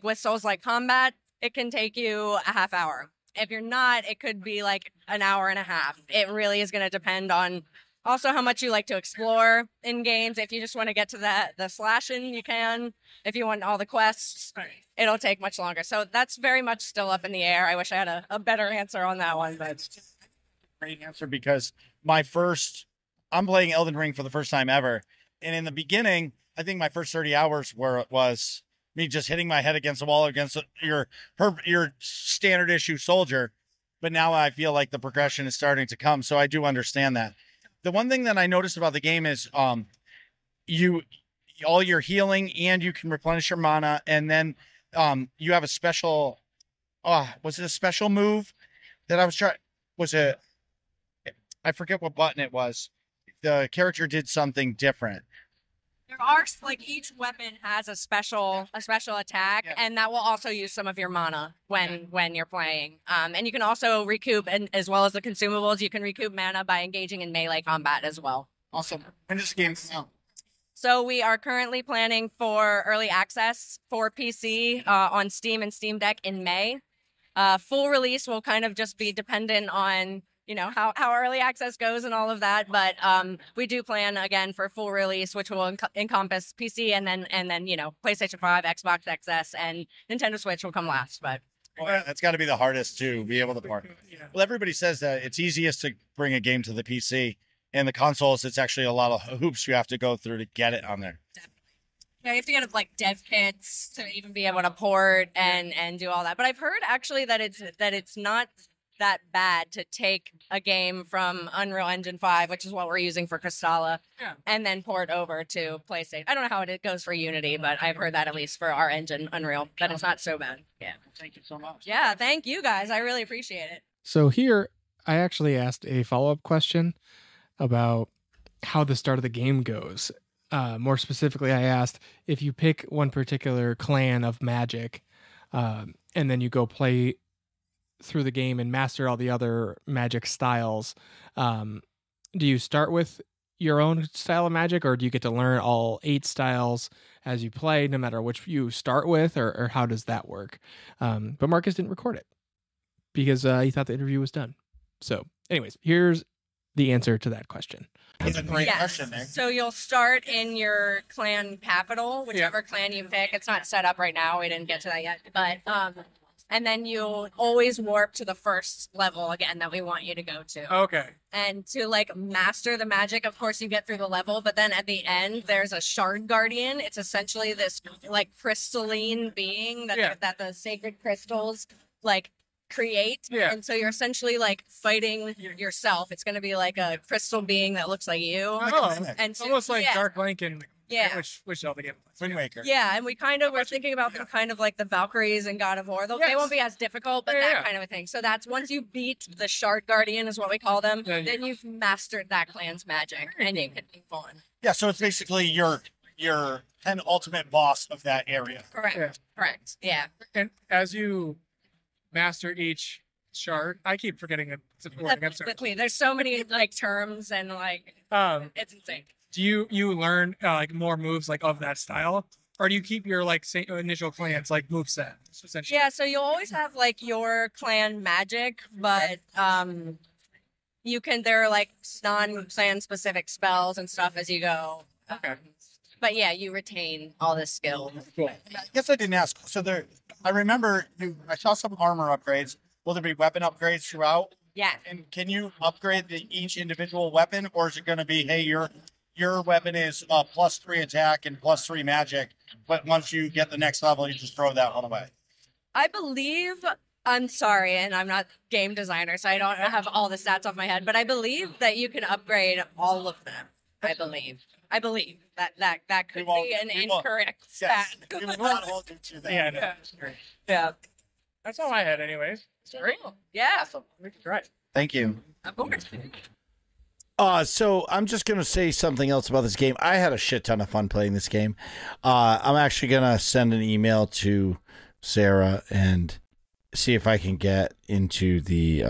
with Souls-like combat, it can take you a half hour. If you're not, it could be an hour and a half. It really is going to depend on also how much you like to explore in games. If you just want to get to the slashing, you can. If you want all the quests, it'll take much longer. So that's very much still up in the air. I wish I had a better answer on that one, but great answer, because I'm playing Elden Ring for the first time ever. And in the beginning, I think my first 30 hours was me just hitting my head against the wall against your standard issue soldier. But now I feel like the progression is starting to come. So I do understand that. The one thing that I noticed about the game is all your healing, and you can replenish your mana. And then you have a special was it a special move that I was trying? Was it? I forget what button it was. The character did something different. There are like each weapon has a special attack, and that will also use some of your mana when you're playing. And you can also recoup, and as well as the consumables, you can recoup mana by engaging in melee combat as well. Awesome. When does the game out? So we are currently planning for early access for PC on Steam and Steam Deck in May. Full release will kind of just be dependent on how early access goes and all of that, but we do plan again for full release, which will encompass PC and then PlayStation 5, Xbox XS, and Nintendo Switch will come last. But that's got to be the hardest to be able to part. Well, everybody says that it's easiest to bring a game to the PC, and the consoles, it's actually a lot of hoops you have to go through to get it on there. Yeah, you have to get like dev kits to even be able to port and do all that. But I've heard actually that it's not that bad to take a game from Unreal Engine 5, which is what we're using for Crystalla, and then port over to PlayStation. I don't know how it goes for Unity, but I've heard that at least for our engine, Unreal, that it's not so bad. Yeah. Thank you so much. Yeah, thank you guys. I really appreciate it. So here, I actually asked a follow-up question about how the start of the game goes. More specifically, I asked if you pick one particular clan of magic, and then you go play through the game and master all the other magic styles, do you start with your own style of magic, or do you get to learn all 8 styles as you play, no matter which you start with, or how does that work? But Marcus didn't record it because he thought the interview was done. So anyways, here's the answer to that question. That's a great question, Nick. So you'll start in your clan capital, whichever clan you pick. It's not set up right now. We didn't get to that yet, but and then you'll always warp to the first level again that we want you to go to. Okay. And to like master the magic, of course you get through the level, but then at the end there's a shard guardian. It's essentially this like crystalline being that the sacred crystals like create. Yeah. And so you're essentially like fighting yourself. It's going to be like a crystal being that looks like you. Oh, and so, almost like Dark Link and which all the game. Wind Waker. Yeah, and we're thinking about them kind of like the Valkyries and God of War. They won't be as difficult, but that kind of a thing. So that's once you beat the Shard Guardian is what we call them, then you've mastered that clan's magic and you can move on. Yeah, so it's basically your ultimate boss of that area. Correct. Correct. Yeah. And as you master each shard, I keep forgetting it's important. I'm sorry. There's so many like terms and like it's insane. Do you learn like more moves like of that style, or do you keep your like initial clan's like move set essentially? Yeah, so you'll always have like your clan magic, but there are like non-clan specific spells and stuff as you go. Okay. But yeah, you retain all the skill. Cool. I guess I didn't ask. So I remember I saw some armor upgrades. Will there be weapon upgrades throughout? Yeah. And can you upgrade each individual weapon, or is it going to be, hey, your weapon is +3 attack and +3 magic, but once you get the next level, you just throw that one away? I believe, I'm sorry, and I'm not game designer, so I don't have all the stats off my head, but I believe that you can upgrade all of them. I believe that could be an incorrect stat. We will not hold you to that. Yeah. That's all I had, anyways. Great. Yeah. We can try it. Thank you. Of course. So I'm just going to say something else about this game. I had a shit ton of fun playing this game. I'm actually going to send an email to Sarah and see if I can get into the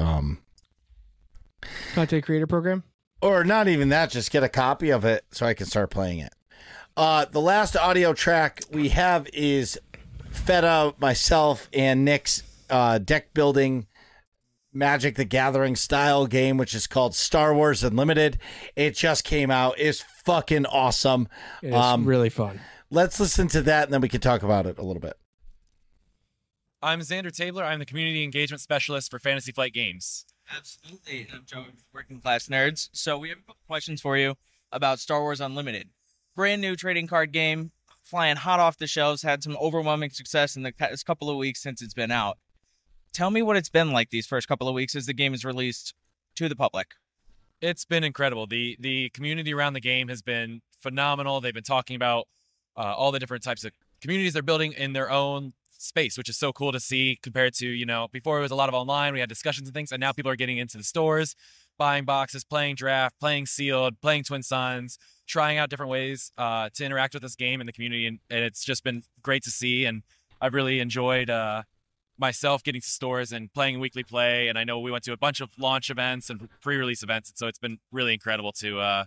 Content creator program. Or not even that, just get a copy of it so I can start playing it. The last audio track we have is Fetta, myself, and Nick's deck building Magic the Gathering style game, which is called Star Wars Unlimited. It just came out. It's fucking awesome. It's really fun. Let's listen to that, and then we can talk about it a little bit. I'm Xander Tabler. I'm the Community Engagement Specialist for Fantasy Flight Games. Absolutely. I'm Joe, Working Class Nerds. So we have questions for you about Star Wars Unlimited. Brand new trading card game, flying hot off the shelves, had some overwhelming success in the past couple of weeks since it's been out. Tell me what it's been like these first couple of weeks as the game is released to the public. It's been incredible. The community around the game has been phenomenal. They've been talking about all the different types of communities they're building in their own space, which is so cool to see compared to, before it was a lot of online, we had discussions and things, and now people are getting into the stores, buying boxes, playing draft, playing sealed, playing Twin Suns, trying out different ways to interact with this game in the community, and it's just been great to see, and I've really enjoyed myself getting to stores and playing weekly play, and I know we went to a bunch of launch events and pre-release events, and so it's been really incredible to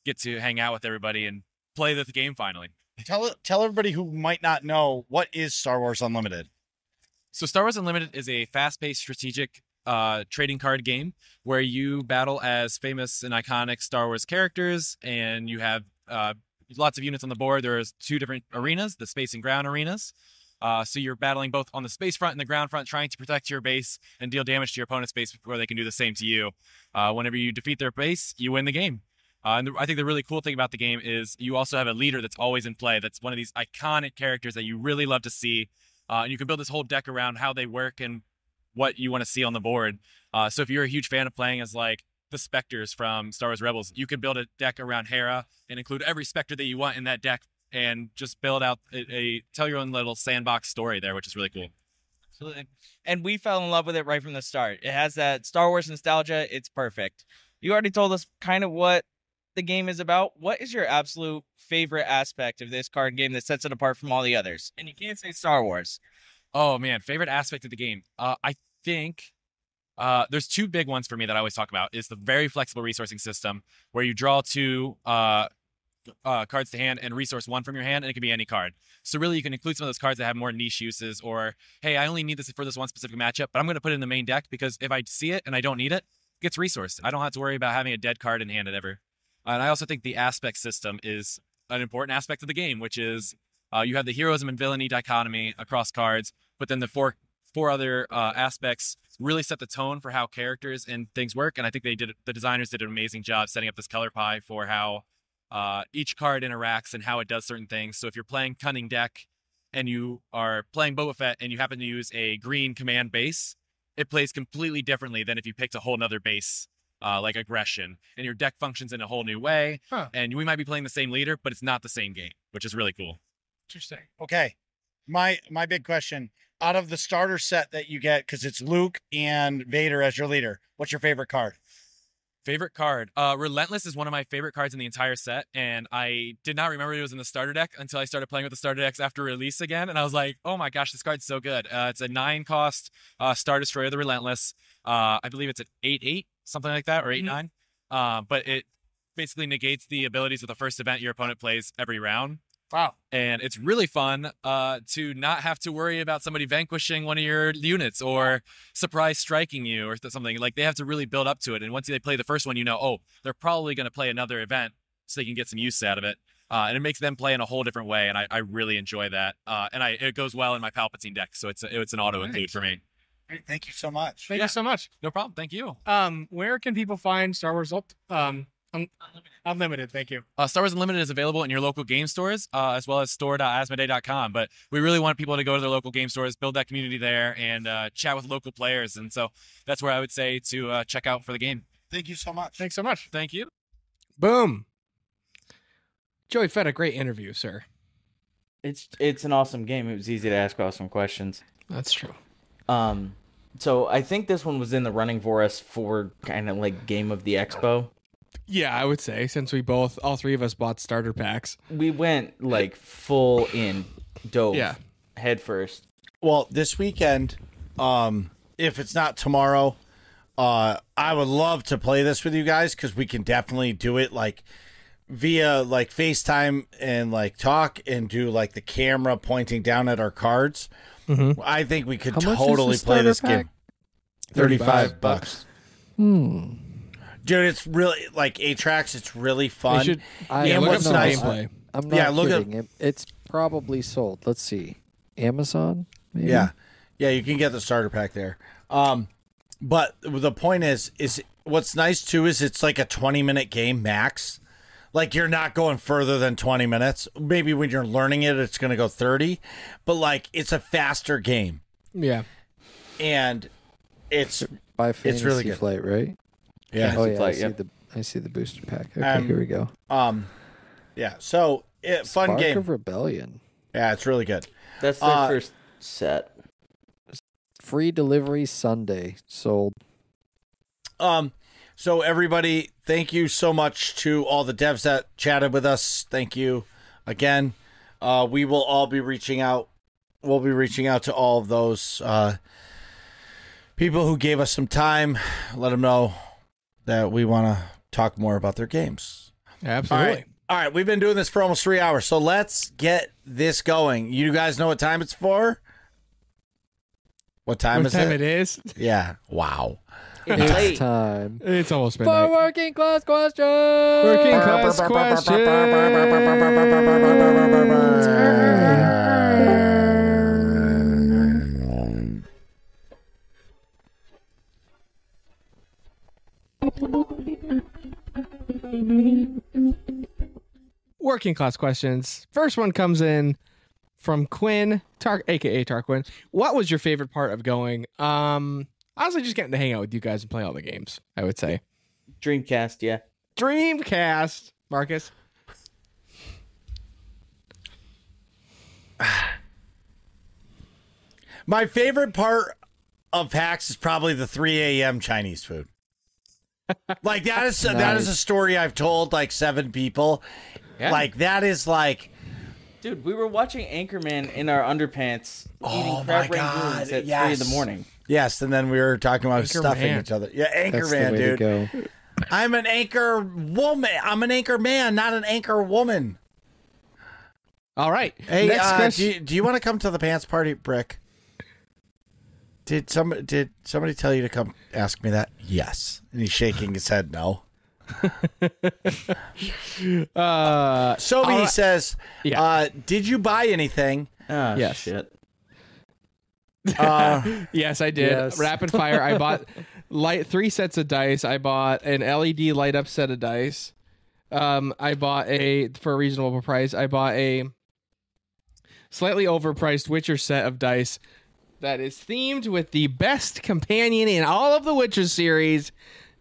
get to hang out with everybody and play the game finally. Tell everybody who might not know, what is Star Wars Unlimited? So Star Wars Unlimited is a fast-paced strategic trading card game where you battle as famous and iconic Star Wars characters, and you have lots of units on the board. There's 2 different arenas, the space and ground arenas. So you're battling both on the space front and the ground front, trying to protect your base and deal damage to your opponent's base before they can do the same to you. Whenever you defeat their base, you win the game. And I think the really cool thing about the game is you also have a leader that's always in play. That's one of these iconic characters that you really love to see. And you can build this whole deck around how they work and what you want to see on the board. So if you're a huge fan of playing as like the Spectres from Star Wars Rebels, you can build a deck around Hera and include every Spectre that you want in that deck and just build out tell your own little sandbox story there, which is really cool. Absolutely. And we fell in love with it right from the start. It has that Star Wars nostalgia. It's perfect. You already told us kind of what the game is about. What is your absolute favorite aspect of this card game that sets it apart from all the others? And you can't say Star Wars. Oh man, favorite aspect of the game. I think there's 2 big ones for me that I always talk about. Is the very flexible resourcing system where you draw 2 cards to hand and resource 1 from your hand, and it can be any card. So really you can include some of those cards that have more niche uses, or hey, I only need this for this one specific matchup, but I'm going to put it in the main deck because if I see it and I don't need it, it gets resourced. I don't have to worry about having a dead card in hand ever. And I also think the aspect system is an important aspect of the game, which is you have the heroism and villainy dichotomy across cards, but then the four other aspects really set the tone for how characters and things work. And I think the designers did an amazing job setting up this color pie for how each card interacts and how it does certain things. So if you're playing Cunning Deck and you are playing Boba Fett and you happen to use a green command base, it plays completely differently than if you picked a whole nother base, like Aggression, and your deck functions in a whole new way. And we might be playing the same leader, but it's not the same game, which is really cool. Interesting. Okay. My big question, out of the starter set that you get, because it's Luke and Vader as your leader, what's your favorite card? Favorite card. Relentless is one of my favorite cards in the entire set, and I did not remember it was in the starter deck until I started playing with the starter decks after release again, and I was like, oh my gosh, this card's so good. It's a 9-cost Star Destroyer, the Relentless. I believe it's an 8/8, something like that, or 8/9. But it basically negates the abilities of the first event your opponent plays every round. Wow. And it's really fun to not have to worry about somebody vanquishing one of your units or surprise striking you or something. Like, they have to really build up to it. And once they play the first one, oh, they're probably going to play another event so they can get some use out of it. And it makes them play in a whole different way. And I really enjoy that. And it goes well in my Palpatine deck. So it's an auto include for me. Great. Thank you so much. Thank you so much. No problem. Thank you. Where can people find Star Wars Unlimited? Thank you. Star Wars Unlimited is available in your local game stores, as well as store.asmodee.com. But we really want people to go to their local game stores, build that community there, and chat with local players. And so that's where I would say to check out for the game. Thank you so much. Thanks so much. Thank you. Boom. Joey Fetta, great interview, sir. It's an awesome game. It was easy to ask awesome questions. That's true. So I think this one was in the running for us for kind of like Game of the Expo. Yeah, I would say, since all 3 of us bought starter packs. We went like full in, dove head first. Well, this weekend, if it's not tomorrow, I would love to play this with you guys, because we can definitely do it like via like FaceTime and like talk and do like the camera pointing down at our cards. Mm-hmm. I think we could How much totally is the play this starter game. $35. Dude, it's really like Atrax. It's really fun. Look what's up some nice- gameplay. I'm not Yeah, look at- kidding. It's probably sold. Let's see. Amazon? Maybe? Yeah, you can get the starter pack there. But the point is what's nice too is it's like a 20-minute game max. Like, you're not going further than 20 minutes. Maybe when you're learning it, it's going to go 30. But like, it's a faster game. Yeah. And it's By Fantasy really good. Flight, right? Yeah. Oh yeah, Flight, I see the booster pack. Okay, here we go. Yeah. So fun Spark game. of Rebellion. Yeah, it's really good. That's their first set. Free delivery Sunday. Sold. So everybody, thank you so much to all the devs that chatted with us. Thank you again. We will all be reaching out. We'll be reaching out to all of those people who gave us some time. Let them know that we want to talk more about their games. Absolutely. All right. We've been doing this for almost 3 hours, so let's get this going. You guys know what time it's for? What time is it? What time it is? Yeah. Wow. It's late. Time. It's almost For midnight. working class questions. Working class questions. Working class questions. First one comes in from Quinn, aka Tarquin. What was your favorite part of going? Honestly, just getting to hang out with you guys and play all the games, I would say. Dreamcast, yeah. Dreamcast, Marcus. My favorite part of PAX is probably the 3 a.m. Chinese food. Like that is that is a story I've told like 7 people. Yeah. Like that is like, dude, we were watching Anchorman in our underpants eating my crab God, rangoons at yes. 3 in the morning. Yes, and then we were talking about stuffing Anchorman. each other. Yeah, That's the Anchorman, way dude. to go. I'm an anchor woman. I'm an anchor man, not an anchor woman. All right. Hey, Next question. do you want to come to the pants party, Brick? Did somebody tell you to come ask me that? Yes. And he's shaking his head no. Sobe says, yeah. Did you buy anything? Oh, Yes. shit. Yes, I did. Yes. Rapid fire. I bought 3 sets of dice. I bought an LED light up set of dice. I bought for a reasonable price. I bought a slightly overpriced Witcher set of dice that is themed with the best companion in all of the Witcher series,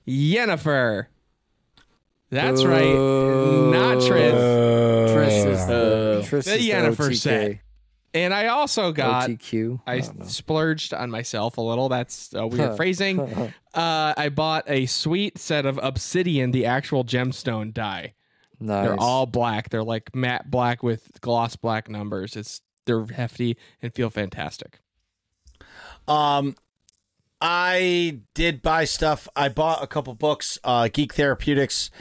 Yennefer. That's right, not Triss. Triss is the The Yennefer OTK. set. And I also got OTQ. I don't know. splurged on myself a little. That's a weird phrasing. I bought a sweet set of obsidian, the actual gemstone die. Nice. They're all black. They're like matte black with gloss black numbers. They're hefty and feel fantastic. I did buy stuff. I bought a couple books. Geek Therapeutics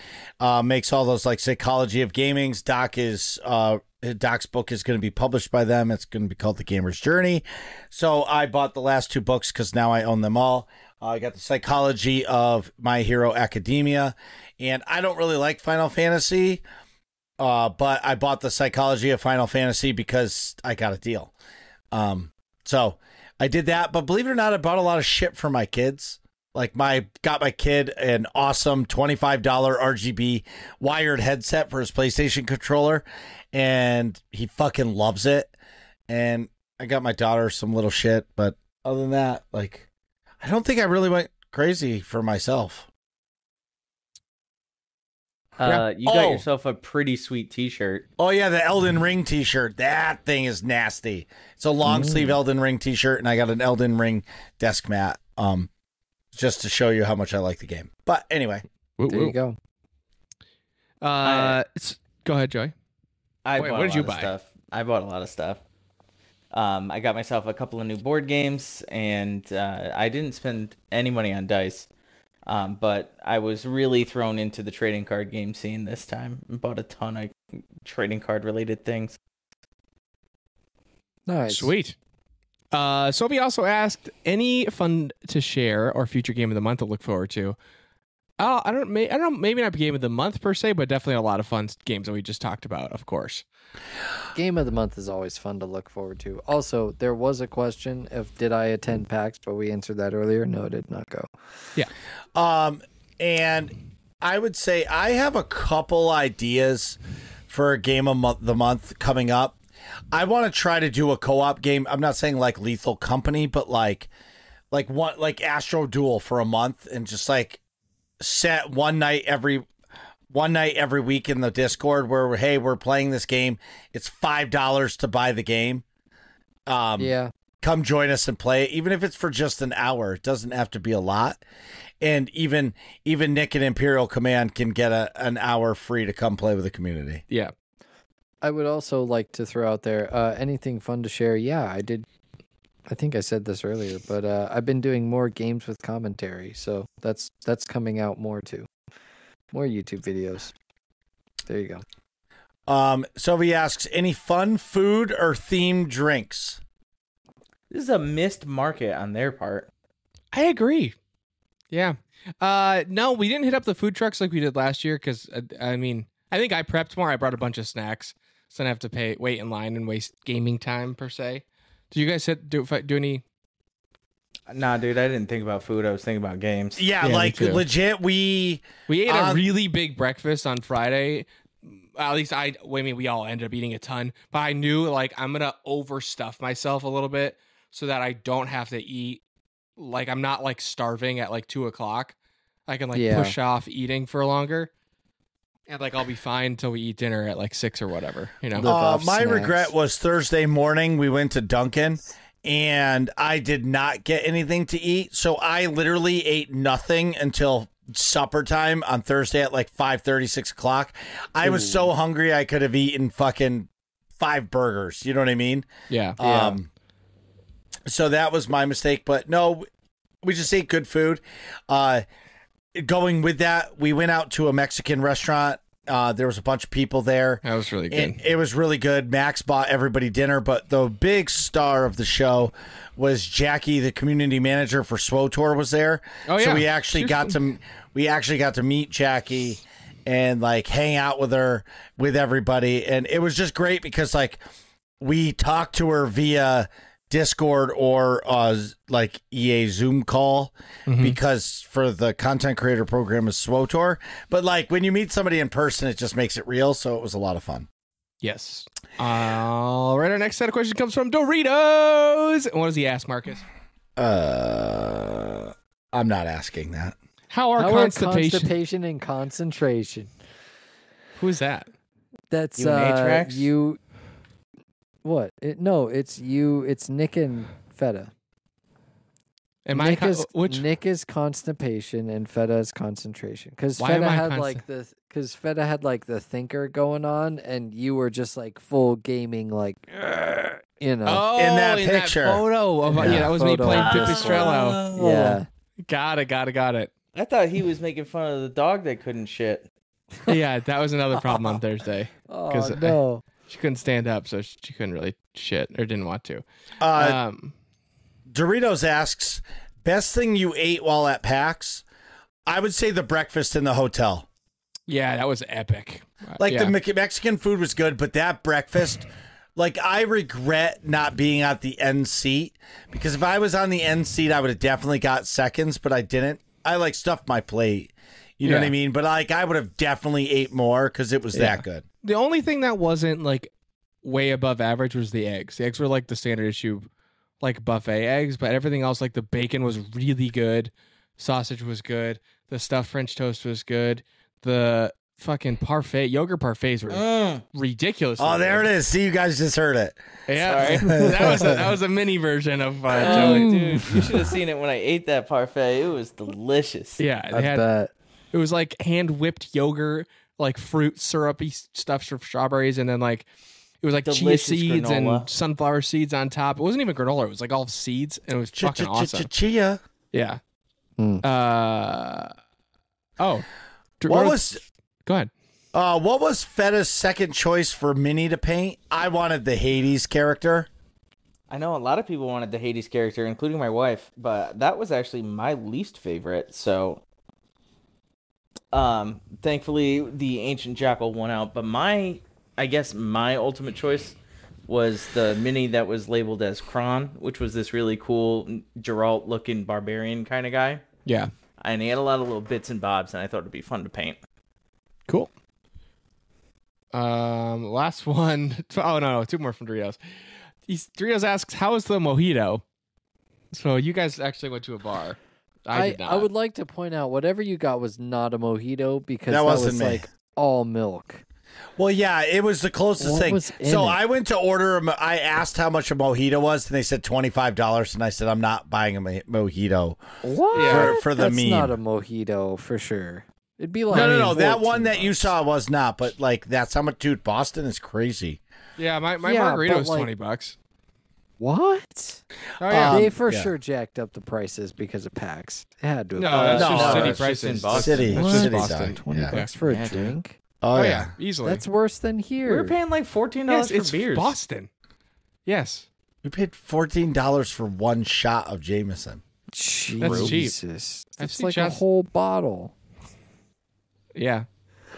makes all those like psychology of gamings. Doc's book is going to be published by them. It's going to be called The Gamer's Journey. So I bought the last 2 books because now I own them all. I got the psychology of My Hero Academia, and I don't really like Final Fantasy, but I bought the psychology of Final Fantasy because I got a deal. So I did that, but believe it or not, I bought a lot of shit for my kids. Like got my kid an awesome $25 RGB wired headset for his PlayStation controller, and he fucking loves it. And I got my daughter some little shit, but other than that, like, I don't think I really went crazy for myself. You got yourself a pretty sweet T-shirt. Oh yeah, the Elden Ring T-shirt. That thing is nasty. It's a long sleeve Elden Ring T-shirt, and I got an Elden Ring desk mat. Just to show you how much I like the game. But anyway, There you go. Go ahead, Joey. What did you buy? Stuff. I bought a lot of stuff. I got myself a couple of new board games, and I didn't spend any money on dice. But I was really thrown into the trading card game scene this time and bought a ton of trading card related things. Nice. Sweet. Sophie also asked, any fun to share or future game of the month to look forward to? I don't know, maybe not game of the month per se, but definitely a lot of fun games that we just talked about, of course. Game of the month is always fun to look forward to. Also, there was a question of did I attend PAX, but we answered that earlier. No, I did not go. Yeah. And I would say I have a couple ideas for a game of the month coming up. I want to try to do a co-op game. I'm not saying like Lethal Company, but like Astro Duel for a month, and just like set one night every week in the Discord where we're playing this game. It's $5 to buy the game. Yeah. come join us and play, even if it's for just an hour. It doesn't have to be a lot. And even Nick and Imperial Command can get an hour free to come play with the community. Yeah. I would also like to throw out there anything fun to share. Yeah, I did. I think I said this earlier, but I've been doing more games with commentary, so that's coming out more too. More YouTube videos. There you go. So he asks, any fun food or themed drinks? This is a missed market on their part. I agree. Yeah. No, we didn't hit up the food trucks like we did last year because, I mean, I think I prepped more. I brought a bunch of snacks, so I didn't have to wait in line and waste gaming time, per se. Did you guys do any? Nah, dude, I didn't think about food. I was thinking about games. Yeah, like legit, we ate a really big breakfast on Friday. At least we all ended up eating a ton, but I knew like I'm gonna overstuff myself a little bit so that I don't have to eat. Like I'm not like starving at like 2:00. I can like push off eating for longer, and like I'll be fine until we eat dinner at like 6 or whatever. You know. My regret was Thursday morning. We went to Dunkin'. And I did not get anything to eat, so I literally ate nothing until supper time on Thursday at like 5:30, 6:00. I was so hungry I could have eaten fucking 5 burgers. You know what I mean? Yeah. So that was my mistake. But no, we just ate good food. Going with that, we went out to a Mexican restaurant. There was a bunch of people there. That was really good. It was really good. Max bought everybody dinner, but the big star of the show was Jackie, the community manager for SWOTOR, was there. Oh yeah. So we actually got to meet Jackie and like hang out with her, with everybody, and it was just great because like we talked to her via Discord or like EA Zoom call because for the content creator program is SWOTOR. But like when you meet somebody in person, it just makes it real. So it was a lot of fun. Yes. All right. Our next set of questions comes from Doritos. And what does he ask, Marcus? I'm not asking that. How are constipation and concentration? Who is that? That's You and Atrax? you. What? It's you. It's Nick and Fetta. Nick is constipation and Fetta is concentration. Because Fetta had like the thinker going on, and you were just like full gaming, like you know. Oh, in that picture, that photo of that was me playing Pipistrello. Yeah, got it. I thought he was making fun of the dog that couldn't shit. Yeah, that was another problem on Thursday. Oh no. She couldn't stand up, so she couldn't really shit or didn't want to. Doritos asks, best thing you ate while at PAX? I would say the breakfast in the hotel. Yeah, that was epic. Like the Mexican food was good, but that breakfast, like I regret not being at the end seat because if I was on the end seat, I would have definitely got seconds, but I didn't. I like stuffed my plate. You know what I mean? But like I would have definitely ate more because it was that good. The only thing that wasn't like way above average was the eggs. The eggs were like the standard issue, like buffet eggs, but everything else, like the bacon was really good. Sausage was good. The stuffed French toast was good. The fucking yogurt parfaits were ridiculous. Oh, there it is. See, you guys just heard it. Yeah, that was a mini version of Joey. Dude, you should have seen it when I ate that parfait. It was delicious. Yeah, I bet. It was like hand whipped yogurt, like fruit syrupy stuff for strawberries, and then like it was like delicious chia seeds granola. and sunflower seeds on top. It wasn't even granola; it was like all seeds, and it was fucking awesome. Chia. Yeah. What was? Go ahead. What was Fetta's second choice for Minnie to paint? I wanted the Hades character. I know a lot of people wanted the Hades character, including my wife, but that was actually my least favorite. So, thankfully, the Ancient Jackal won out. But I guess my ultimate choice was the mini that was labeled as Kron, which was this really cool Geralt-looking barbarian kind of guy. Yeah. And he had a lot of little bits and bobs, and I thought it'd be fun to paint. Cool. Last one. Oh, no, 2 more from Doritos. Doritos asks, how is the mojito? So you guys actually went to a bar. I did not. I would like to point out, whatever you got was not a mojito because that was me. like all milk. Well, yeah, it was the closest thing. So I went to order. I asked how much a mojito was, and they said $25, and I said I'm not buying a mojito. What? For the That's meme. not a mojito for sure. It'd be like no. That one that you saw was not, but like that's how much. Dude, Boston is crazy. Yeah, my margarita was $20. What? Oh yeah, they for sure jacked up the prices because of PAX. It had to. No, that's just city prices in Boston. City, That's just city Boston. side. $20 for a drink. Oh yeah, easily. That's worse than here. We were paying like $14 for it's beers. Boston. Yes, we paid $14 for one shot of Jameson. That's cheap. Jesus, that's seen like shots- a whole bottle. Yeah.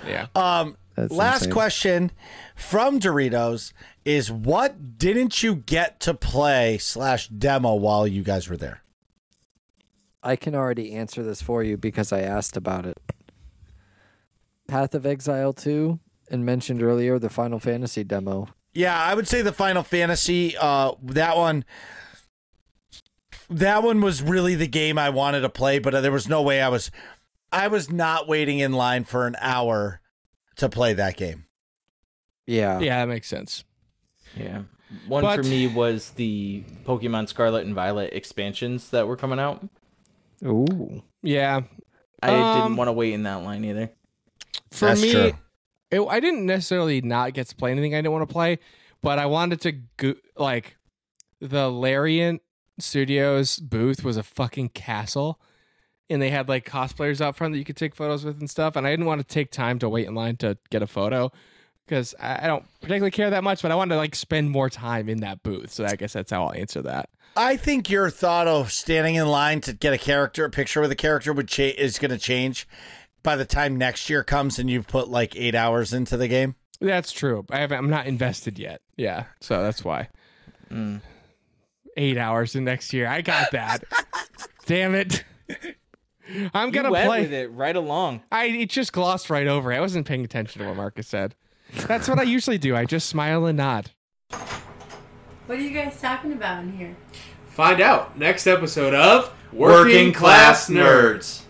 That's Last insane. question from Doritos is: what didn't you get to play / demo while you guys were there? I can already answer this for you because I asked about it. Path of Exile 2 and mentioned earlier the Final Fantasy demo. Yeah, I would say the Final Fantasy. That one was really the game I wanted to play, but there was no way I was not waiting in line for an hour to play that game. Yeah. Yeah, that makes sense. Yeah. One for me was the Pokemon Scarlet and Violet expansions that were coming out. Ooh. Yeah. I didn't want to wait in that line either. For That's me, true. I didn't necessarily not get to play anything I didn't want to play, but I wanted to like the Larian Studios booth was a fucking castle, and they had like cosplayers out front that you could take photos with and stuff. And I didn't want to take time to wait in line to get a photo because I don't particularly care that much, but I wanted to like spend more time in that booth. So I guess that's how I'll answer that. I think your thought of standing in line to get a picture with a character is going to change by the time next year comes and you've put like 8 hours into the game. That's true. I'm not invested yet. Yeah, so that's why. 8 hours in next year. I got that. Damn it. I'm gonna play with it right along. It just glossed right over it. I wasn't paying attention to what Marcus said. That's what I usually do. I just smile and nod. What are you guys talking about in here? Find out next episode of Working Class Nerds.